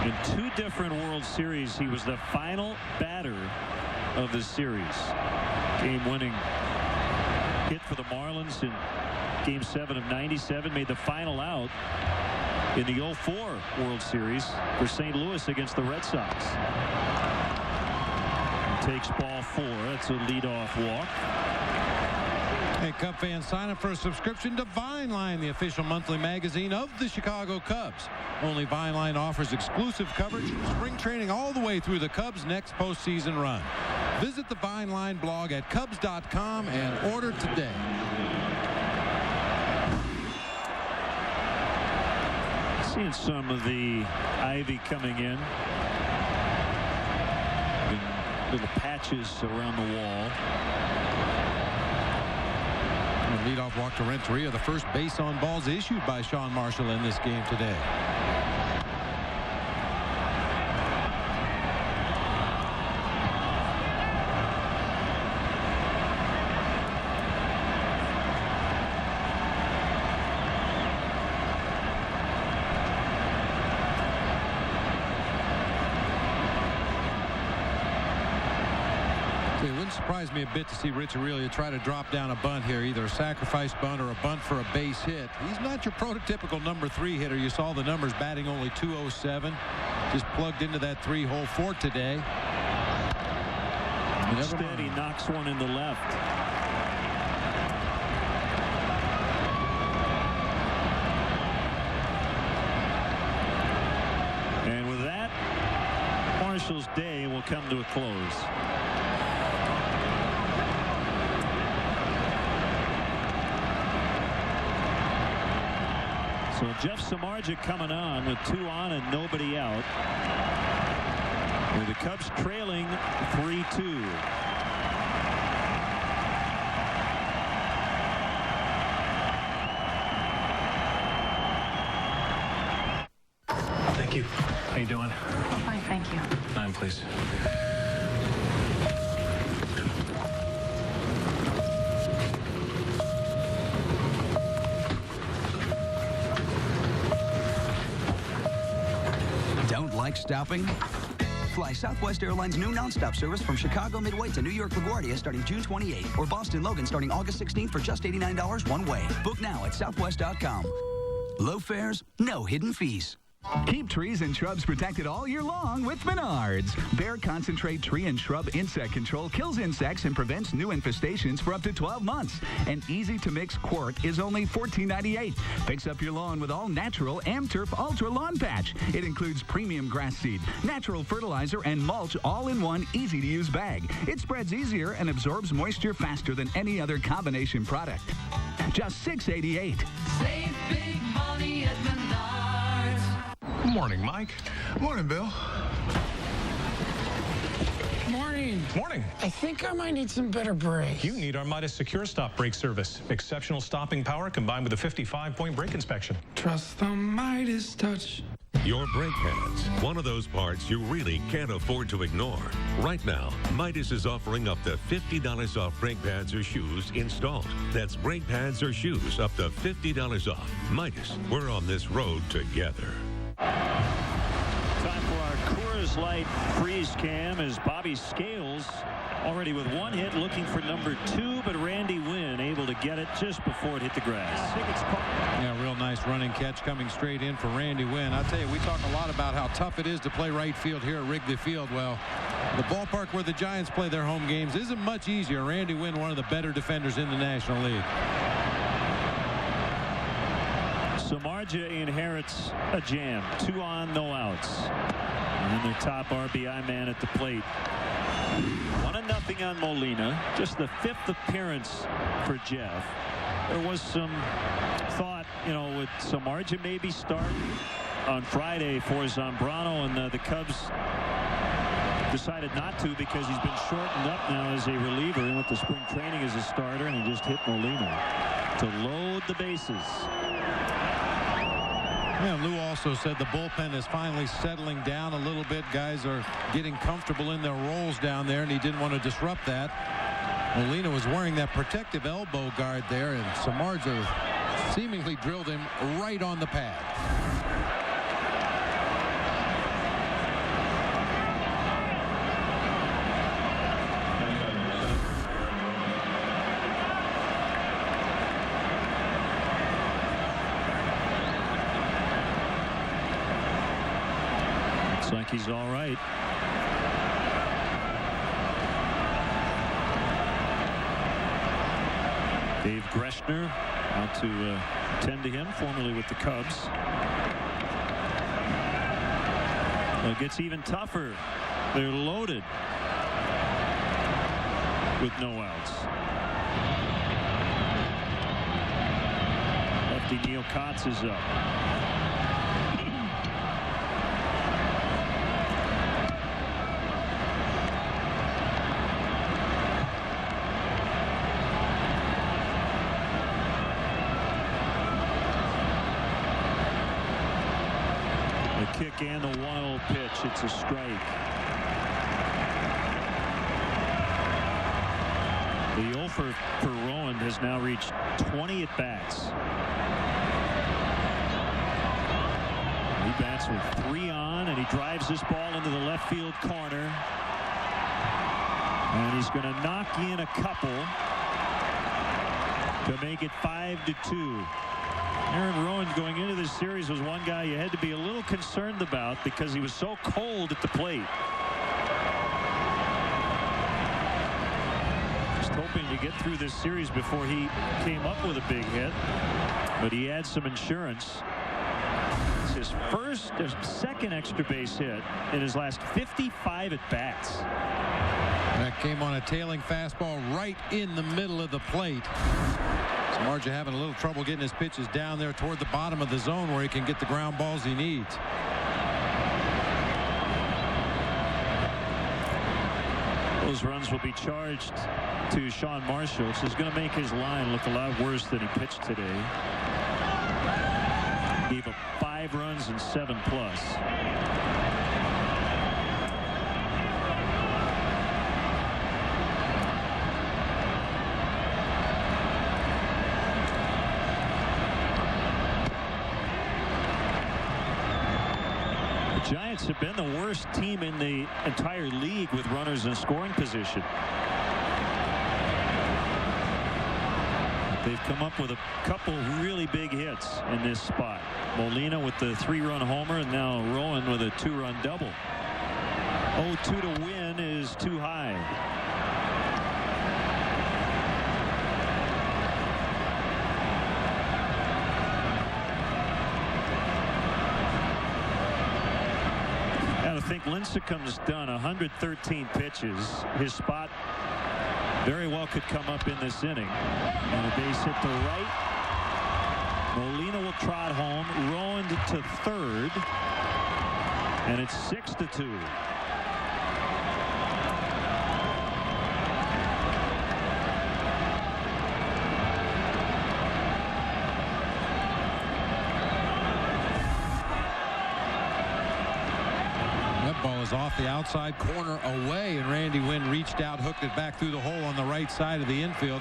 In 2 different World Series, he was the final batter of the series. Game-winning hit for the Marlins in Game 7 of '97, made the final out in the 04 World Series for St. Louis against the Red Sox. He takes ball 4. That's a leadoff walk. Hey, Cub fans, sign up for a subscription to Vineline, the official monthly magazine of the Chicago Cubs. Only Vineline offers exclusive coverage from spring training all the way through the Cubs' next postseason run. Visit the Vineline blog at Cubs.com and order today. Seeing some of the ivy coming in. Little patches around the wall. And leadoff walk to Renteria, the first base on balls issued by Sean Marshall in this game today. surprised me a bit to see Rich Aurelia try to drop down a bunt here, either a sacrifice bunt or a bunt for a base hit. He's not your prototypical number 3 hitter. You saw the numbers, batting only .207. Just plugged into that 3-hole for today. Instead, he knocks one in the left. And with that, Marshall's day will come to a close. So Jeff Samardzija coming on with 2 on and nobody out. With the Cubs trailing 3-2. Thank you. How you doing? Oh, fine, thank you. 9, please. Don't like stopping? Fly Southwest Airlines' new nonstop service from Chicago Midway to New York LaGuardia starting June 28, or Boston Logan starting August 16 for just $89 one way. Book now at southwest.com. Low fares, no hidden fees. Keep trees and shrubs protected all year long with Menards. Bare Concentrate Tree and Shrub Insect Control kills insects and prevents new infestations for up to 12 months. An easy-to-mix quart is only $14.98. Fix up your lawn with all-natural AmTurf Ultra Lawn Patch. It includes premium grass seed, natural fertilizer, and mulch all in one easy-to-use bag. It spreads easier and absorbs moisture faster than any other combination product. Just $6.88. Save big money at Menards. Morning, Mike. Morning, Bill. Morning. Morning. I think I might need some better brakes. You need our Midas Secure Stop brake service. Exceptional stopping power combined with a 55-point brake inspection. Trust the Midas touch. Your brake pads, one of those parts you really can't afford to ignore. Right now, Midas is offering up to $50 off brake pads or shoes installed. That's brake pads or shoes up to $50 off. Midas, we're on this road together. Time for our Coors Light freeze cam as Bobby Scales already with 1 hit looking for number 2, but Randy Wynn able to get it just before it hit the grass. Yeah, real nice running catch coming straight in for Randy Wynn. I'll tell you, we talk a lot about how tough it is to play right field here at Wrigley Field. Well, the ballpark where the Giants play their home games isn't much easier. Randy Wynn, one of the better defenders in the National League. Samardzija inherits a jam. 2 on, no outs. And then the top RBI man at the plate. 1-0 on Molina. Just the 5th appearance for Jeff. There was some thought, would Samardzija maybe start on Friday for Zambrano, and the Cubs decided not to because he's been shortened up now as a reliever and went to spring training as a starter, and he just hit Molina to load the bases. Yeah, Lou also said the bullpen is finally settling down a little bit. Guys are getting comfortable in their roles down there, and he didn't want to disrupt that. Molina was wearing that protective elbow guard there, and Samardzija seemingly drilled him right on the pad. Looks like he's all right. Dave Greshner out to tend to him, formerly with the Cubs. It gets even tougher. They're loaded with no outs. Lefty Neil Kotz is up. Kick and the 1-0 pitch. It's a strike. The 0 for Rowan has now reached 20 at bats. He bats with 3 on, and he drives this ball into the left field corner. And he's going to knock in a couple to make it 5-2. Aaron Rowan going into this series was one guy you had to be a little concerned about because he was so cold at the plate. Just hoping to get through this series before he came up with a big hit. But he had some insurance. It's his second extra base hit in his last 55 at-bats. That came on a tailing fastball right in the middle of the plate. Samardzija having a little trouble getting his pitches down there toward the bottom of the zone where he can get the ground balls he needs. Those runs will be charged to Sean Marshall, which is going to make his line look a lot worse than he pitched today. Gave up 5 runs and 7+. Giants have been the worst team in the entire league with runners in scoring position. They've come up with a couple really big hits in this spot. Molina with the 3-run homer, and now Rowan with a 2-run double. 0-2 to win is too high. I think Lincecum's done 113 pitches. His spot very well could come up in this inning. And a base hit to right. Molina will trot home. Rowan to third. And it's 6-2. Off the outside corner away, and Randy Wynn reached out, hooked it back through the hole on the right side of the infield.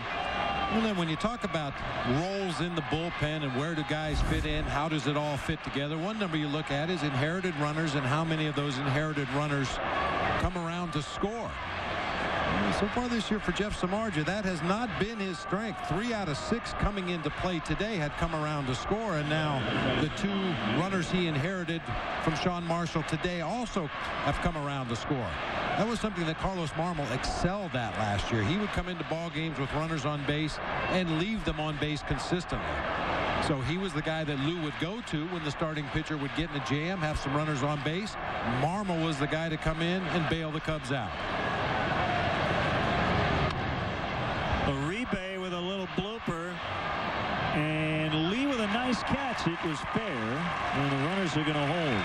And then when you talk about roles in the bullpen and where do guys fit in, how does it all fit together, one number you look at is inherited runners and how many of those inherited runners come around to score. And so far this year for Jeff Samardzija, that has not been his strength. 3 out of 6 coming into play today had come around to score, and now the 2 runners he inherited from Sean Marshall today also have come around to score. That was something that Carlos Marmol excelled at last year. He would come into ball games with runners on base and leave them on base consistently. So he was the guy that Lou would go to when the starting pitcher would get in a jam, have some runners on base. Marmol was the guy to come in and bail the Cubs out. Uribe with a little blooper, and Lee with a nice catch. It was fair, and the runners are going to hold.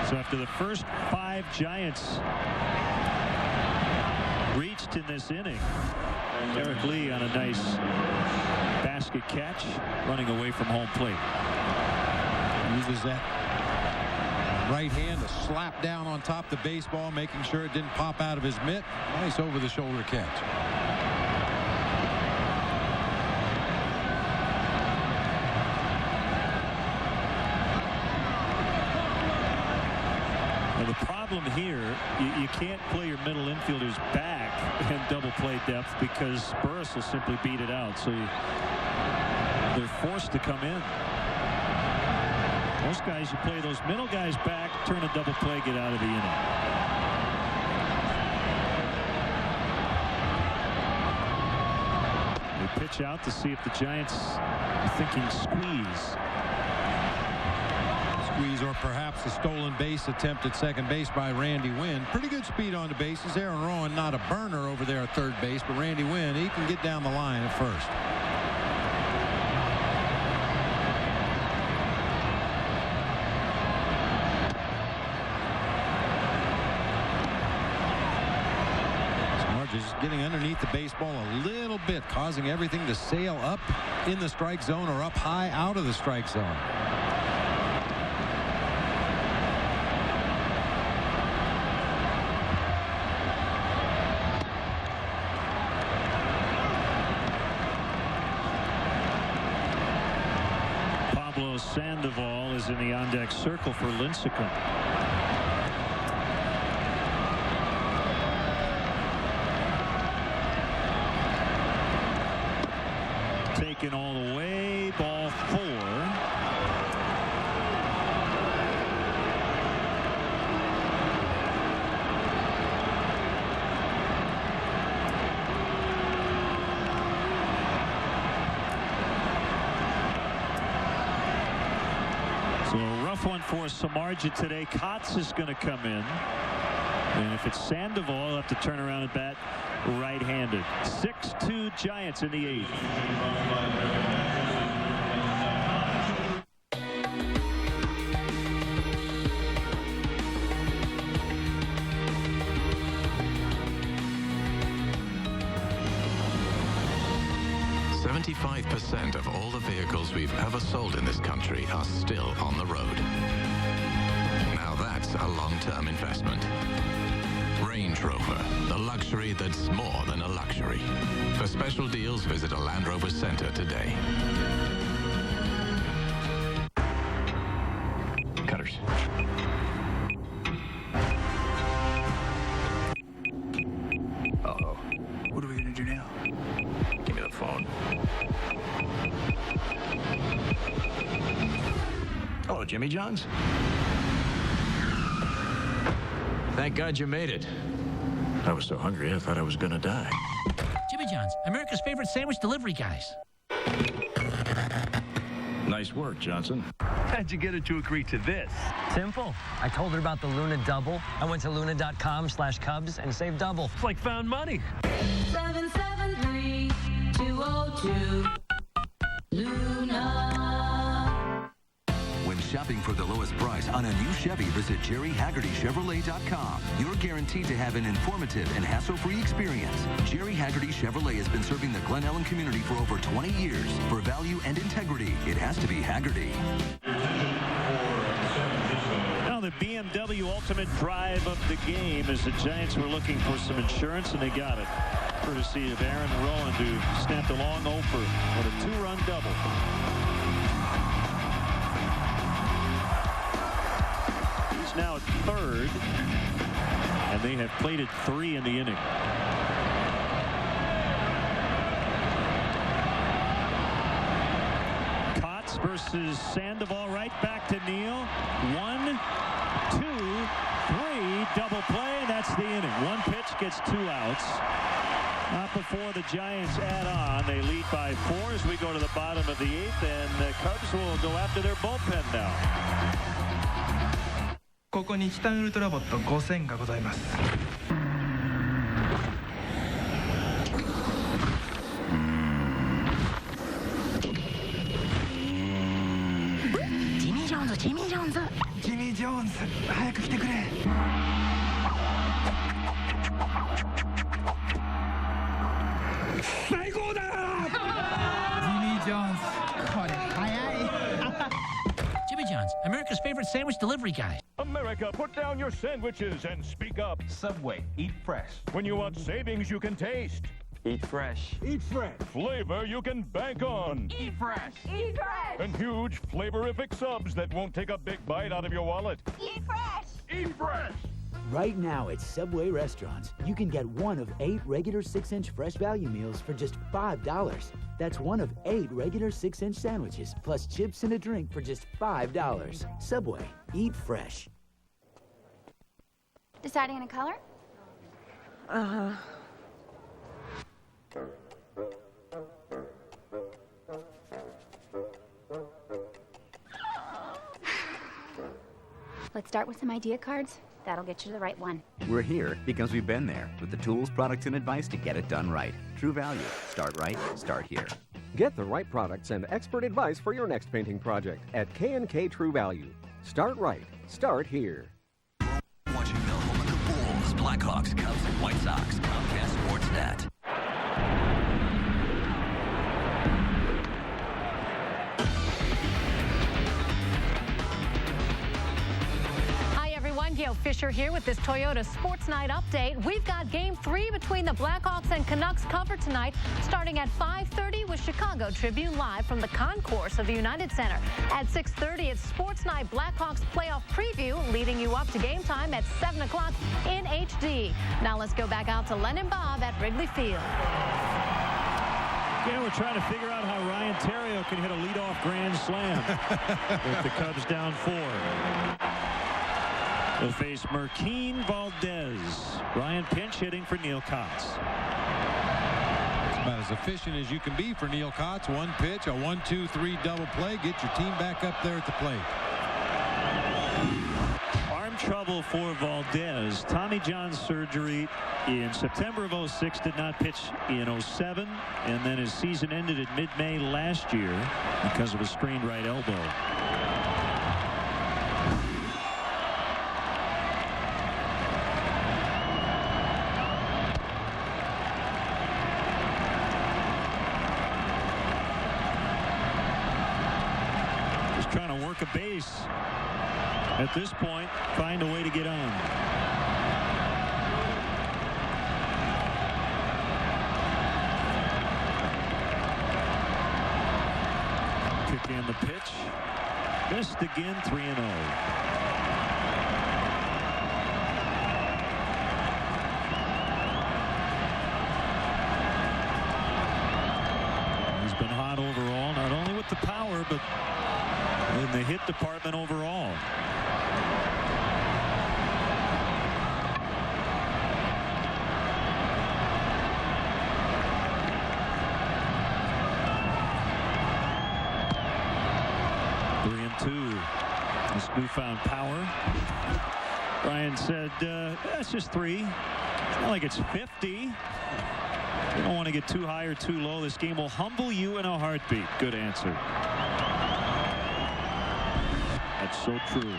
So after the first 5 Giants reached in this inning, Derek Lee on a nice basket catch, running away from home plate. Uses that right hand to slap down on top of the baseball, making sure it didn't pop out of his mitt. Nice over-the-shoulder catch. Now the problem here, you can't play your middle infielders back in double play depth because Burris will simply beat it out. So they're forced to come in. Most guys, you play those middle guys back, turn a double play, get out of the inning. They pitch out to see if the Giants are thinking squeeze. Squeeze, or perhaps a stolen base attempt at second base by Randy Wynn. Pretty good speed on the bases. Aaron Rowan not a burner over there at third base, but Randy Wynn, he can get down the line at first. Just getting underneath the baseball a little bit, causing everything to sail up in the strike zone or up high out of the strike zone. Pablo Sandoval is in the on-deck circle for Lincecum. taken all the way. Ball 4. So a rough one for Samardzija today. Kotz is going to come in. And if it's Sandoval, he'll have to turn around and bat right-handed. 6-2 Giants in the 8th. % of all the vehicles we've ever sold in this country are still on the road. Now that's a long-term investment. Range Rover, the luxury that's more than a luxury. For special deals, visit a Land Rover Center today. Cutters. Uh-oh. What are we going to do now? Give me the phone. Hello, Jimmy John's. Thank God you made it. I was so hungry, I thought I was gonna die. Jimmy John's, America's favorite sandwich delivery guys. Nice work, Johnson. How'd you get her to agree to this? Simple. I told her about the Luna Double. I went to luna.com/Cubs and saved double. It's like found money. 773-202 Luna. When shopping for the lowest price on a new Chevy, visit JerryHaggertyChevrolet.com. You're guaranteed to have an informative and hassle-free experience. Jerry Haggerty Chevrolet has been serving the Glen Ellen community for over 20 years. For value and integrity, it has to be Haggerty. Now the BMW Ultimate Drive of the game as the Giants were looking for some insurance, and they got it. Courtesy of Aaron Rowland, who snapped a long over with a 2-run double. Now at third, and they have played it 3 in the inning. Kotz versus Sandoval, right back to Neal. 1, 2, 3, double play. That's the inning. One pitch gets 2 outs. Not before the Giants add on. They lead by 4 as we go to the bottom of the 8th, and the Cubs will go after their bullpen now. ここにチタンウルトラボット5000がございます。ジミー・ジョーンズ、ジミー・ジョーンズ。ジミー・ジョーンズ、早く来てくれ。最高だ。ジミー・ジョーンズ、これ早い。Jimmy John's, America's favorite sandwich delivery guy. America, put down your sandwiches and speak up. Subway, eat fresh. When you want savings you can taste. Eat fresh. Eat fresh. Flavor you can bank on. Eat fresh. Eat fresh. And huge flavorific subs that won't take a big bite out of your wallet. Eat fresh. Eat fresh. Right now at Subway restaurants, you can get one of 8 regular 6-inch fresh value meals for just $5. That's one of 8 regular 6-inch sandwiches, plus chips and a drink for just $5. Subway, eat fresh. Deciding on a color? Let's start with some idea cards. That'll get you to the right one. We're here because we've been there with the tools, products, and advice to get it done right. True Value. Start right, start here. Get the right products and expert advice for your next painting project at K&K True Value. Start right, start here. Watching the home of the Bulls, Blackhawks, Cubs, and White Sox. Comcast Sportsnet. Gail Fisher here with this Toyota Sports Night update. We've got Game 3 between the Blackhawks and Canucks covered tonight, starting at 5:30 with Chicago Tribune live from the concourse of the United Center. At 6:30, it's Sports Night Blackhawks playoff preview, leading you up to game time at 7 o'clock in HD. Now let's go back out to Len and Bob at Wrigley Field. Yeah, we're trying to figure out how Ryan Theriot can hit a leadoff grand slam with the Cubs down 4. They'll face Marquín Valdez. Ryan pinch hitting for Neil Kotz. It's about as efficient as you can be for Neil Kotz. One pitch, a 1-2-3 double play. Get your team back up there at the plate. Arm trouble for Valdez. Tommy John surgery in September of 06. Did not pitch in 07. And then his season ended at mid-May last year because of a strained right elbow. Trying to work a base at this point, find a way to get on. Kick in the pitch, missed again. 3-0. He's been hot overall, not only with the power, but in the hit department overall. Three and two. This newfound power. Ryan said, that's just 3. It's not like it's 50. You don't want to get too high or too low. This game will humble you in a heartbeat. Good answer. That's so true.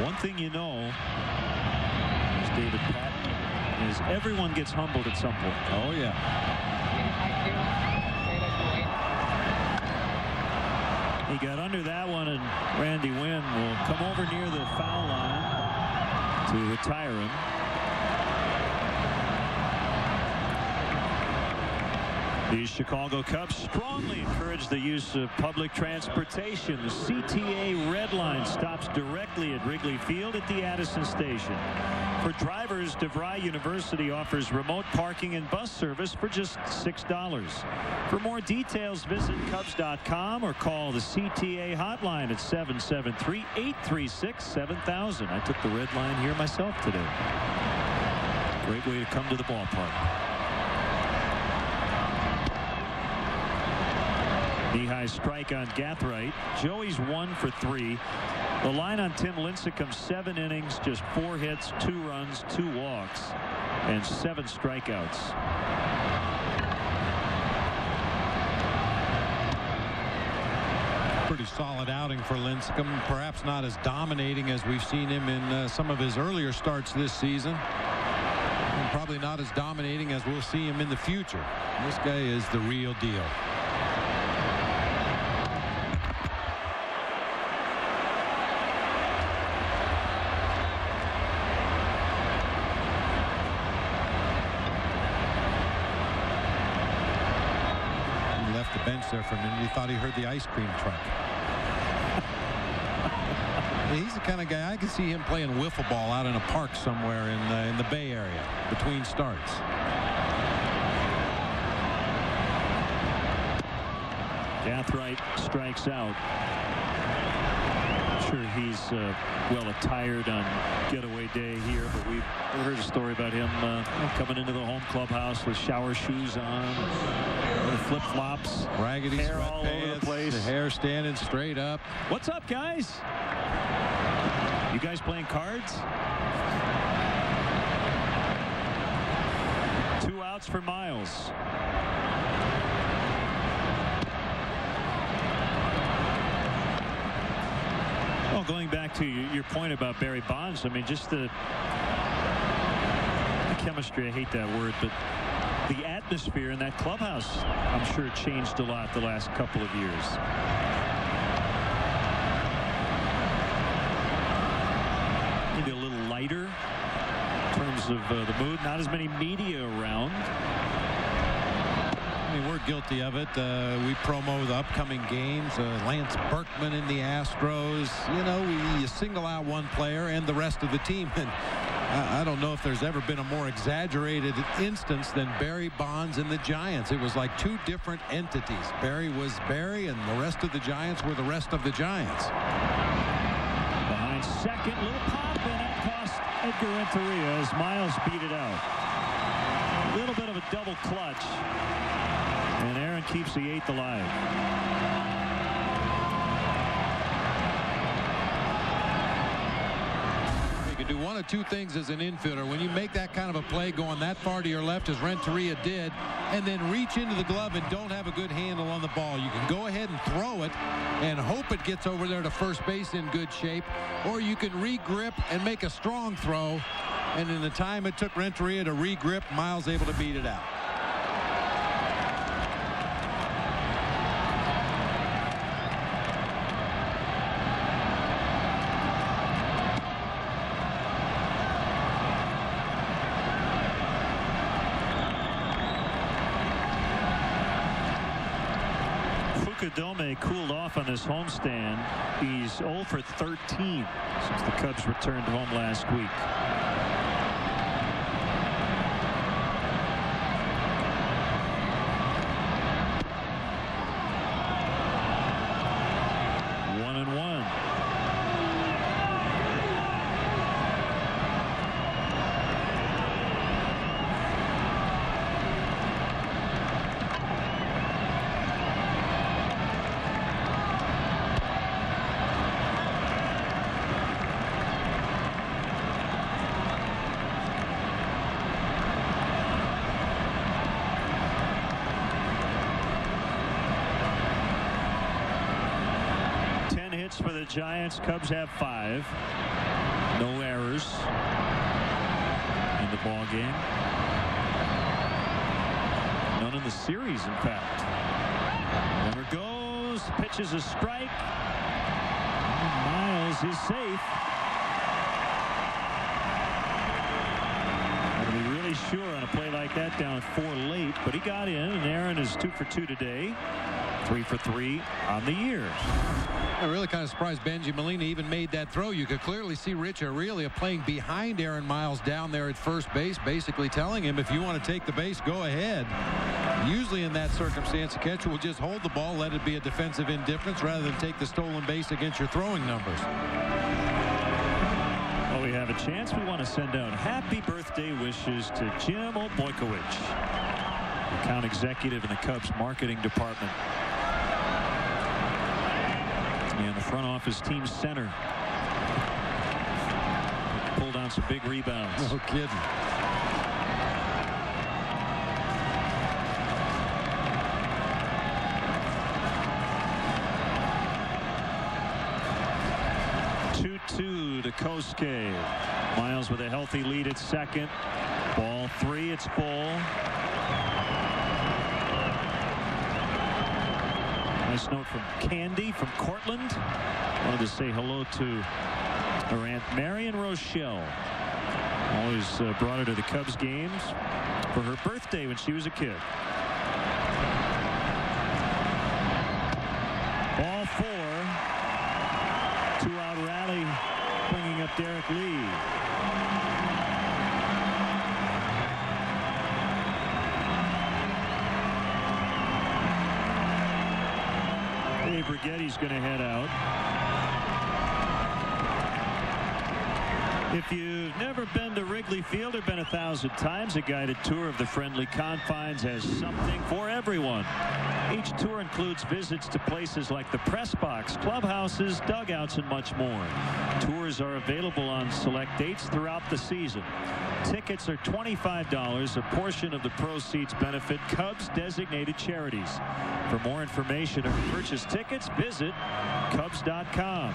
One thing you know, as David Patton, is everyone gets humbled at some point. Oh, yeah. He got under that one, and Randy Wynn will come over near the foul line to retire him. The Chicago Cubs strongly encourage the use of public transportation. The CTA Red Line stops directly at Wrigley Field at the Addison Station. For drivers, DeVry University offers remote parking and bus service for just $6. For more details, visit Cubs.com or call the CTA hotline at 773-836-7000. I took the Red Line here myself today. Great way to come to the ballpark. Knee-high strike on Gathright. Joey's 1 for 3. The line on Tim Lincecum, 7 innings, just 4 hits, 2 runs, 2 walks, and 7 strikeouts. Pretty solid outing for Lincecum. Perhaps not as dominating as we've seen him in some of his earlier starts this season. And probably not as dominating as we'll see him in the future. This guy is the real deal. There for a minute. He thought he heard the ice cream truck. He's the kind of guy I can see him playing wiffle ball out in a park somewhere in the Bay Area between starts. Gathright strikes out. I'm sure he's well attired on getaway day here, but we've heard a story about him coming into the home clubhouse with shower shoes on, flip-flops, raggedy hair all over the place, the hair standing straight up. What's up, guys? You guys playing cards? 2 outs for Miles. Well, going back to your point about Barry Bonds, I mean, just the chemistry, I hate that word, but the atmosphere in that clubhouse, I'm sure it changed a lot the last couple of years. Maybe a little lighter in terms of the mood. Not as many media around. mean, we're guilty of it. We promo the upcoming games. Lance Berkman in the Astros. You know, you single out one player and the rest of the team. And I don't know if there's ever been a more exaggerated instance than Barry Bonds and the Giants. It was like two different entities. Barry was Barry, and the rest of the Giants were the rest of the Giants. Behind second, little pop, and that cost Edgar Renteria as Miles beat it out. A little bit of a double clutch, and Aaron keeps the 8th alive. Do one of two things as an infielder. When you make that kind of a play going that far to your left as Renteria did, and then reach into the glove and don't have a good handle on the ball, you can go ahead and throw it and hope it gets over there to first base in good shape, or you can re-grip and make a strong throw, and in the time it took Renteria to re-grip, Miles able to beat it out. Dome cooled off on this homestand. He's 0 for 13 since the Cubs returned home last week. For the Giants, Cubs have 5. No errors in the ball game. None in the series, in fact. Runner goes, pitches a strike. Miles is safe. Got to be really sure on a play like that down 4 late, but he got in, and Aaron is 2 for 2 today. 3 for 3 on the year. I'm really kind of surprised Benji Molina even made that throw. You could clearly see Rich Aurelia playing behind Aaron Miles down there at first base, basically telling him, if you want to take the base, go ahead. Usually in that circumstance, a catcher will just hold the ball, let it be a defensive indifference rather than take the stolen base against your throwing numbers. Well, we have a chance. We want to send out happy birthday wishes to Jim Obojkowicz, account executive in the Cubs marketing department. And the front office team center pulled down some big rebounds. No kidding. To Kosuke. Miles with a healthy lead at second. Ball 3. It's full. Nice note from Candy from Cortland. Wanted to say hello to her Aunt Marion Rochelle. Always brought her to the Cubs games for her birthday when she was a kid. Ball 4. 2-out rally bringing up Derek Lee. Dave Righetti's going to head out. If you've never been to Wrigley Field or been 1,000 times, a guided tour of the friendly confines has something for everyone. Each tour includes visits to places like the press box, clubhouses, dugouts, and much more. Tours are available on select dates throughout the season. Tickets are $25. A portion of the proceeds benefit Cubs designated charities. For more information or to purchase tickets, visit Cubs.com.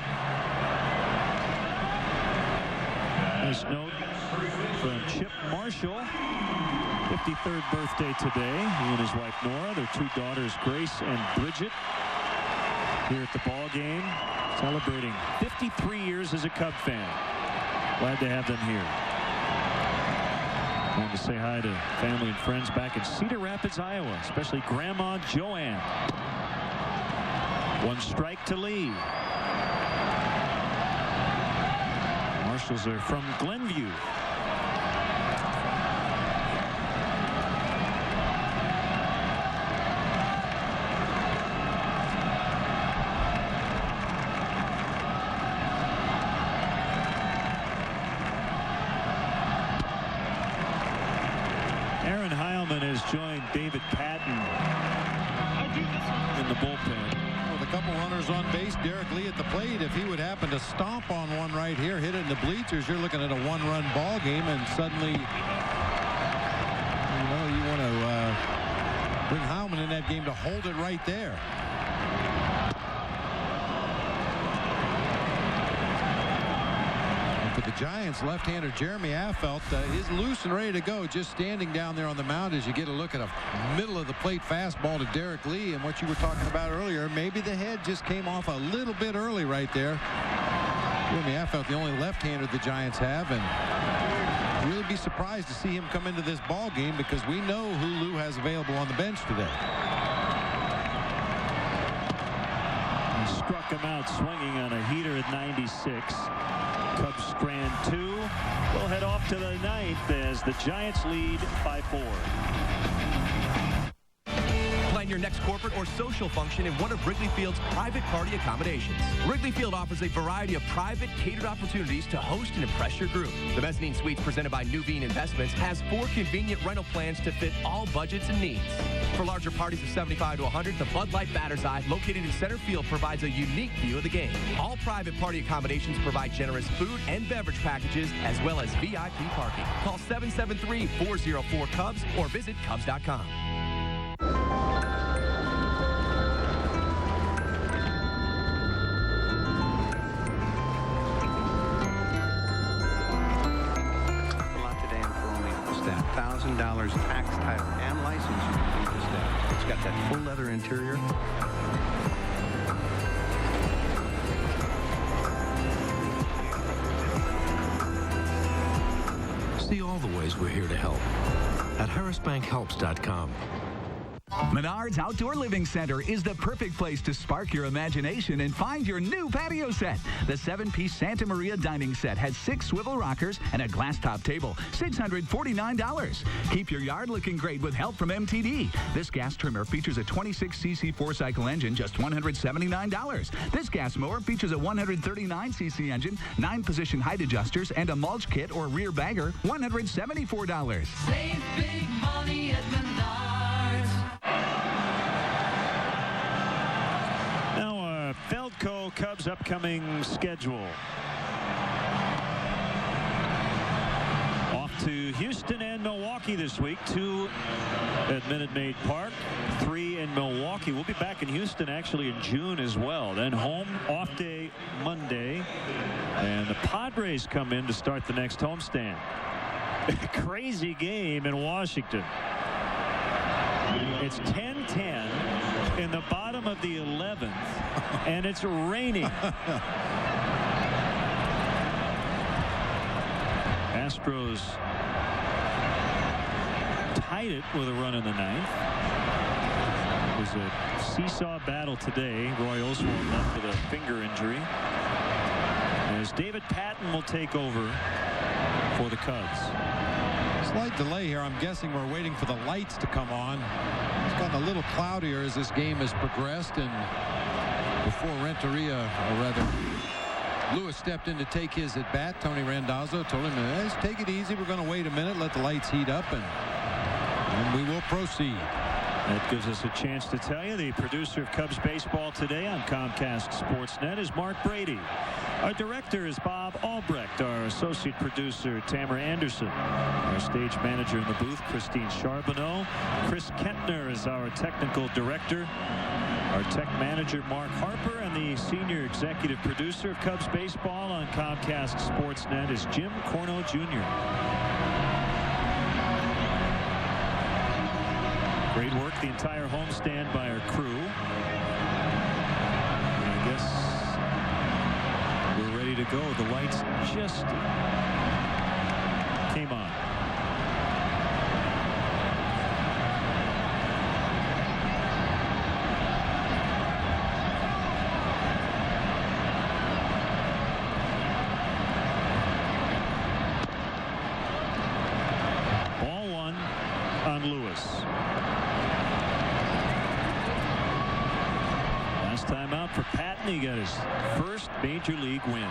Nice note from Chip Marshall. 53rd birthday today. He and his wife Nora, their 2 daughters Grace and Bridget, here at the ball game, celebrating 53 years as a Cub fan. Glad to have them here. Going to say hi to family and friends back in Cedar Rapids, Iowa, especially Grandma Joanne. One strike to Lee. Marshals are from Glenview. Aaron Heilman has joined David Patton in the bullpen. With a couple runners on base, Derek Lee at the plate. If he would happen to stomp on one right here, hit it in the bleachers, you're looking at a one-run ball game, and suddenly, you want to bring Heilman in that game to hold it right there. For the Giants, left-hander Jeremy Affeldt is loose and ready to go, just standing down there on the mound as you get a look at a middle-of-the-plate fastball to Derek Lee. And what you were talking about earlier, maybe the head just came off a little bit early right there. Jeremy Affeldt, the only left-hander the Giants have, and really be surprised to see him come into this ball game because we know who Lou has available on the bench today. He struck him out swinging on a heater at 96. Cubs strand 2. We'll head off to the 9th as the Giants lead 5-4. Plan your next corporate or social function in one of Wrigley Field's private party accommodations. Wrigley Field offers a variety of private catered opportunities to host and impress your group. The Mezzanine Suites presented by Nuveen Investments has 4 convenient rental plans to fit all budgets and needs. For larger parties of 75 to 100, the Bud Light Batter's Eye, located in center field, provides a unique view of the game. All private party accommodations provide generous food and beverage packages, as well as VIP parking. Call 773-404-CUBS or visit Cubs.com. $1,000 tax, title, and license. You can beat this down. It's got that full leather interior. See all the ways we're here to help at harrisbankhelps.com. Menards Outdoor Living Center is the perfect place to spark your imagination and find your new patio set. The 7-piece Santa Maria dining set has 6 swivel rockers and a glass top table, $649. Keep your yard looking great with help from MTD. This gas trimmer features a 26cc 4-cycle engine, just $179. This gas mower features a 139cc engine, 9-position height adjusters, and a mulch kit or rear bagger, $174. Save big money at Menards. Now, Feldco Cubs upcoming schedule. Off to Houston and Milwaukee this week. 2 at Minute Maid Park, 3 in Milwaukee. We'll be back in Houston actually in June as well. Then home off day Monday. And the Padres come in to start the next homestand. Crazy game in Washington. It's 10-10 in the bottom of the 11th, and it's raining. Astros tied it with a run in the 9th. It was a seesaw battle today. Roy Oswalt left with a finger injury. As David Patton will take over for the Cubs. Slight delay here. I'm guessing we're waiting for the lights to come on. It's gotten a little cloudier as this game has progressed, and before Renteria, or rather Lewis, stepped in to take his at bat, Tony Randazzo told him, hey, take it easy. We're going to wait a minute, let the lights heat up, and we will proceed. That gives us a chance to tell you the producer of Cubs baseball today on Comcast Sportsnet is Mark Brady. Our director is Bob Albrecht. Our associate producer, Tamara Anderson. Our stage manager in the booth, Christine Charbonneau. Chris Kentner is our technical director. Our tech manager, Mark Harper. And the senior executive producer of Cubs baseball on Comcast Sportsnet is Jim Corno Jr. Great work the entire homestand by our crew. And I guess we're ready to go. The lights just came on. First time out for Patton. He got his first major league win.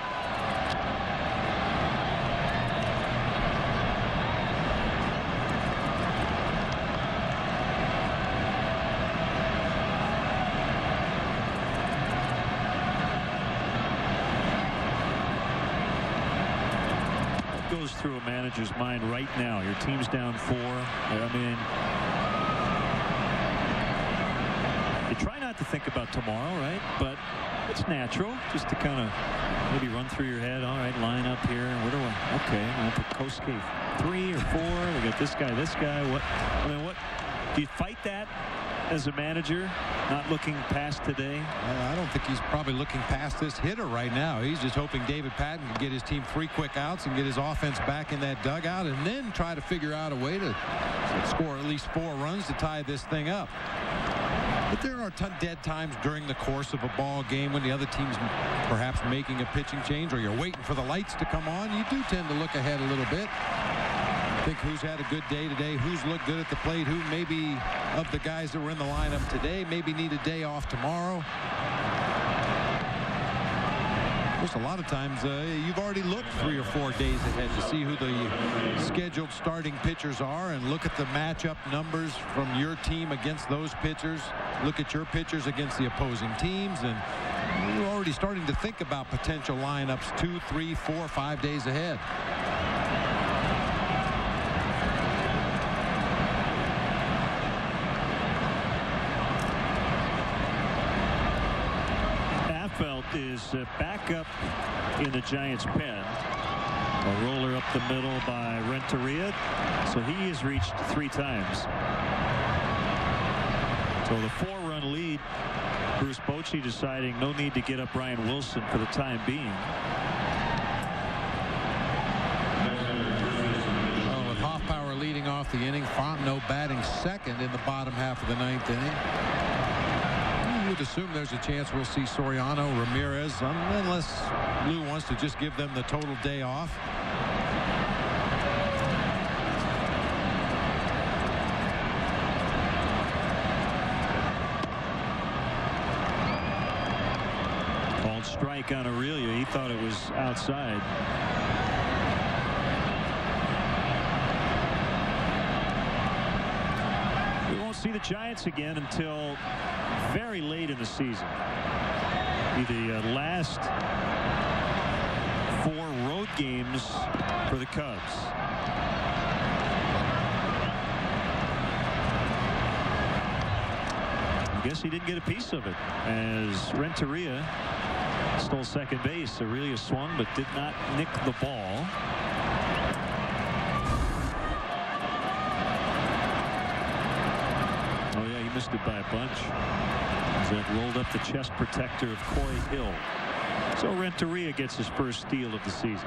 What goes through a manager's mind right now? Your team's down 4. I mean, you try not to think about tomorrow, right? But it's natural just to kind of maybe run through your head. All right, line up here. What do I? Okay, I'm going to put Kosuke 3 or 4. We got this guy. What? I mean, what? Do you fight that as a manager, not looking past today? I don't think he's probably looking past this hitter right now. He's just hoping David Patton can get his team 3 quick outs and get his offense back in that dugout, and then try to figure out a way to score at least 4 runs to tie this thing up. But there are dead times during the course of a ball game when the other team's perhaps making a pitching change, or you're waiting for the lights to come on. You do tend to look ahead a little bit. Think who's had a good day today, who's looked good at the plate, who maybe of the guys that were in the lineup today maybe need a day off tomorrow. Just a lot of times you've already looked 3 or 4 days ahead to see who the scheduled starting pitchers are and look at the matchup numbers from your team against those pitchers. Look at your pitchers against the opposing teams, and you're already starting to think about potential lineups 2, 3, 4, 5 days ahead. Is back up in the Giants' pen. A roller up the middle by Renteria. So he has reached 3 times. So the 4-run lead. Bruce Bochy deciding no need to get up Ryan Wilson for the time being. Well, with Hoffbauer leading off the inning, Fontenot batting second in the bottom half of the 9th inning. You would assume there's a chance we'll see Soriano, Ramirez, unless Lou wants to just give them the total day off. Called strike on Aurelia. He thought it was outside. We won't see the Giants again until very late in the season. The last 4 road games for the Cubs. I guess he didn't get a piece of it as Renteria stole second base. Aurelia swung but did not nick the ball. Oh yeah, he missed it by a bunch. That rolled up the chest protector of Corey Hill. So Renteria gets his first steal of the season.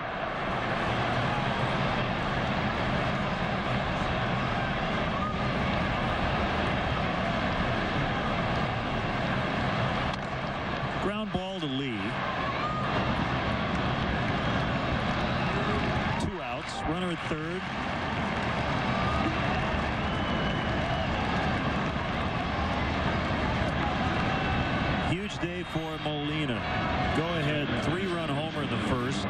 Ground ball to Lee. 2 outs. Runner at third. Day for Molina. Go ahead 3-run homer in the first,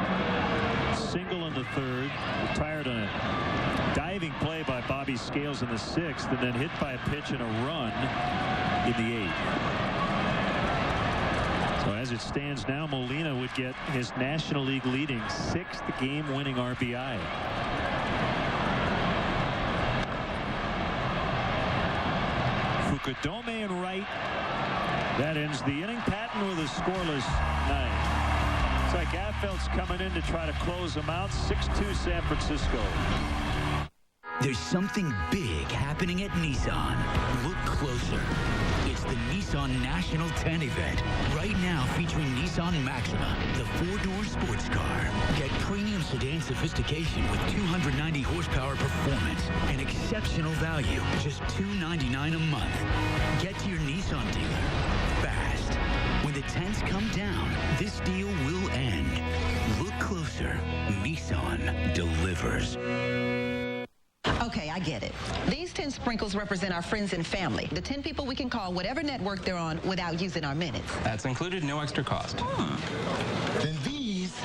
single in the third, retired on a diving play by Bobby Scales in the 6th, and then hit by a pitch and a run in the 8th. So as it stands now, Molina would get his National League leading 6th game-winning RBI. Fukudome in right. That ends the inning. Patton with a scoreless 9. It's like Affeld's coming in to try to close them out. 6-2 San Francisco. There's something big happening at Nissan. Look closer. It's the Nissan National 10 event. Right now featuring Nissan Maxima, the 4-door sports car. Get premium sedan sophistication with 290 horsepower performance and exceptional value. Just $299 a month. Get to your Nissan dealer fast. When the 10s come down, this deal will end. Look closer. Nissan delivers. Okay, I get it. These 10 sprinkles represent our friends and family, the 10 people we can call whatever network they're on without using our minutes. That's included, no extra cost. Then these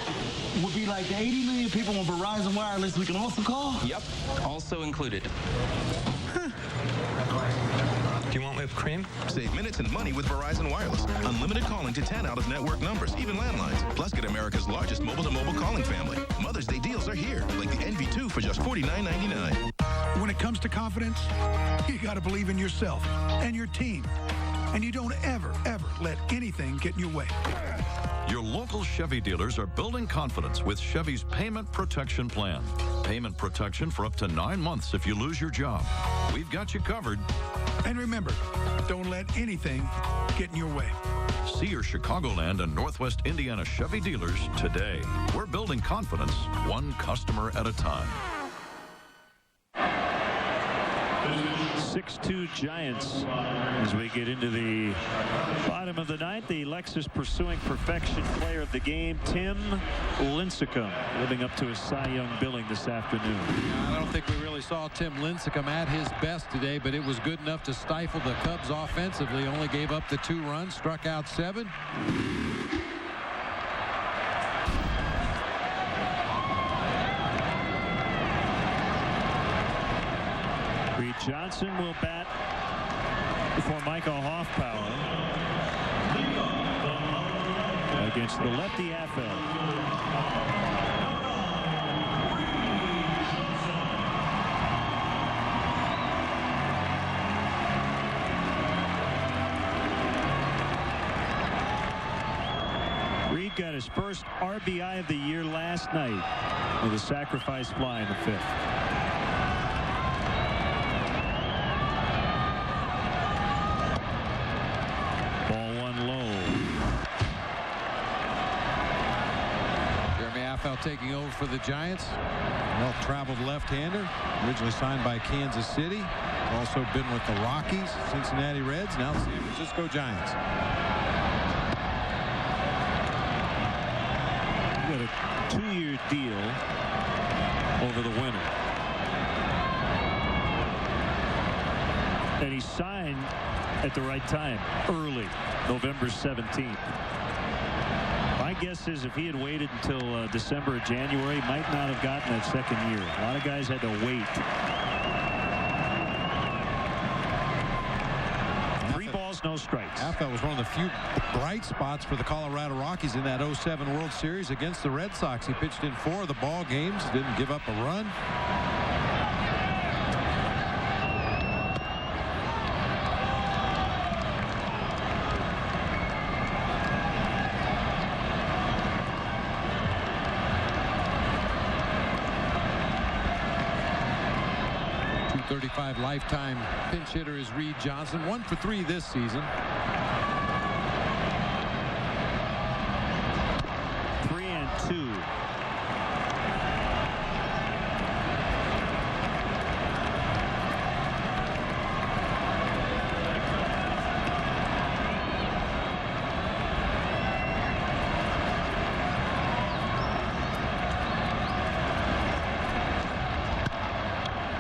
would be like the 80 million people on Verizon Wireless we can also call? Yep, also included. Do you want whipped cream? Save minutes and money with Verizon Wireless. Unlimited calling to 10 out-of-network numbers, even landlines. Plus, get America's largest mobile-to-mobile calling family. Mother's Day deals are here, like the NV2 for just $49.99. When it comes to confidence, you got to believe in yourself and your team. And you don't ever let anything get in your way. Your local Chevy dealers are building confidence with Chevy's Payment Protection Plan. Payment protection for up to 9 months if you lose your job. We've got you covered. And remember, don't let anything get in your way. See your Chicagoland and Northwest Indiana Chevy dealers today. We're building confidence one customer at a time. 6-2 Giants as we get into the bottom of the ninth. The Lexus Pursuing Perfection player of the game, Tim Lincecum, living up to his Cy Young billing this afternoon. I don't think we really saw Tim Lincecum at his best today, but it was good enough to stifle the Cubs offensively. Only gave up the 2 runs, struck out 7. Reed Johnson will bat for Michael Hoffpower against the lefty Affel. Reed got his first RBI of the year last night with a sacrifice fly in the 5th. Taking over for the Giants. Well-traveled left-hander, originally signed by Kansas City. Also been with the Rockies, Cincinnati Reds, now San Francisco Giants. He got a 2-year deal over the winter. And he signed at the right time, early, November 17th. My guess is if he had waited until December or January, he might not have gotten that 2nd year. A lot of guys had to wait. 3 balls, no strikes. Affel was one of the few bright spots for the Colorado Rockies in that 07 World Series against the Red Sox. He pitched in 4 of the ball games, didn't give up a run. .35 lifetime pinch hitter is Reed Johnson. 1 for 3 this season. 3-2.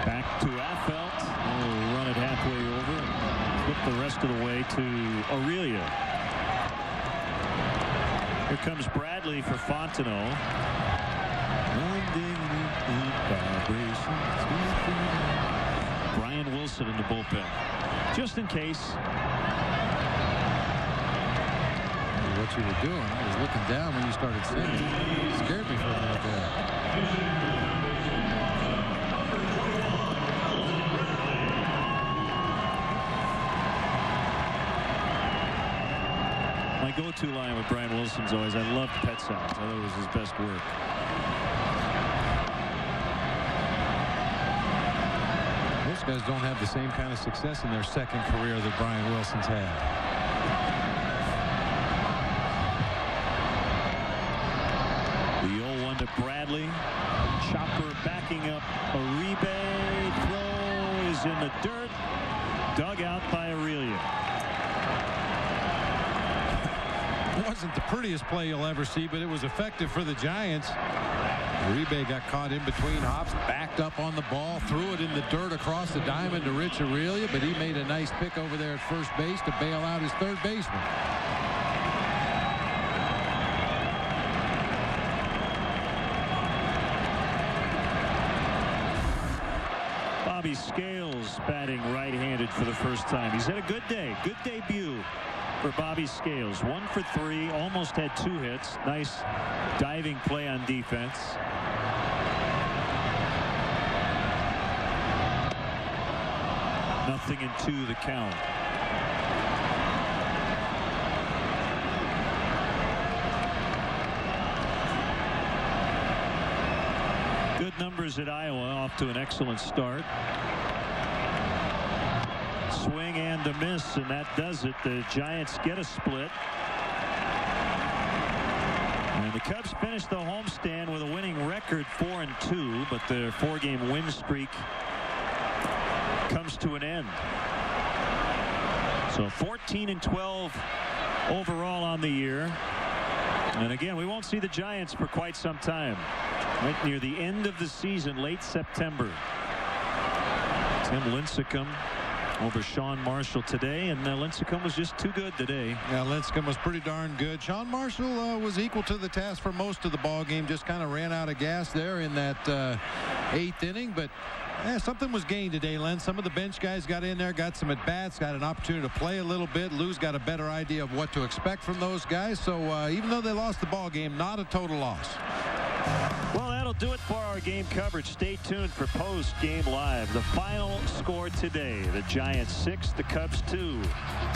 Back to Affelt. We'll run it halfway over and flip the rest of the way to Aurelia. Here comes Bradley for Fontenot. Brian Wilson in the bullpen. Just in case. What you were doing, I was looking down when you started singing. It scared me for a minute there. My go-to line with Brian Wilson's always, I loved Pet Sounds. I thought it was his best work. Most guys don't have the same kind of success in their 2nd career that Brian Wilson's had. The 0-1 to Bradley. Chopper backing up Uribe. Throw is in the dirt. Dug out by Aurelia. It wasn't the prettiest play you'll ever see, but it was effective for the Giants. Uribe got caught in between hops, backed up on the ball, threw it in the dirt across the diamond to Rich Aurelia, but he made a nice pick over there at first base to bail out his third baseman. Bobby Scales batting right-handed for the first time. He's had a good day. Good debut for Bobby Scales. 1 for 3, almost had 2 hits. Nice diving play on defense. Nothing in 2 the count. Good numbers at Iowa, off to an excellent start. Swing and a miss, and that does it. The Giants get a split. And the Cubs finish the homestand with a winning record 4-2, but their 4-game win streak comes to an end. So 14-12 overall on the year. And again, we won't see the Giants for quite some time. Right near the end of the season, late September. Tim Lincecum over Sean Marshall today, and Lincecum was just too good today. Yeah, Lincecum was pretty darn good. Sean Marshall was equal to the task for most of the ball game. Just kind of ran out of gas there in that 8th inning, but something was gained today, Len. Some of the bench guys got in there, got some at-bats, got an opportunity to play a little bit. Lou's got a better idea of what to expect from those guys. So even though they lost the ball game, not a total loss. Well, that'll do it for our game coverage. Stay tuned for post-game live. The final score today, the Giants 6, the Cubs 2.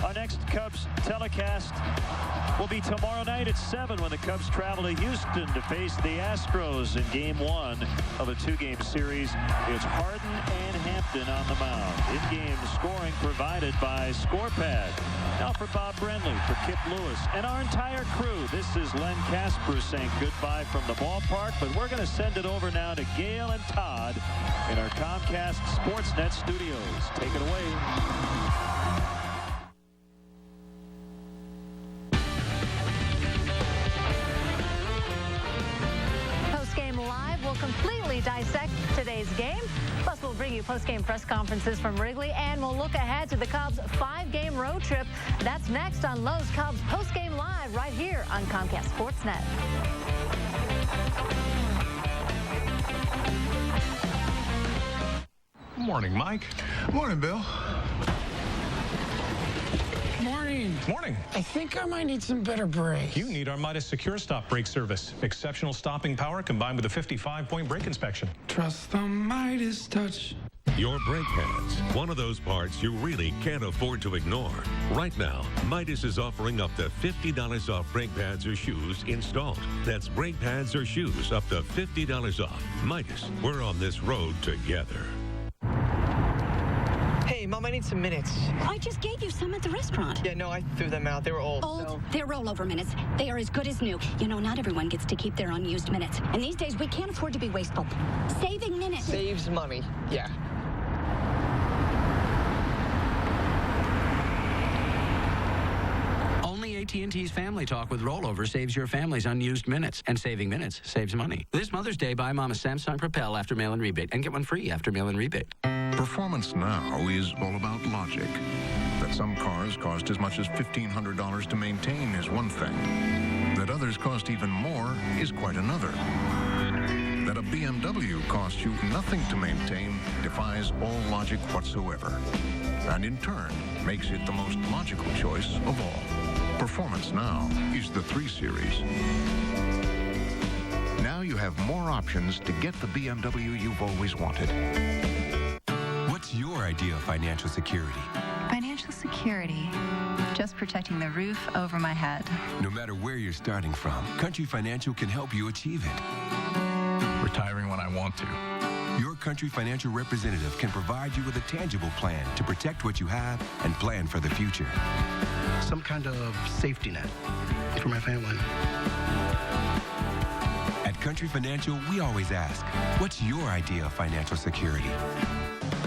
Our next Cubs telecast will be tomorrow night at 7 when the Cubs travel to Houston to face the Astros in Game 1 of a 2-game series. It's Harden and Hampton on the mound. In-game scoring provided by ScorePad. Now for Bob Brenly, for Kip Lewis, and our entire crew, this is Len Casper saying goodbye from the ballpark, but we're going to send it over now to Gail and Todd in our Comcast Sportsnet studios. Take it away. Post-game live will completely dissect today's game. Plus, we'll bring you post-game press conferences from Wrigley, and we'll look ahead to the Cubs' 5-game road trip. That's next on Lowe's Cubs Post-Game Live right here on Comcast Sportsnet. Morning, Mike. Morning, Bill. Morning. Morning. I think I might need some better brakes. You need our Midas Secure Stop brake service. Exceptional stopping power combined with a 55-point brake inspection. Trust the Midas touch. Your brake pads, one of those parts you really can't afford to ignore. Right now, Midas is offering up to $50 off brake pads or shoes installed. That's brake pads or shoes up to $50 off. Midas, we're on this road together. Hey, Mom, I need some minutes. I just gave you some at the restaurant. Yeah, no, I threw them out. They were old. Old? So... They're rollover minutes. They are as good as new. You know, not everyone gets to keep their unused minutes. And these days, we can't afford to be wasteful. Saving minutes. Saves money. Yeah. Only AT&T's Family Talk with Rollover saves your family's unused minutes. And saving minutes saves money. This Mother's Day, buy Mom a Samsung Propel after mail-in rebate and get one free after mail-in rebate. Performance now is all about logic. That some cars cost as much as $1,500 to maintain is one thing. That others cost even more is quite another. That a BMW costs you nothing to maintain defies all logic whatsoever. And in turn, makes it the most logical choice of all. Performance now is the 3 Series. Now you have more options to get the BMW you've always wanted. What's your idea of financial security? Financial security. Just protecting the roof over my head. No matter where you're starting from, Country Financial can help you achieve it. Retiring when I want to. Your Country Financial representative can provide you with a tangible plan to protect what you have and plan for the future. Some kind of safety net for my family. At Country Financial, we always ask, what's your idea of financial security?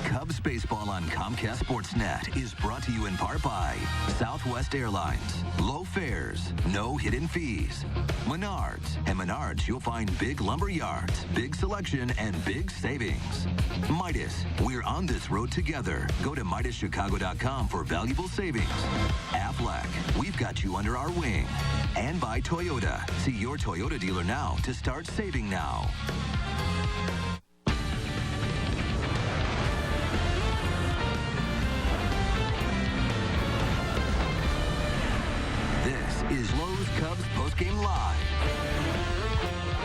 Cubs baseball on Comcast Sportsnet is brought to you in part by Southwest Airlines. Low fares, no hidden fees. Menards and Menards, you'll find big lumber yards, big selection, and big savings. Midas, we're on this road together. Go to MidasChicago.com for valuable savings. Aflac, we've got you under our wing. And by Toyota. See your Toyota dealer now to start saving now. This is Lowe's Cubs postgame live.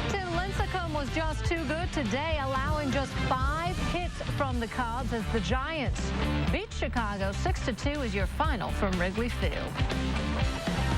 Tim Lincecum was just too good today, allowing just 5 hits from the Cubs as the Giants beat Chicago 6-2 is your final from Wrigley Field.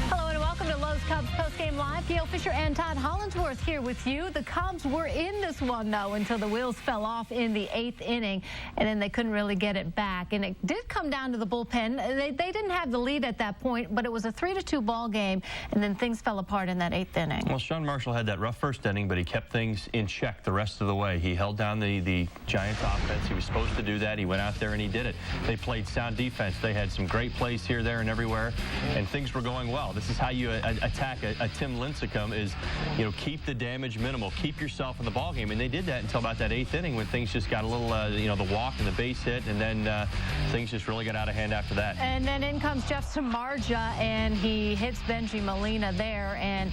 Hello and welcome to Lowe's Cubs postgame live. Gail Fisher and Todd Hollandsworth here with you. The Cubs were in this one, though, until the wheels fell off in the 8th inning, and then they couldn't really get it back. And it did come down to the bullpen. They didn't have the lead at that point, but it was a 3-2 ball game, and then things fell apart in that 8th inning. Well, Sean Marshall had that rough first inning, but he kept things in check the rest of the way. He held down the Giants offense. He was supposed to do that. He went out there and he did it. They played sound defense. They had some great plays here, there, and everywhere, and things were going well. This is how you attack a Tim Lincecum, is, keep the damage minimal, keep yourself in the ball game, and they did that until about that 8th inning when things just got a little, the walk and the base hit, and then things just really got out of hand after that. And then in comes Jeff Samardzija, and he hits Benji Molina there, and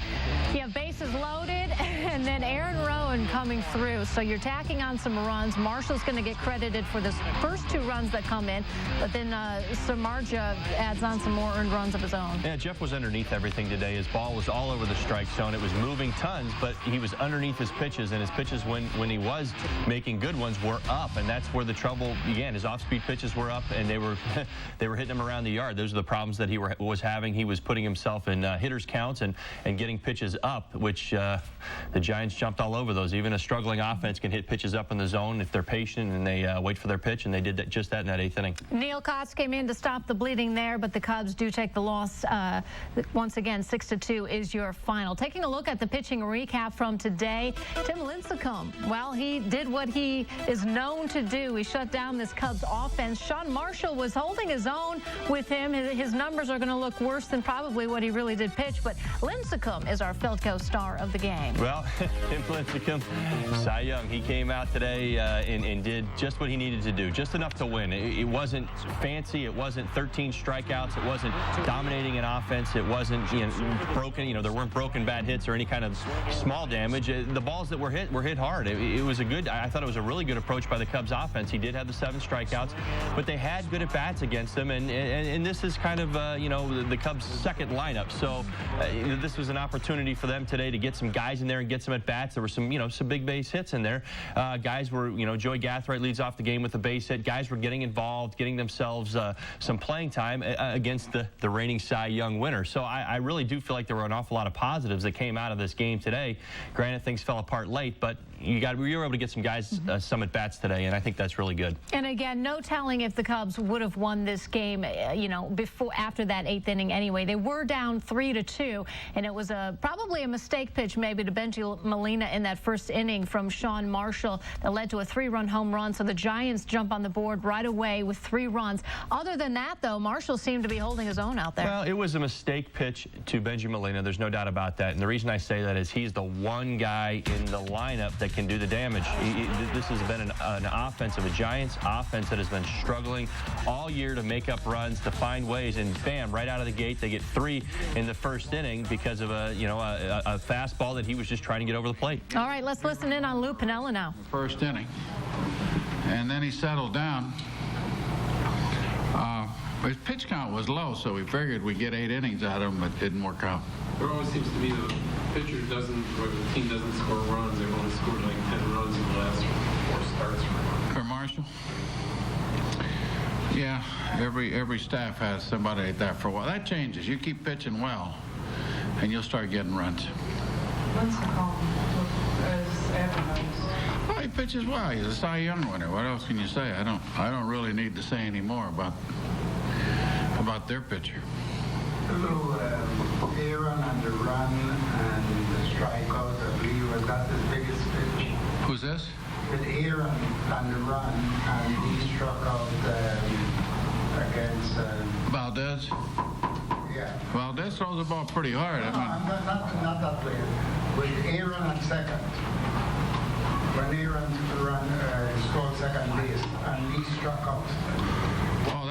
you have bases loaded, and then Aaron Rowan coming through. So you're tacking on some runs. Marshall's going to get credited for the first 2 runs that come in, but then Samardzija adds on some more earned runs of his own. Yeah, Jeff was underneath everything today. His ball was all over the strike zone. It was moving tons, but he was underneath his pitches, and his pitches, when he was making good ones, were up, and that's where the trouble began. His off-speed pitches were up, and they were hitting him around the yard. Those are the problems that he was having. He was putting himself in hitters counts and getting pitches up, which the Giants jumped all over those. Even a struggling offense can hit pitches up in the zone if they're patient and they wait for their pitch, and they did just that in that 8th inning. Neil Kotz came in to stop the bleeding there, but the Cubs do take the loss. Once again, 6-2 is your final. Taking a look at the pitching recap from today, Tim Lincecum, well, he did what he is known to do. He shut down this Cubs offense. Sean Marshall was holding his own with him. His numbers are going to look worse than probably what he really did pitch, but Lincecum is our Philco star of the game. Well, Tim Lincecum, Cy Young, he came out today and did just what he needed to do, just enough to win. It wasn't fancy. It wasn't 13 strikeouts. It wasn't dominating an offense. It wasn't broken. There weren't broken bad hits or any kind of small damage. The balls that were hit hard. It was I thought it was a really good approach by the Cubs offense. He did have the 7 strikeouts, but they had good at-bats against them, and this is kind of, the Cubs' second lineup. So this was an opportunity for them today to get some guys in there and get some at-bats. There were some big base hits in there. Guys were, Joey Gathright leads off the game with a base hit. Guys were getting involved, getting themselves some playing time against the reigning Cy Young winner. So I really do feel like there were an awful lot of positives that came out of this game today. Granted, things fell apart late, but you were able to get some guys some at-bats today, and I think that's really good. And again, no telling if the Cubs would have won this game, after that 8th inning anyway. They were down 3-2, and it was probably a mistake pitch maybe to Benji Molina in that first inning from Sean Marshall that led to a 3-run home run. So the Giants jump on the board right away with 3 runs. Other than that, though, Marshall seemed to be holding his own out there. Well, it was a mistake pitch to Benji Molina. There's no doubt about that. And the reason I say that is he's the one guy in the lineup that can do the damage. This has been an offense of a Giants offense that has been struggling all year to make up runs, to find ways, and bam, right out of the gate, they get 3 in the first inning because of a fastball that he was just trying to get over the plate. All right, let's listen in on Lou Piniella now. First inning, and then he settled down. His pitch count was low, so we figured we'd get 8 innings out of him, but it didn't work out. There always seems to be the pitcher doesn't, or the team doesn't score runs. They've only scored like 10 runs in the last 4 starts for Marshall. Yeah, every staff has somebody like that for a while. That changes. You keep pitching well, and you'll start getting runs. Well, he pitches well. He's a Cy Young winner. What else can you say? I don't really need to say any more about their pitcher. Aaron on the run and the strikeout, I believe, was that his biggest pitch? Who's this? With Aaron on the run, and he struck out against... Valdez? Yeah. Valdez throws the ball pretty hard. No, not that way. With Aaron at second. When Aaron scored second base and he struck out. Oh,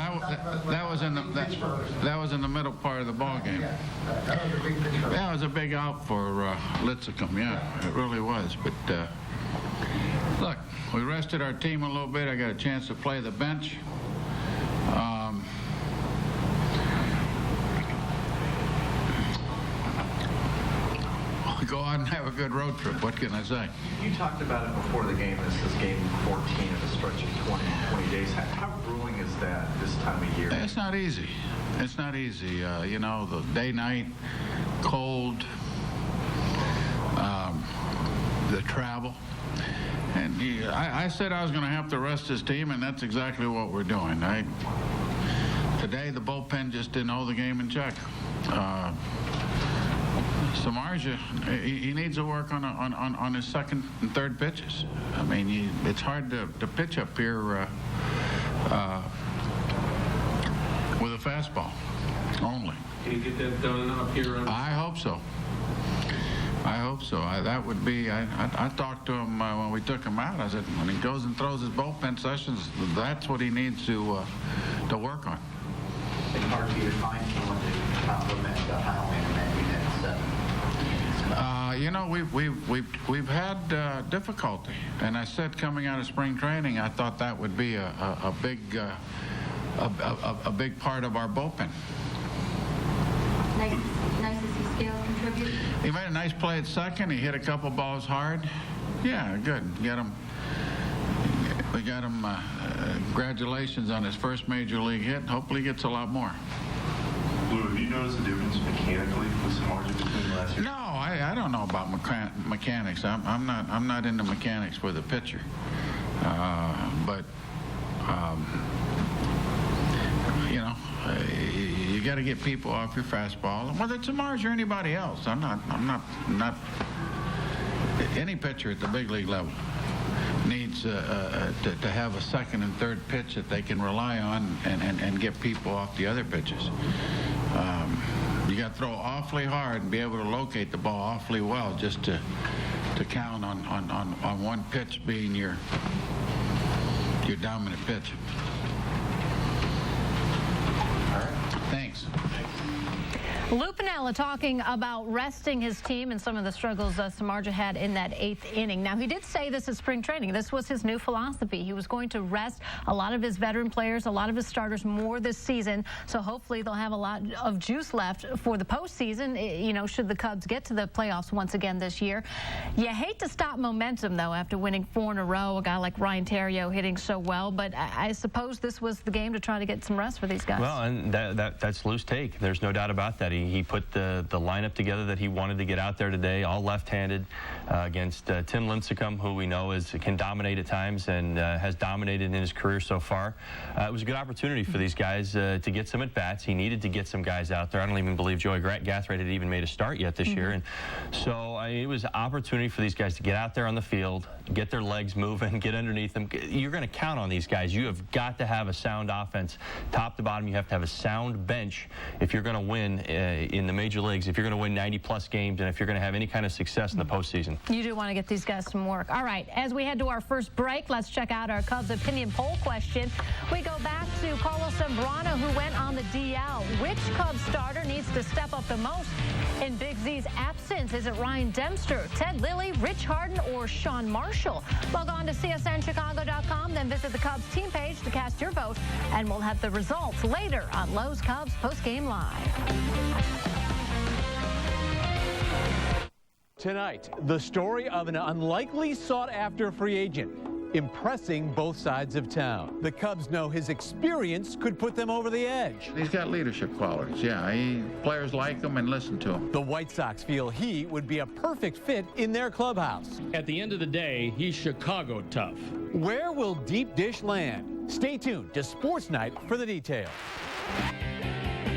that was in the middle part of the ball game. Yeah, that was a big picture. That was a big out for Lincecum. Yeah, it really was. But look, we rested our team a little bit. I got a chance to play the bench. Go out and have a good road trip. What can I say? You talked about it before the game. This is game 14 of a stretch of 20 days. How grueling is that this time of year? It's not easy. It's not easy. You know, the day-night, cold, the travel. And I said I was going to have to rest this team, and that's exactly what we're doing. Today, the bullpen just didn't hold the game in check. Samardzija, he needs to work on his second and third pitches. I mean, it's hard to pitch up here with a fastball only. Can you get that done up here? I hope so. I hope so. That would be. I talked to him when we took him out. I said, when he goes and throws his bullpen sessions, that's what he needs to work on. It's hard for you to find someone to complement the Highlander that you had 7. You know, we've had difficulty, and I said coming out of spring training, I thought that would be a big part of our bullpen. Nice to see Scales contribute. He made a nice play at second. He hit a couple balls hard. Yeah, good. We got him. Congratulations on his first major league hit. Hopefully, he gets a lot more. Lou, have you noticed a difference mechanically with Samardzija between last year? No, I don't know about mechanics. I'm not into mechanics with a pitcher. But you know, you got to get people off your fastball. Whether it's Samardzija or anybody else, I'm not. Any pitcher at the big league level needs to have a second and third pitch that they can rely on and get people off the other pitches. You got to throw awfully hard and be able to locate the ball awfully well just to count on one pitch being your dominant pitch. All right. Thanks. Lou Piniella talking about resting his team and some of the struggles Samardzija had in that 8th inning. Now, he did say this is spring training. This was his new philosophy. He was going to rest a lot of his veteran players, a lot of his starters more this season. So hopefully they'll have a lot of juice left for the postseason, you know, should the Cubs get to the playoffs once again this year. You hate to stop momentum, though, after winning 4 in a row, a guy like Ryan Theriot hitting so well. But I suppose this was the game to try to get some rest for these guys. Well, and that's Lou's take. There's no doubt about that. He put the lineup together that he wanted to get out there today, all left-handed against Tim Lincecum, who we know can dominate at times and has dominated in his career so far. It was a good opportunity for these guys to get some at-bats. He needed to get some guys out there. I don't even believe Joey Gathright had even made a start yet this year. And so it was an opportunity for these guys to get out there on the field, get their legs moving, get underneath them. You're going to count on these guys. You have got to have a sound offense, top to bottom. You have to have a sound bench if you're going to win in the major leagues, if you're going to win 90-plus games, and if you're going to have any kind of success in the postseason. You do want to get these guys some work. All right, as we head to our first break, let's check out our Cubs opinion poll question. We go back to Carlos Zambrano, who went on the DL. Which Cubs starter needs to step up the most in Big Z's absence? Is it Ryan Dempster, Ted Lilly, Rich Harden, or Sean Marshall? Log on to CSNChicago.com, then visit the Cubs team page to cast your vote, and we'll have the results later on Lowe's Cubs Postgame Live. Tonight, the story of an unlikely sought-after free agent, impressing both sides of town. The Cubs know his experience could put them over the edge. He's got leadership qualities, yeah. Players like him and listen to him. The White Sox feel he would be a perfect fit in their clubhouse. At the end of the day, he's Chicago tough. Where will Deep Dish land? Stay tuned to Sports Night for the details.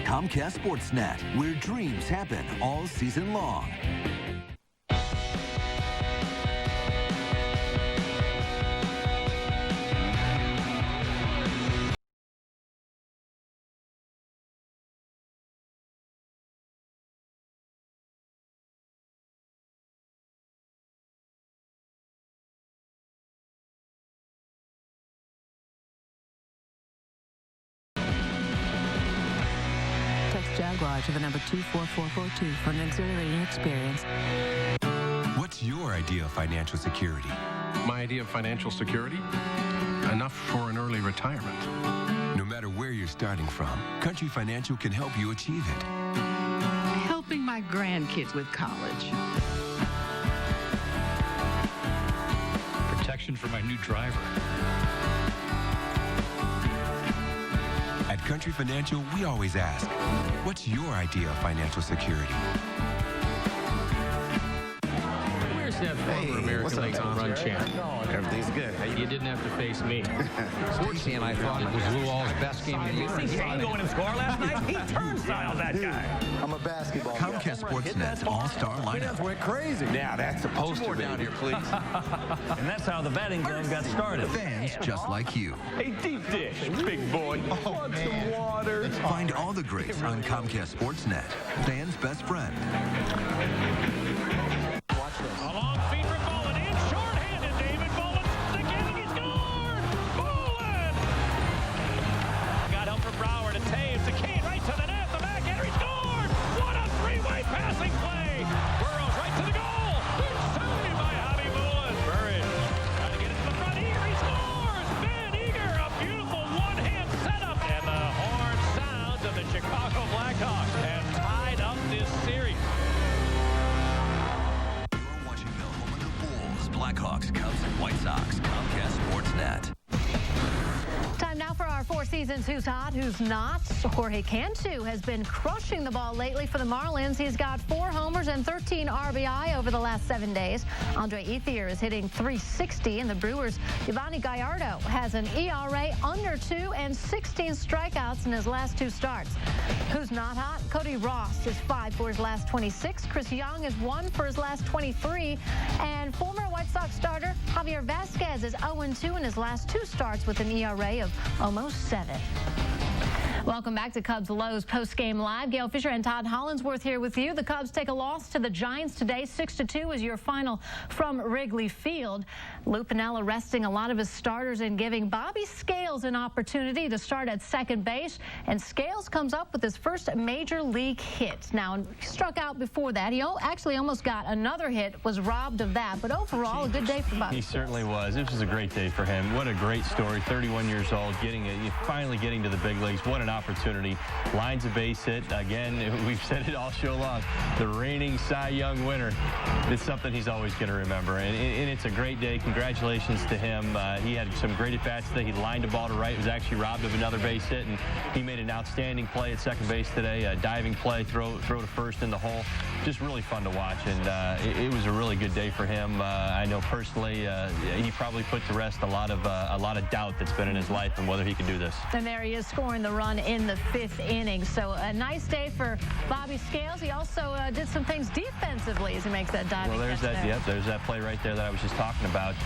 Comcast Sportsnet, where dreams happen all season long. Jaguar to the number 24442 for an exhilarating experience. What's your idea of financial security? My idea of financial security? Enough for an early retirement. No matter where you're starting from, Country Financial can help you achieve it. Helping my grandkids with college. Protection for my new driver. At Country Financial, we always ask, what's your idea of financial security? Where's that former American League run champ? Everything's good. You didn't have to face me. Stacy and I thought it was Lou All's best game of the year. See Shane going and score last night? He turnstiled that guy. I'm a basketball guy. Comcast Sportsnet's all-star lineup. Went crazy. Now that's supposed to be. Down here, please. And that's how the batting gun got started. Fans just like you. A deep dish, big boy. Want some water? Find all the greats on Comcast Sportsnet. Fans' best friend. A long feed for Bolin. In short-handed, David Bolin. Again, he scored! Bolin! Got help from Brower to Taves. To Kane, right to the net. The back Henry scored! What a three-way passing play! Burrows right to the goal. It's saved by Javi Bolin. Burridge trying to get it to the front. Eager, he scores! Van Eager, a beautiful one-hand setup. And the horn sounds of the Chicago Blackhawks have tied up this series. Blackhawks, Cubs, and White Sox. Comcast Sportsnet. Time now for our Four Seasons Who's Hot, Who's Not. Jorge Cantu has been crushing the ball lately for the Marlins. He's got 4 homers and 13 RBI over the last 7 days. Andre Ethier is hitting .360, and the Brewers' Yvonne Gallardo has an ERA under 2 and 16 strikeouts in his last 2 starts. Who's not hot? Cody Ross is 5 for his last 26. Chris Young is 1 for his last 23. And former White Sox starter Javier Vasquez is 0-2 in his last 2 starts with an ERA of almost 7. Welcome back to Cubs Lowe's Post-Game Live. Gail Fisher and Todd Hollinsworth here with you. The Cubs take a loss to the Giants today. 6-2 is your final from Wrigley Field. Lou Piniella resting a lot of his starters and giving Bobby Scales an opportunity to start at second base. And Scales comes up with his first major league hit. Now, he struck out before that. He actually almost got another hit, was robbed of that. But overall, a good day for Bobby. He certainly was. This was a great day for him. What a great story. 31 years old, finally getting to the big leagues. What an opportunity. Lines a base hit. Again, we've said it all show long. The reigning Cy Young winner. It's something he's always going to remember. And it's a great day. Congratulations to him. He had some great at-bats today. He lined the ball to right. Was actually robbed of another base hit. And he made an outstanding play at second base today. A diving play, throw to first in the hole. Just really fun to watch. And it was a really good day for him. I know personally he probably put to rest a lot of doubt that's been in his life and whether he could do this. And there he is scoring the run in the 5th inning. So a nice day for Bobby Scales. He also did some things defensively as he makes that diving. Well, there's that. There. Yep, there's that play right there that I was just talking about.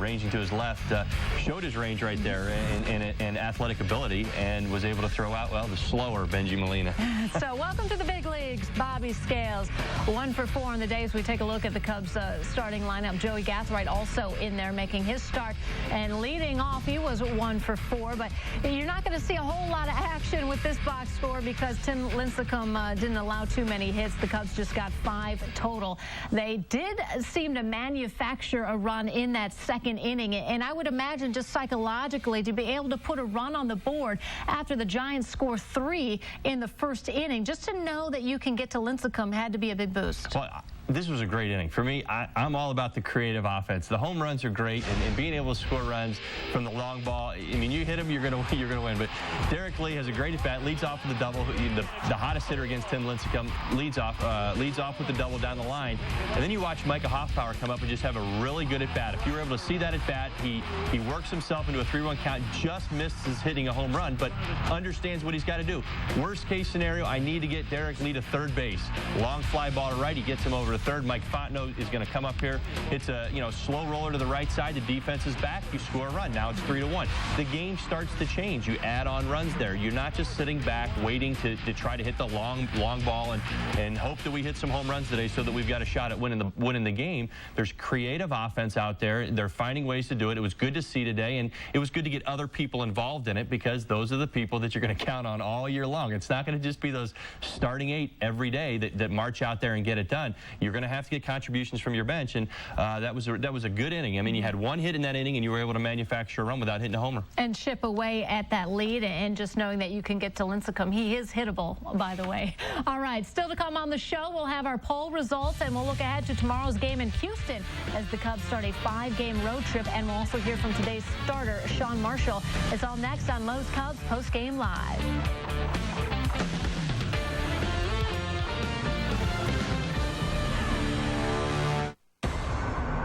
Ranging to his left, showed his range right there and athletic ability, and was able to throw out the slower Benji Molina. So welcome to the big leagues, Bobby Scales. 1 for 4 on the day as we take a look at the Cubs starting lineup. Joey Gathright also in there making his start and leading off. He was 1 for 4, but you're not going to see a whole lot of action with this box score because Tim Lincecum didn't allow too many hits. The Cubs just got 5 total. They did seem to manufacture a run in that 2nd inning, and I would imagine just psychologically to be able to put a run on the board after the Giants score 3 in the 1st inning, just to know that you can get to Lincecum had to be a big boost. Well, this was a great inning. For me, I'm all about the creative offense. The home runs are great, and being able to score runs from the long ball. I mean, you hit them, you're going to win. But Derek Lee has a great at-bat, leads off with a double. The hottest hitter against Tim Lincecum leads off with the double down the line. And then you watch Micah Hoffpower come up and just have a really good at-bat. If you were able to see that at-bat, he works himself into a 3-1 count, just misses hitting a home run, but understands what he's got to do. Worst case scenario, I need to get Derek Lee to third base. Long fly ball to right, he gets him over to third. Mike Fontenot is going to come up here. It's a slow roller to the right side. The defense is back. You score a run. Now it's 3-1. The game starts to change. You add on runs there. You're not just sitting back waiting to try to hit the long ball and hope that we hit some home runs today so that we've got a shot at winning the game. There's creative offense out there. They're finding ways to do it. It was good to see today, and it was good to get other people involved in it because those are the people that you're going to count on all year long. It's not going to just be those starting 8 every day that march out there and get it done. You're going to have to get contributions from your bench, and that was a good inning. I mean, you had one hit in that inning, and you were able to manufacture a run without hitting a homer. And chip away at that lead, and just knowing that you can get to Lincecum. He is hittable, by the way. All right, still to come on the show, we'll have our poll results, and we'll look ahead to tomorrow's game in Houston as the Cubs start a 5-game road trip, and we'll also hear from today's starter, Sean Marshall. It's all next on Lowe's Cubs Postgame Live.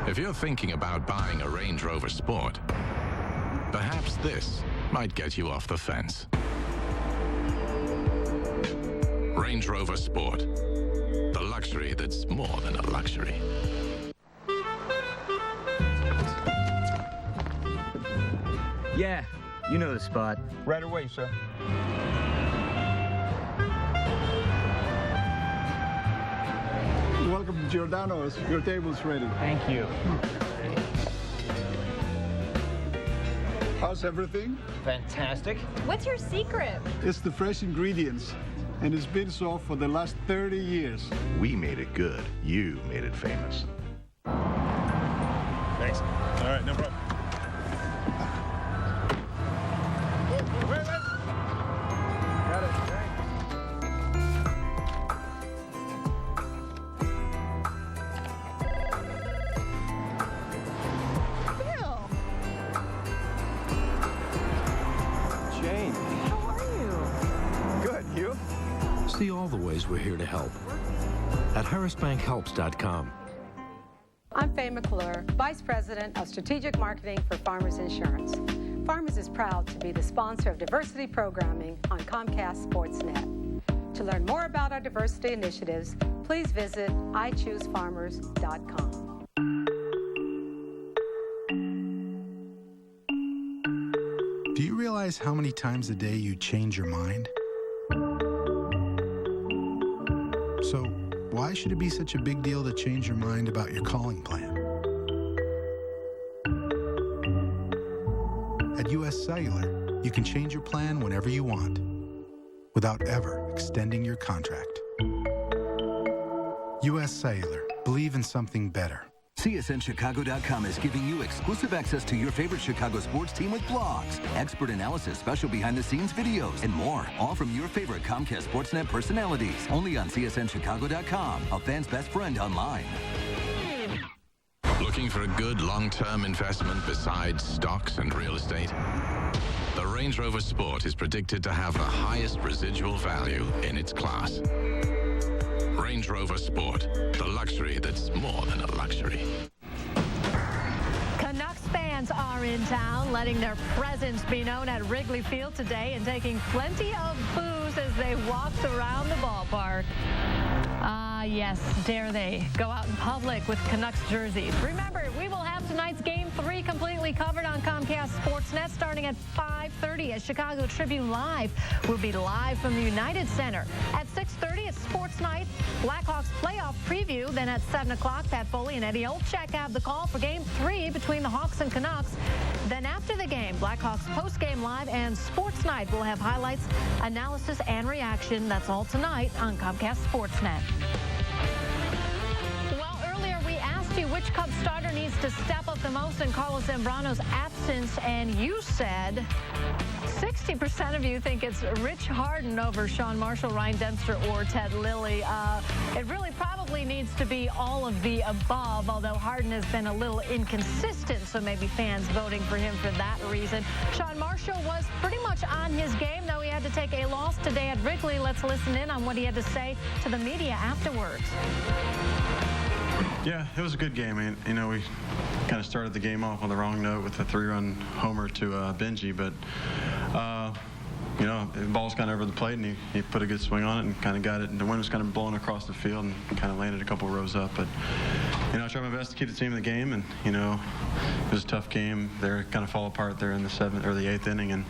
If you're thinking about buying a Range Rover Sport, perhaps this might get you off the fence. Range Rover Sport, the luxury that's more than a luxury. Yeah, you know the spot. Right away, sir. Welcome to Giordano's. Your table's ready. Thank you. How's everything? Fantastic. What's your secret? It's the fresh ingredients, and it's been so for the last 30 years. We made it good. You made it famous. Thanks. All right, no problem. Wait. Got it. Jane, how are you? Good. You? See all the ways we're here to help at harrisbankhelps.com. I'm Faye McClure, Vice President of Strategic Marketing for Farmers Insurance. Farmers is proud to be the sponsor of diversity programming on Comcast Sportsnet. To learn more about our diversity initiatives, please visit ichoosefarmers.com. Do you realize how many times a day you change your mind? So, why should it be such a big deal to change your mind about your calling plan? At US Cellular, you can change your plan whenever you want, without ever extending your contract. US Cellular. Believe in something better. CSNChicago.com is giving you exclusive access to your favorite Chicago sports team with blogs, expert analysis, special behind-the-scenes videos, and more. All from your favorite Comcast Sportsnet personalities. Only on CSNChicago.com, a fan's best friend online. Looking for a good long-term investment besides stocks and real estate? The Range Rover Sport is predicted to have the highest residual value in its class. Range Rover Sport, the luxury that's more than a luxury. Canucks fans are in town, letting their presence be known at Wrigley Field today and taking plenty of booze as they walked around the ballpark. Yes, dare they go out in public with Canucks jerseys. Remember, we will have tonight's Game 3 completely covered on Comcast Sportsnet starting at 5:30 as Chicago Tribune Live will be live from the United Center. At 6:30, it's Sports Night, Blackhawks playoff preview. Then at 7 o'clock, Pat Foley and Eddie Olczyk have the call for Game 3 between the Hawks and Canucks. Then after the game, Blackhawks postgame live and Sports Night will have highlights, analysis, and reaction. That's all tonight on Comcast Sportsnet. Which Cubs starter needs to step up the most in Carlos Zambrano's absence, and you said 60% of you think it's Rich Harden over Sean Marshall, Ryan Dempster, or Ted Lilly. It really probably needs to be all of the above, although Harden has been a little inconsistent, so maybe fans voting for him for that reason. Sean Marshall was pretty much on his game, though he had to take a loss today at Wrigley. Let's listen in on what he had to say to the media afterwards. Yeah, it was a good game. We kind of started the game off on the wrong note with a 3-run homer to Benji, but you know, the ball's kind of over the plate, and he put a good swing on it and kind of got it. And the wind was kind of blowing across the field and kind of landed a couple rows up. But, you know, I tried my best to keep the team in the game, and, you know, it was a tough game. They're kind of fall apart there in the 7th or the 8th inning, and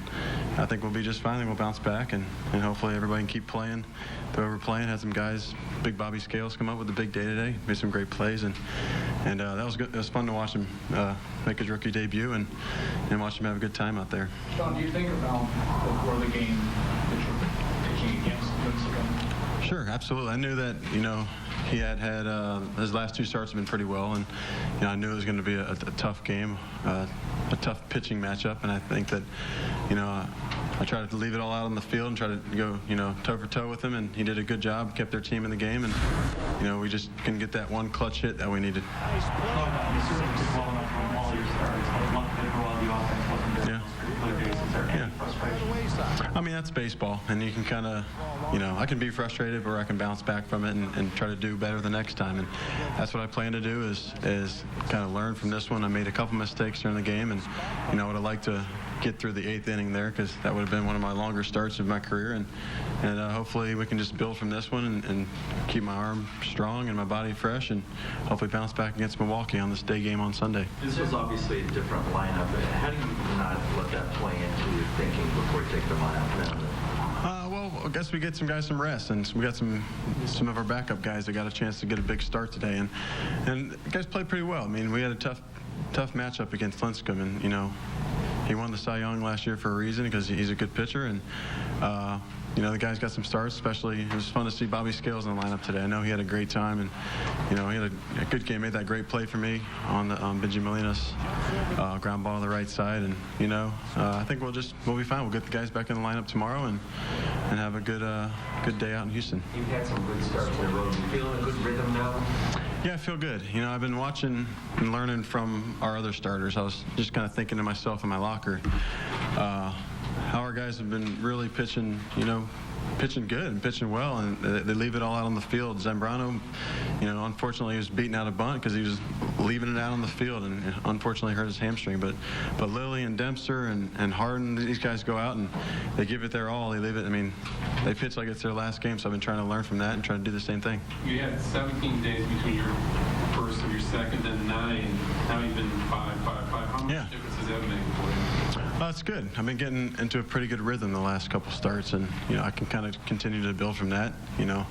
I think we'll be just fine. We'll bounce back, and hopefully everybody can keep playing the way we're playing. Had some guys, Big Bobby Scales, come up with a big day today. Made some great plays, and that was good. It was fun to watch him make his rookie debut and watch him have a good time out there. Sean, do you think about before the game that you're pitching against Mexico? Sure, absolutely. I knew that, you know, he had his last 2 starts have been pretty well, and you know, I knew it was going to be a tough game, a tough pitching matchup, and I think that, you know, I tried to leave it all out on the field and try to go, you know, toe for toe with him, and he did a good job, kept their team in the game, and you know, we just couldn't get that one clutch hit that we needed. I mean, that's baseball, and you can kind of, you know, I can be frustrated, or I can bounce back from it and try to do better the next time, and that's what I plan to do is kind of learn from this one. I made a couple mistakes during the game, and you know, I would have liked to get through the 8th inning there, because that would have been one of my longer starts of my career, and hopefully we can just build from this one and keep my arm strong and my body fresh, and hopefully bounce back against Milwaukee on this day game on Sunday. This was obviously a different lineup. How do you not let that play into your thinking before you take the lineup down? Well, I guess we get some guys some rest, and we got some of our backup guys that got a chance to get a big start today, and the guys played pretty well. I mean, we had a tough matchup against Linscomb, and you know, he won the Cy Young last year for a reason, because he's a good pitcher, and you know, the guys got some starts. Especially, it was fun to see Bobby Scales in the lineup today. I know he had a great time, and you know, he had a good game. Made that great play for me on the Benji Molina's ground ball on the right side, and you know, I think we'll be fine. We'll get the guys back in the lineup tomorrow and have a good day out in Houston. You've had some good starts in a row. You feeling a good rhythm now? Yeah, I feel good. You know, I've been watching and learning from our other starters. I was just kind of thinking to myself in my locker, how our guys have been really pitching, you know, pitching good and pitching well, and they leave it all out on the field. Zambrano, you know, unfortunately he was beating out a bunt because he was leaving it out on the field, and unfortunately hurt his hamstring. But Lilly and Dempster and Harden, these guys go out and they give it their all. They leave it. I mean, they pitch like it's their last game. So I've been trying to learn from that and trying to do the same thing. You had 17 days between your first and your second, then 9. Now you've been 5. How much difference does that make for you? It's good. I've been getting into a pretty good rhythm the last couple starts, and you know, I can kind of continue to build from that. You know,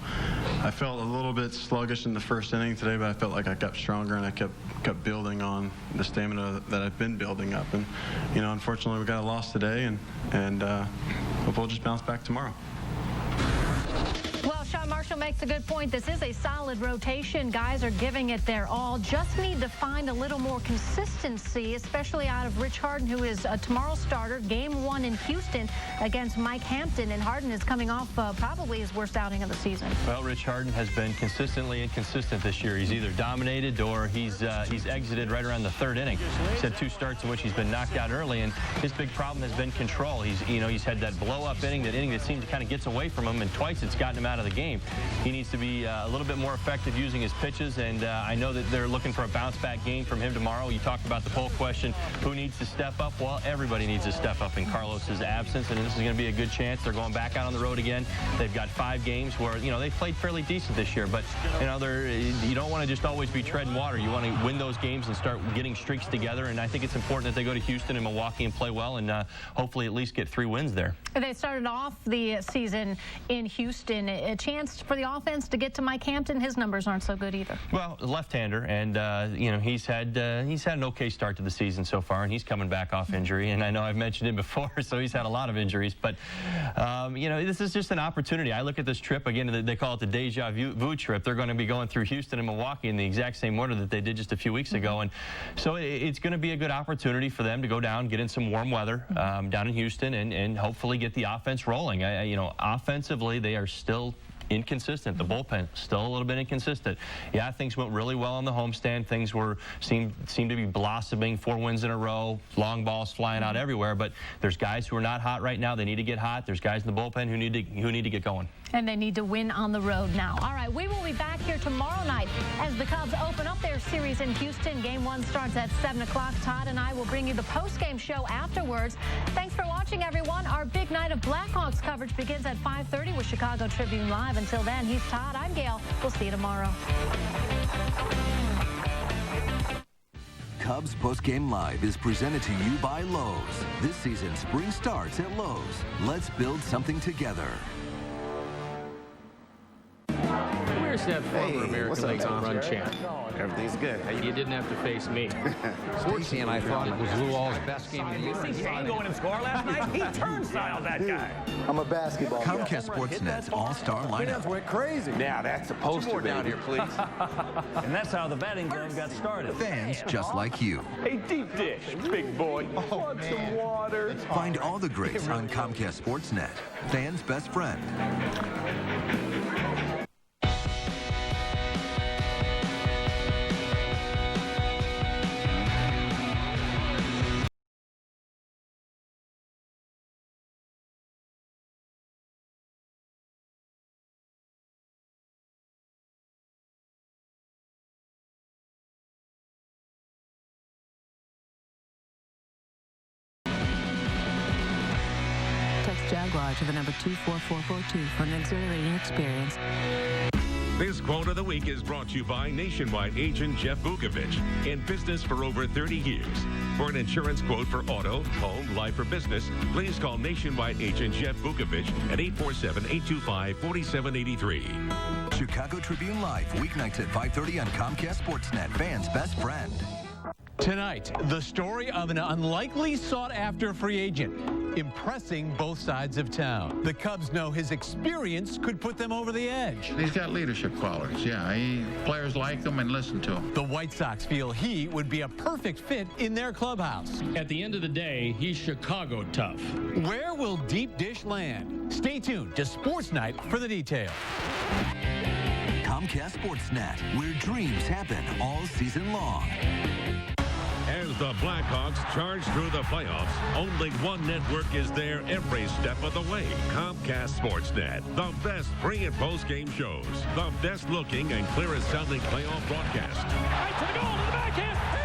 I felt a little bit sluggish in the first inning today, but I felt like I got stronger, and I kept building on the stamina that I've been building up. And you know, unfortunately, we got a loss today, and hope we'll just bounce back tomorrow. Well, Sean Marshall makes a good point. This is a solid rotation. Guys are giving it their all. Just need to find a little more consistency, especially out of Rich Harden, who is tomorrow's starter. Game 1 in Houston against Mike Hampton, and Harden is coming off probably his worst outing of the season. Well, Rich Harden has been consistently inconsistent this year. He's either dominated or he's exited right around the 3rd inning. He's had 2 starts in which he's been knocked out early, and his big problem has been control. He's had that blow-up inning, that inning that seems to kind of gets away from him, and twice it's gotten him out of the game. He needs to be a little bit more effective using his pitches, and I know that they're looking for a bounce-back game from him tomorrow. You talked about the poll question, who needs to step up? Well, everybody needs to step up in Carlos's absence, and this is going to be a good chance. They're going back out on the road again. They've got 5 games where, you know, they've played fairly decent this year, but, you know, you don't want to just always be treading water. You want to win those games and start getting streaks together, and I think it's important that they go to Houston and Milwaukee and play well, and hopefully at least get 3 wins there. They started off the season in Houston. A chance for the offense to get to Mike Hampton. His numbers aren't so good either. Well, left-hander, and you know, he's had an okay start to the season so far, and he's coming back off injury. And I know I've mentioned him before, so he's had a lot of injuries. But you know, this is just an opportunity. I look at this trip again. They call it the deja vu trip. They're going to be going through Houston and Milwaukee in the exact same order that they did just a few weeks ago, and so it's going to be a good opportunity for them to go down, get in some warm weather down in Houston, and hopefully get the offense rolling. You know, offensively, they are still inconsistent. The bullpen still a little bit inconsistent. Yeah, things went really well on the homestand. Things seemed to be blossoming. 4 wins in a row. Long balls flying out everywhere. But there's guys who are not hot right now. They need to get hot. There's guys in the bullpen who need to get going. And they need to win on the road now. All right, we will be back here tomorrow night as the Cubs open up their series in Houston. Game 1 starts at 7 o'clock. Todd and I will bring you the post-game show afterwards. Thanks for watching, everyone. Our big night of Blackhawks coverage begins at 5:30 with Chicago Tribune Live. Until then, he's Todd. I'm Gail. We'll see you tomorrow. Cubs Postgame Live is presented to you by Lowe's. This season, spring starts at Lowe's. Let's build something together. Where's that former American League home run champ? Everything's good. You didn't have to face me. Stacy and I thought it was Lou All's best game of the year. You see Shane go in and score last night? He turnstile that guy. I'm a basketball guy. Comcast Sportsnet's all-star lineup. Went crazy. Now that's supposed to be. down here, please. And that's how the batting game got started. Fans just like you. A deep dish, big boy. Want some water? Find all the greats on Comcast Sportsnet. Fans' best friend. Jaguar to the number 24442 for an exhilarating experience. This quote of the week is brought to you by Nationwide agent Jeff Vukovich, in business for over 30 years. For an insurance quote for auto, home, life, or business, please call Nationwide agent Jeff Vukovich at 847-825-4783. Chicago Tribune Live, weeknights at 5:30 on Comcast Sportsnet. Fans' best friend. Tonight, the story of an unlikely sought-after free agent, impressing both sides of town. The Cubs know his experience could put them over the edge. He's got leadership qualities, yeah. Players like him and listen to him. The White Sox feel he would be a perfect fit in their clubhouse. At the end of the day, he's Chicago tough. Where will Deep Dish land? Stay tuned to Sports Night for the details. Comcast Sportsnet, where dreams happen all season long. As the Blackhawks charge through the playoffs, only one network is there every step of the way. Comcast Sportsnet, the best pre- and post-game shows, the best looking and clearest sounding playoff broadcast. Right to the goal, to the backhand. He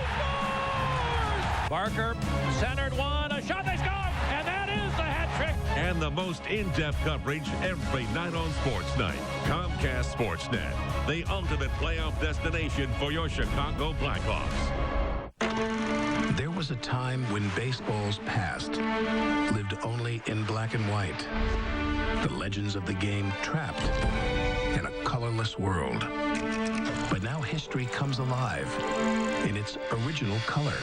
scores! Barker centered one, a shot, they score, and that is the hat trick. And the most in-depth coverage every night on Sports Night. Comcast Sportsnet, the ultimate playoff destination for your Chicago Blackhawks. There was a time when baseball's past lived only in black and white. The legends of the game trapped in a colorless world. But now history comes alive in its original color.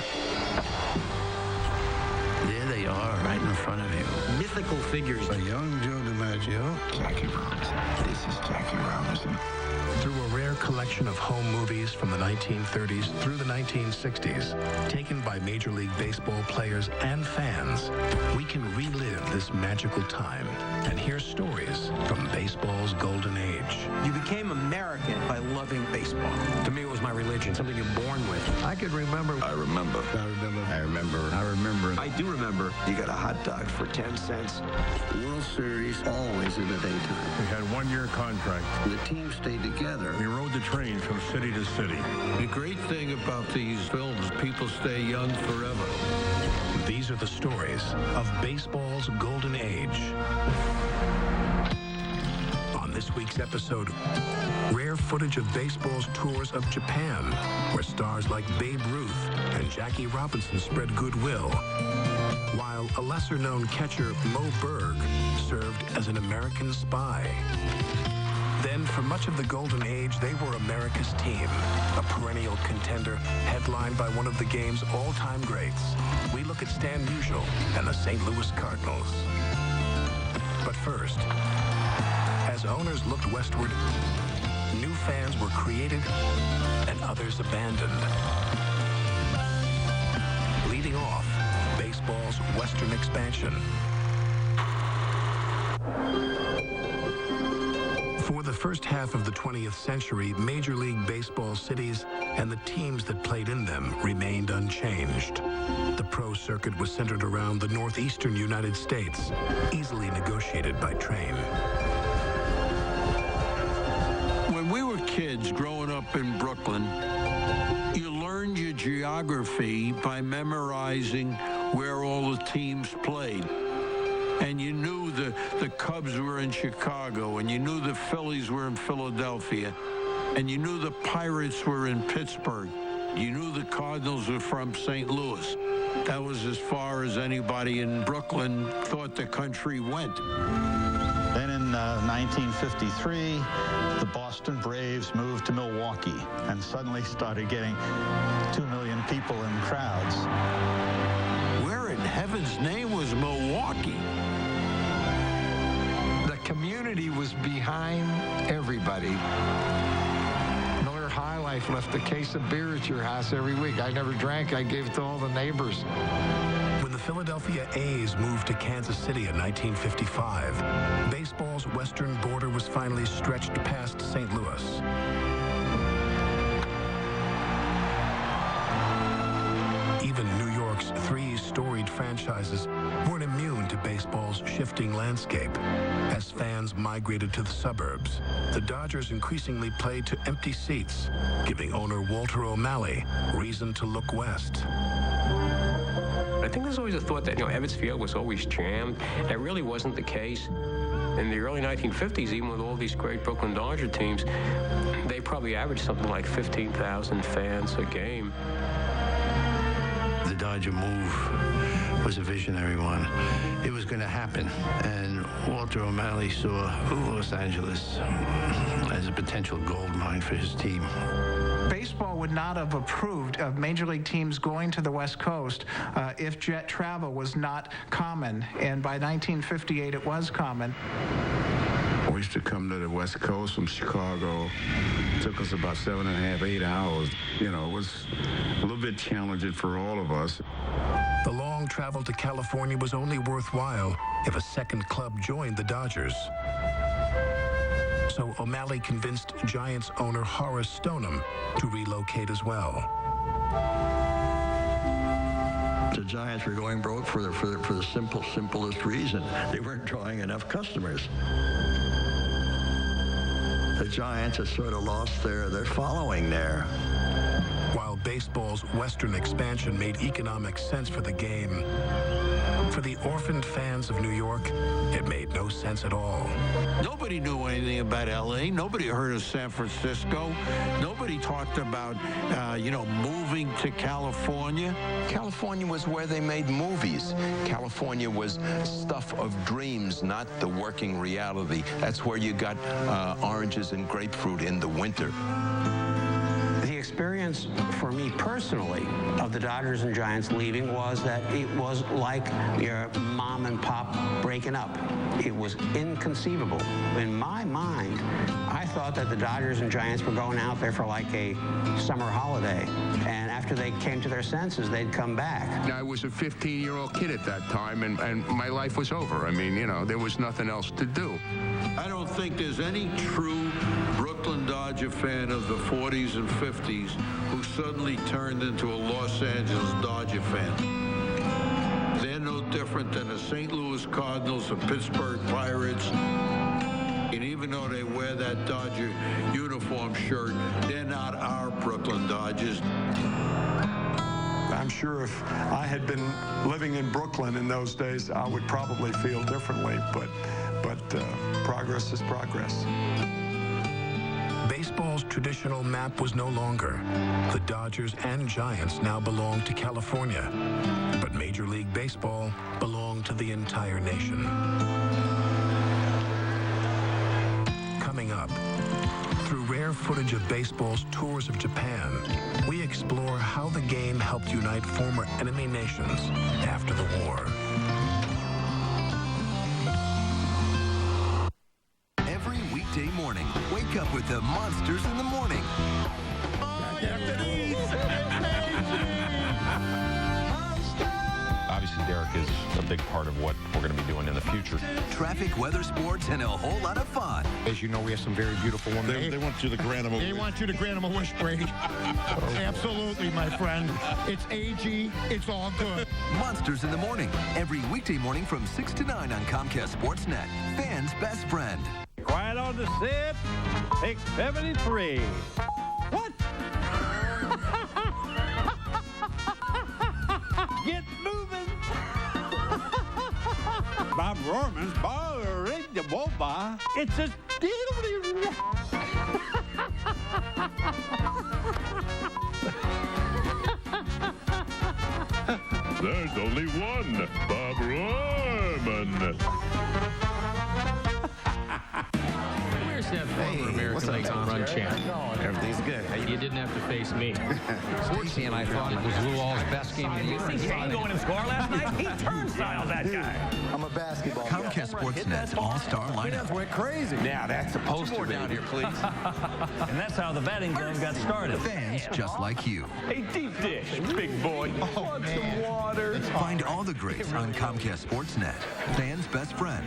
There they are, right in front of you. Mythical figures. A young Joe DiMaggio. Jackie Robinson. This is Jackie Robinson. Through a rare collection of home movies from the 1930s through the 1960s, taken by Major League Baseball players and fans, we can relive this magical time and hear stories from baseball's golden age. You became American by loving baseball. To me, it was my religion, something you're born with. I could remember. I remember. I remember. I remember. I remember. I do remember. You got a hot dog for 10 cents. World Series always in the daytime. We had 1-year contract. The team stayed together. We rode the train from city to city. The great thing about these films, people stay young forever. These are the stories of baseball's golden age. On this week's episode, rare footage of baseball's tours of Japan, where stars like Babe Ruth and Jackie Robinson spread goodwill, while a lesser-known catcher, Mo Berg, served as an American spy. Then, for much of the golden age, they were America's team, a perennial contender headlined by one of the game's all-time greats. We look at Stan Musial and the St. Louis Cardinals. But first, as owners looked westward, new fans were created and others abandoned. Leading off, baseball's western expansion. For the first half of the 20th century, Major League Baseball cities and the teams that played in them remained unchanged. The pro circuit was centered around the northeastern United States, easily negotiated by train. When we were kids growing up in Brooklyn, you learned your geography by memorizing where all the teams played. And you knew the Cubs were in Chicago, and you knew the Phillies were in Philadelphia, and you knew the Pirates were in Pittsburgh. You knew the Cardinals were from St. Louis. That was as far as anybody in Brooklyn thought the country went. Then in 1953, the Boston Braves moved to Milwaukee and suddenly started getting 2 million people in crowds. Where in heaven's name was Milwaukee? The community was behind everybody. Miller High Life left a case of beer at your house every week. I never drank. I gave it to all the neighbors. When the Philadelphia A's moved to Kansas City in 1955, baseball's western border was finally stretched past St. Louis. Even New York's three storied franchises weren't immune to baseball's shifting landscape. As fans migrated to the suburbs, the Dodgers increasingly played to empty seats, giving owner Walter O'Malley reason to look west. I think there's always a thought that, Ebbets Field was always jammed. That really wasn't the case. In the early 1950s, even with all these great Brooklyn Dodger teams, they probably averaged something like 15,000 fans a game. The Dodger move was a visionary one. It was going to happen, and Walter O'Malley saw Los Angeles as a potential gold mine for his team. Baseball would not have approved of Major League teams going to the West Coast if jet travel was not common, and by 1958 it was common. We used to come to the West Coast from Chicago. It took us about 7.5, 8 hours. It was a little bit challenging for all of us. The long travel to California was only worthwhile if a second club joined the Dodgers. So O'Malley convinced Giants owner Horace Stoneham to relocate as well. The Giants were going broke for the simplest reason. They weren't drawing enough customers. The Giants had sort of lost their following there. While baseball's western expansion made economic sense for the game, for the orphaned fans of New York, it made no sense at all. Nobody knew anything about L.A. Nobody heard of San Francisco. Nobody talked about, moving to California. California was where they made movies. California was stuff of dreams, not the working reality. That's where you got oranges and grapefruit in the winter. The experience for me personally of the Dodgers and Giants leaving was that it was like your mom and pop breaking up. It was inconceivable. In my mind, I thought that the Dodgers and Giants were going out there for like a summer holiday. And after they came to their senses, they'd come back. I was a 15-year-old kid at that time, and my life was over. I mean, there was nothing else to do. I don't think there's any true Brooklyn Dodger fan of the 40s and 50s who suddenly turned into a Los Angeles Dodger fan. They're no different than the St. Louis Cardinals or Pittsburgh Pirates. And even though they wear that Dodger uniform shirt, they're not our Brooklyn Dodgers. I'm sure if I had been living in Brooklyn in those days, I would probably feel differently, but progress is progress. Baseball's traditional map was no longer. The Dodgers and Giants now belonged to California, but Major League Baseball belonged to the entire nation. Coming up, through rare footage of baseball's tours of Japan, we explore how the game helped unite former enemy nations after the war. Every weekday morning, wake up with the Monsters in the Morning. Obviously, Derek is a big part of what we're going to be doing in the future. Traffic, weather, sports, and a whole lot of fun. As you know, we have some very beautiful women. They want you to grant them a wish. They want you to grant them a wish, Brady. Absolutely, my friend. It's AG. It's all good. Monsters in the Morning. Every weekday morning from 6 to 9 on Comcast Sportsnet. Fans' best friend. Quiet on the set. Take 73. What? Get moving. Bob Rohrman's bar in the boba. It's a There's only one Bob Rohrman. Where's that former American League home run champ? Everything's good. You didn't have to face me. Stacy and I thought it was Lou All's best game of the year. See Shane going and score last night? He turnstile that guy. I'm a basketball guy. Comcast Sportsnet's all-star lineup. Went crazy. Now that's supposed to be. down here, please. And that's how the batting game got started. Fans just like you. A deep dish, big boy. Want some water? Find all the greats on Comcast Sportsnet. Fans' best friend.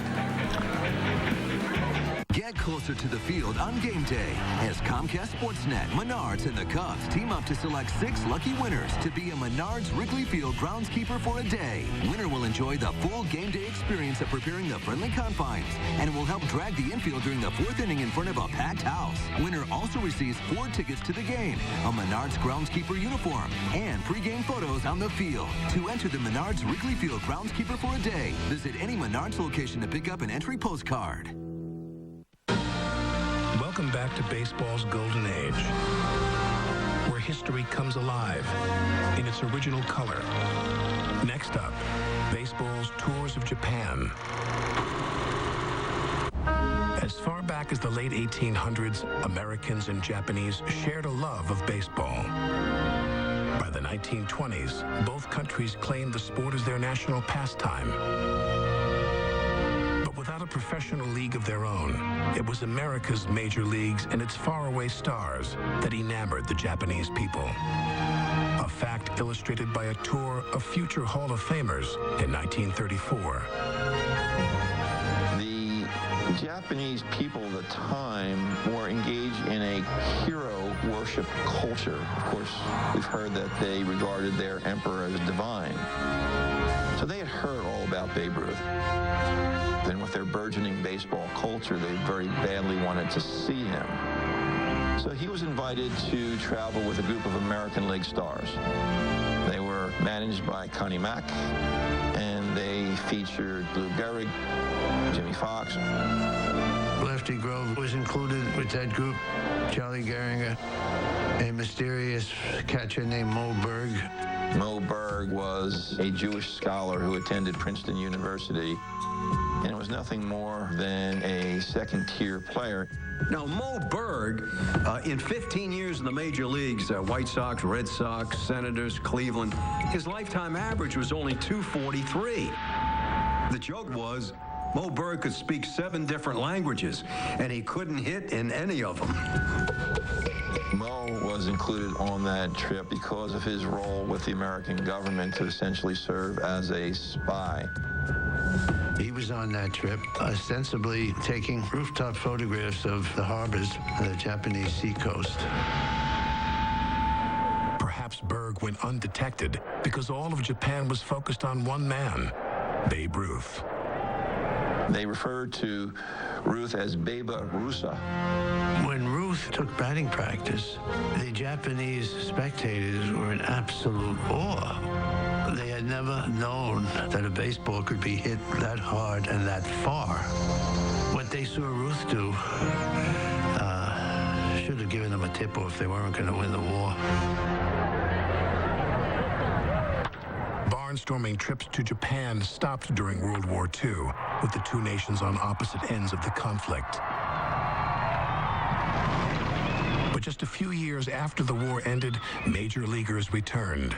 Get closer to the field on game day as Comcast Sportsnet, Menards, and the Cubs team up to select 6 lucky winners to be a Menards Wrigley Field groundskeeper for a day. Winner will enjoy the full game day experience of preparing the friendly confines and will help drag the infield during the 4th inning in front of a packed house. Winner also receives 4 tickets to the game, a Menards groundskeeper uniform, and pregame photos on the field. To enter the Menards Wrigley Field groundskeeper for a day, visit any Menards location to pick up an entry postcard. Welcome back to baseball's golden age, where history comes alive in its original color. Next up, baseball's tours of Japan. As far back as the late 1800s, Americans and Japanese shared a love of baseball. By the 1920s, both countries claimed the sport as their national pastime. Without a professional league of their own, it was America's major leagues and its faraway stars that enamored the Japanese people. A fact illustrated by a tour of future Hall of Famers in 1934. The Japanese people at the time were engaged in a hero worship culture. Of course, we've heard that they regarded their emperor as divine. So they had heard all about Babe Ruth. Then with their burgeoning baseball culture, they very badly wanted to see him. So he was invited to travel with a group of American League stars. They were managed by Connie Mack, and they featured Lou Gehrig, Jimmy Fox. Lefty Grove was included with that group. Charlie Gehringer, a mysterious catcher named Mo Berg. Mo Berg was a Jewish scholar who attended Princeton University, and it was nothing more than a second-tier player. Now, Mo Berg, in 15 years in the major leagues, White Sox, Red Sox, Senators, Cleveland, his lifetime average was only .243. The joke was, Mo Berg could speak 7 different languages, and he couldn't hit in any of them. Mo was included on that trip because of his role with the American government to essentially serve as a spy. He was on that trip, ostensibly taking rooftop photographs of the harbors of the Japanese seacoast. Perhaps Berg went undetected because all of Japan was focused on one man, Babe Ruth. They referred to Ruth as Beba Rusa. When Ruth took batting practice, the Japanese spectators were in absolute awe. They had never known that a baseball could be hit that hard and that far. What they saw Ruth do should have given them a tip-off. They weren't going to win the war. Barnstorming trips to Japan stopped during World War II, with the two nations on opposite ends of the conflict. But just a few years after the war ended, major leaguers returned.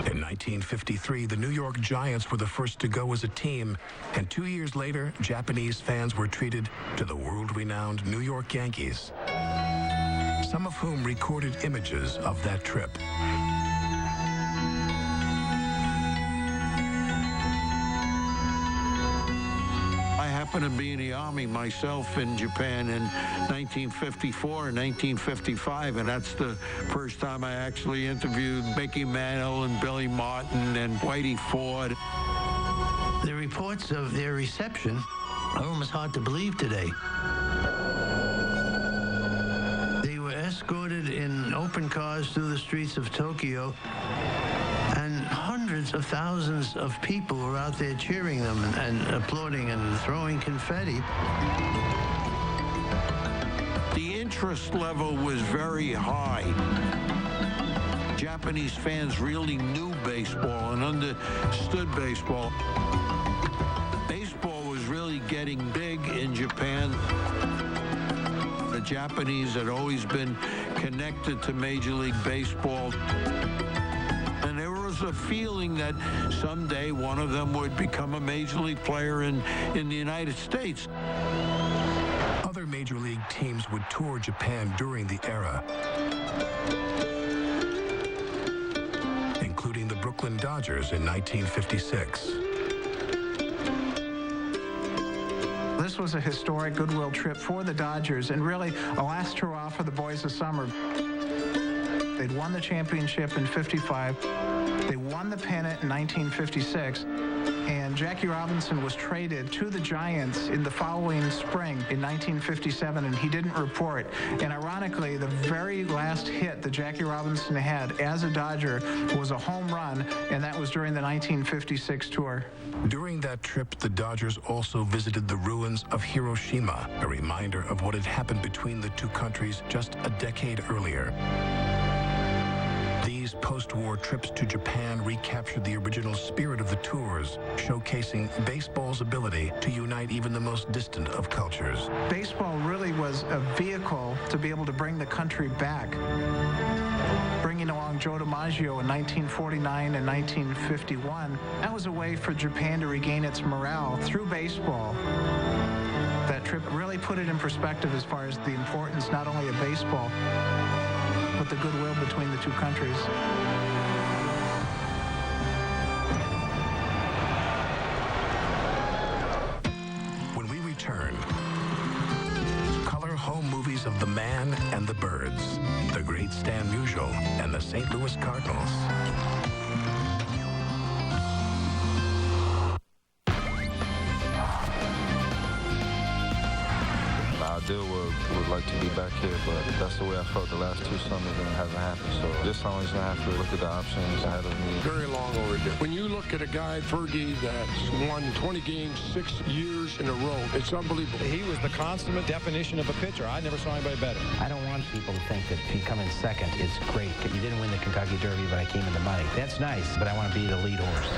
In 1953, the New York Giants were the first to go as a team, and 2 years later, Japanese fans were treated to the world-renowned New York Yankees, some of whom recorded images of that trip. happened to be in the Army myself in Japan in 1954 and 1955, and that's the first time I actually interviewed Mickey Mantle and Billy Martin and Whitey Ford. The reports of their reception are almost hard to believe today. They were escorted in open cars through the streets of Tokyo, and hundreds of thousands of people were out there cheering them and applauding and throwing confetti. The interest level was very high. Japanese fans really knew baseball and understood baseball. Baseball was really getting big in Japan. The Japanese had always been connected to Major League Baseball. And there was a feeling that someday one of them would become a Major League player in the United States. Other Major League teams would tour Japan during the era, including the Brooklyn Dodgers in 1956. This was a historic goodwill trip for the Dodgers and really a last hurrah for the boys of summer. They'd won the championship in 55. They won the pennant in 1956. And Jackie Robinson was traded to the Giants in the following spring in 1957, and he didn't report. And ironically, the very last hit that Jackie Robinson had as a Dodger was a home run, and that was during the 1956 tour. During that trip, the Dodgers also visited the ruins of Hiroshima, a reminder of what had happened between the two countries just a decade earlier. These post-war trips to Japan recaptured the original spirit of the tours, showcasing baseball's ability to unite even the most distant of cultures. Baseball really was a vehicle to be able to bring the country back. Bringing along Joe DiMaggio in 1949 and 1951, that was a way for Japan to regain its morale through baseball. That trip really put it in perspective as far as the importance not only of baseball, but the goodwill between the two countries. When we return, color home movies of The Man and the Birds, The Great Stan Musial, and the St. Louis Cardinals. Would like to be back here, but that's the way I felt the last two summers and it hasn't happened. So this summer is going to have to look at the options ahead of me. Very long overdue. When you look at a guy, Fergie, that's won 20 games 6 years in a row, it's unbelievable. He was the consummate definition of a pitcher. I never saw anybody better. I don't want people to think that if you come in second, it's great. You didn't win the Kentucky Derby, but I came in the money. That's nice, but I want to be the lead horse.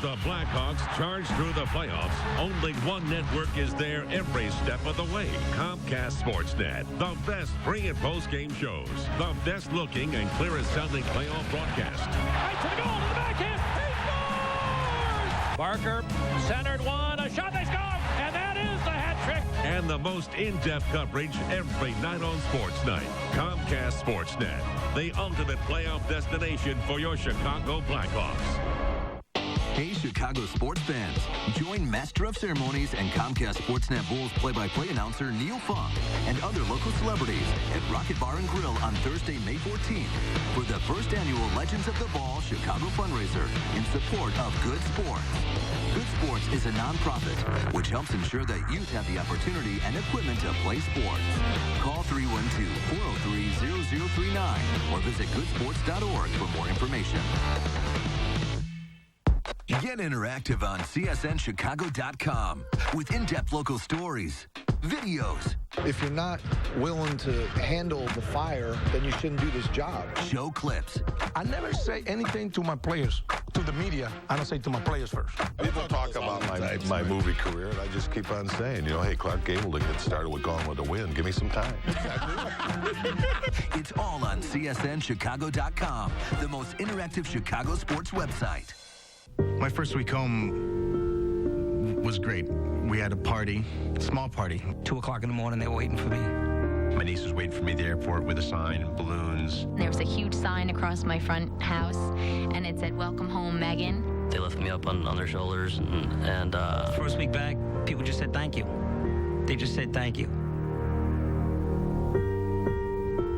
The Blackhawks charge through the playoffs. Only one network is there every step of the way. Comcast Sportsnet. The best pre- and post-game shows. The best looking and clearest sounding playoff broadcast. Right to the goal, to the backhand. He scores! Barker centered one. A shot, they score! And that is the hat trick. And the most in-depth coverage every night on Sports Night. Comcast Sportsnet. The ultimate playoff destination for your Chicago Blackhawks. Hey, Chicago sports fans. Join Master of Ceremonies and Comcast Sportsnet Bulls play-by-play announcer Neil Funk and other local celebrities at Rocket Bar and Grill on Thursday, May 14th for the first annual Legends of the Ball Chicago fundraiser in support of Good Sports. Good Sports is a nonprofit which helps ensure that youth have the opportunity and equipment to play sports. Call 312-403-0039 or visit goodsports.org for more information. Get interactive on CSNChicago.com with in-depth local stories, videos. If you're not willing to handle the fire, then you shouldn't do this job. Show clips. I never say anything to my players, to the media. I don't say to my players first. People talk about my movie career, and I just keep on saying, hey, Clark Gable to get started with Gone with the Wind. Give me some time. It's all on CSNChicago.com, the most interactive Chicago sports website. My first week home was great. We had a party, small party. 2 o'clock in the morning, they were waiting for me. My niece was waiting for me at the airport with a sign, balloons. There was a huge sign across my front house, and it said, "Welcome home, Megan." They lifted me up on their shoulders, and first week back, people just said thank you. They just said thank you.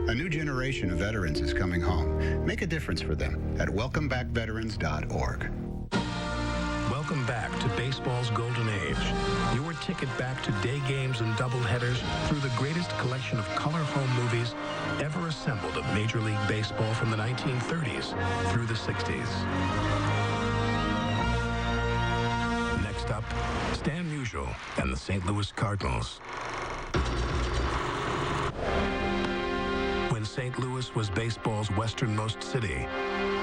A new generation of veterans is coming home. Make a difference for them at welcomebackveterans.org. Welcome back to baseball's golden age. Your ticket back to day games and doubleheaders through the greatest collection of color home movies ever assembled of Major League Baseball from the 1930s through the 60s. Next up, Stan Musial and the St. Louis Cardinals. When St. Louis was baseball's westernmost city,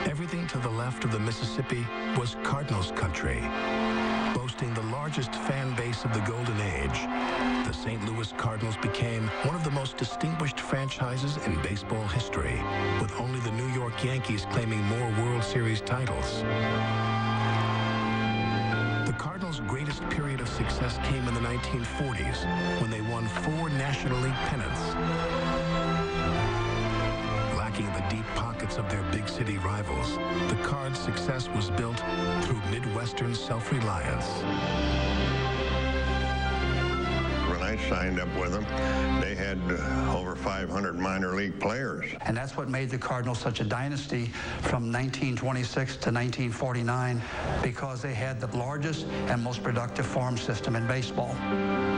everything to the left of the Mississippi was Cardinals country. Boasting the largest fan base of the Golden Age, the St. Louis Cardinals became one of the most distinguished franchises in baseball history, with only the New York Yankees claiming more World Series titles. The Cardinals' greatest period of success came in the 1940s, when they won 4 National League pennants. Lacking the deep pockets of their big city rivals, the Cards' success was built through Midwestern self-reliance. When I signed up with them, they had over 500 minor league players. And that's what made the Cardinals such a dynasty from 1926 to 1949, because they had the largest and most productive farm system in baseball.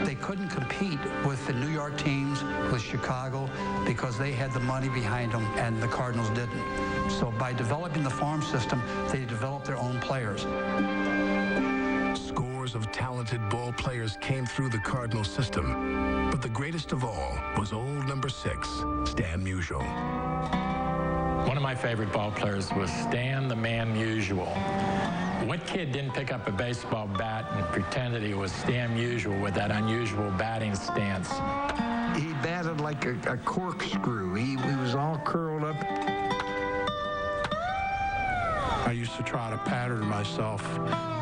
They couldn't compete with the New York teams, with Chicago, because they had the money behind them and the Cardinals didn't. So by developing the farm system, they developed their own players. Scores of talented ball players came through the Cardinal system, but the greatest of all was old number 6, Stan Musial. One of my favorite ball players was Stan the Man Musial. What kid didn't pick up a baseball bat and pretend that he was Stan Musial with that unusual batting stance? He batted like a corkscrew. He was all curled up. I used to try to pattern myself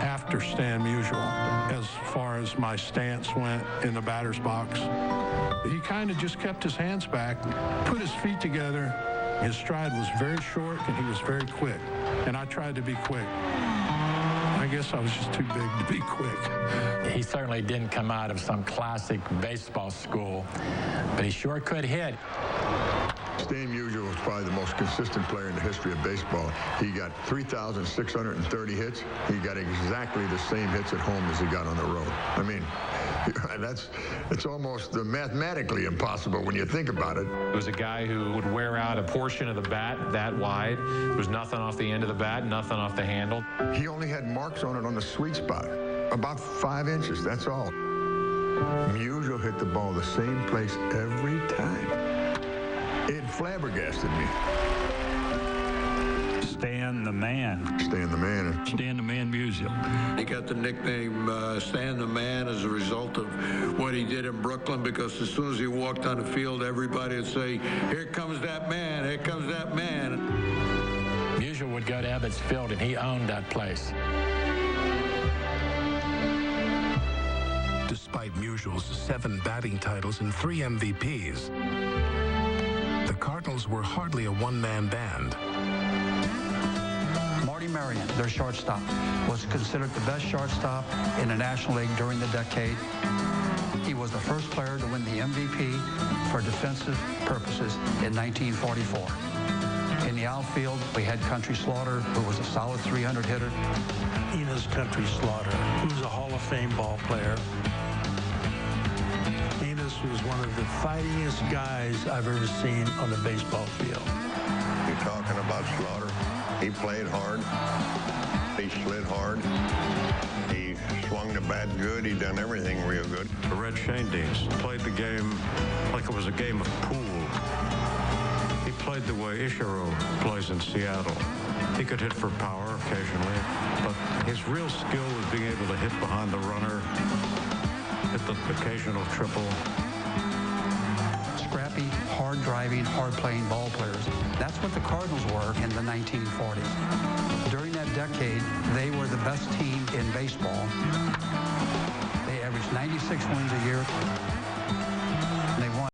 after Stan Musial as far as my stance went in the batter's box. He kind of just kept his hands back, put his feet together. His stride was very short and he was very quick. And I tried to be quick. I guess I was just too big to be quick. He certainly didn't come out of some classic baseball school, but he sure could hit. Stan Musial was probably the most consistent player in the history of baseball. He got 3,630 hits. He got exactly the same hits at home as he got on the road. I mean, it's almost mathematically impossible when you think about it. It was a guy who would wear out a portion of the bat that wide. There was nothing off the end of the bat, nothing off the handle. He only had marks on it on the sweet spot, about 5 inches, that's all. Musial hit the ball the same place every time. It flabbergasted me. Stan the Man. Stan the Man. Stan the Man Musial. He got the nickname Stan the Man as a result of what he did in Brooklyn, because as soon as he walked on the field, everybody would say, "Here comes that man, here comes that man." Musial would go to Ebbets Field, and he owned that place. Despite Musial's 7 batting titles and 3 MVPs, the Cardinals were hardly a one-man band. Marty Marion, their shortstop, was considered the best shortstop in the National League during the decade. He was the first player to win the MVP for defensive purposes in 1944. In the outfield, we had Country Slaughter, who was a solid 300 hitter. Enos Country Slaughter, who's a Hall of Fame ball player. Enos was one of the fightingest guys I've ever seen on the baseball field. You're talking about Slaughter. He played hard. He slid hard. He swung the bat good. He done everything real good. Red Schoendienst played the game like it was a game of pool. He played the way Ichiro plays in Seattle. He could hit for power occasionally, but his real skill was being able to hit behind the runner, hit the occasional triple. Scrappy, hard-driving, hard-playing ball players. That's what the Cardinals were in the 1940s. During that decade, they were the best team in baseball. They averaged 96 wins a year. They won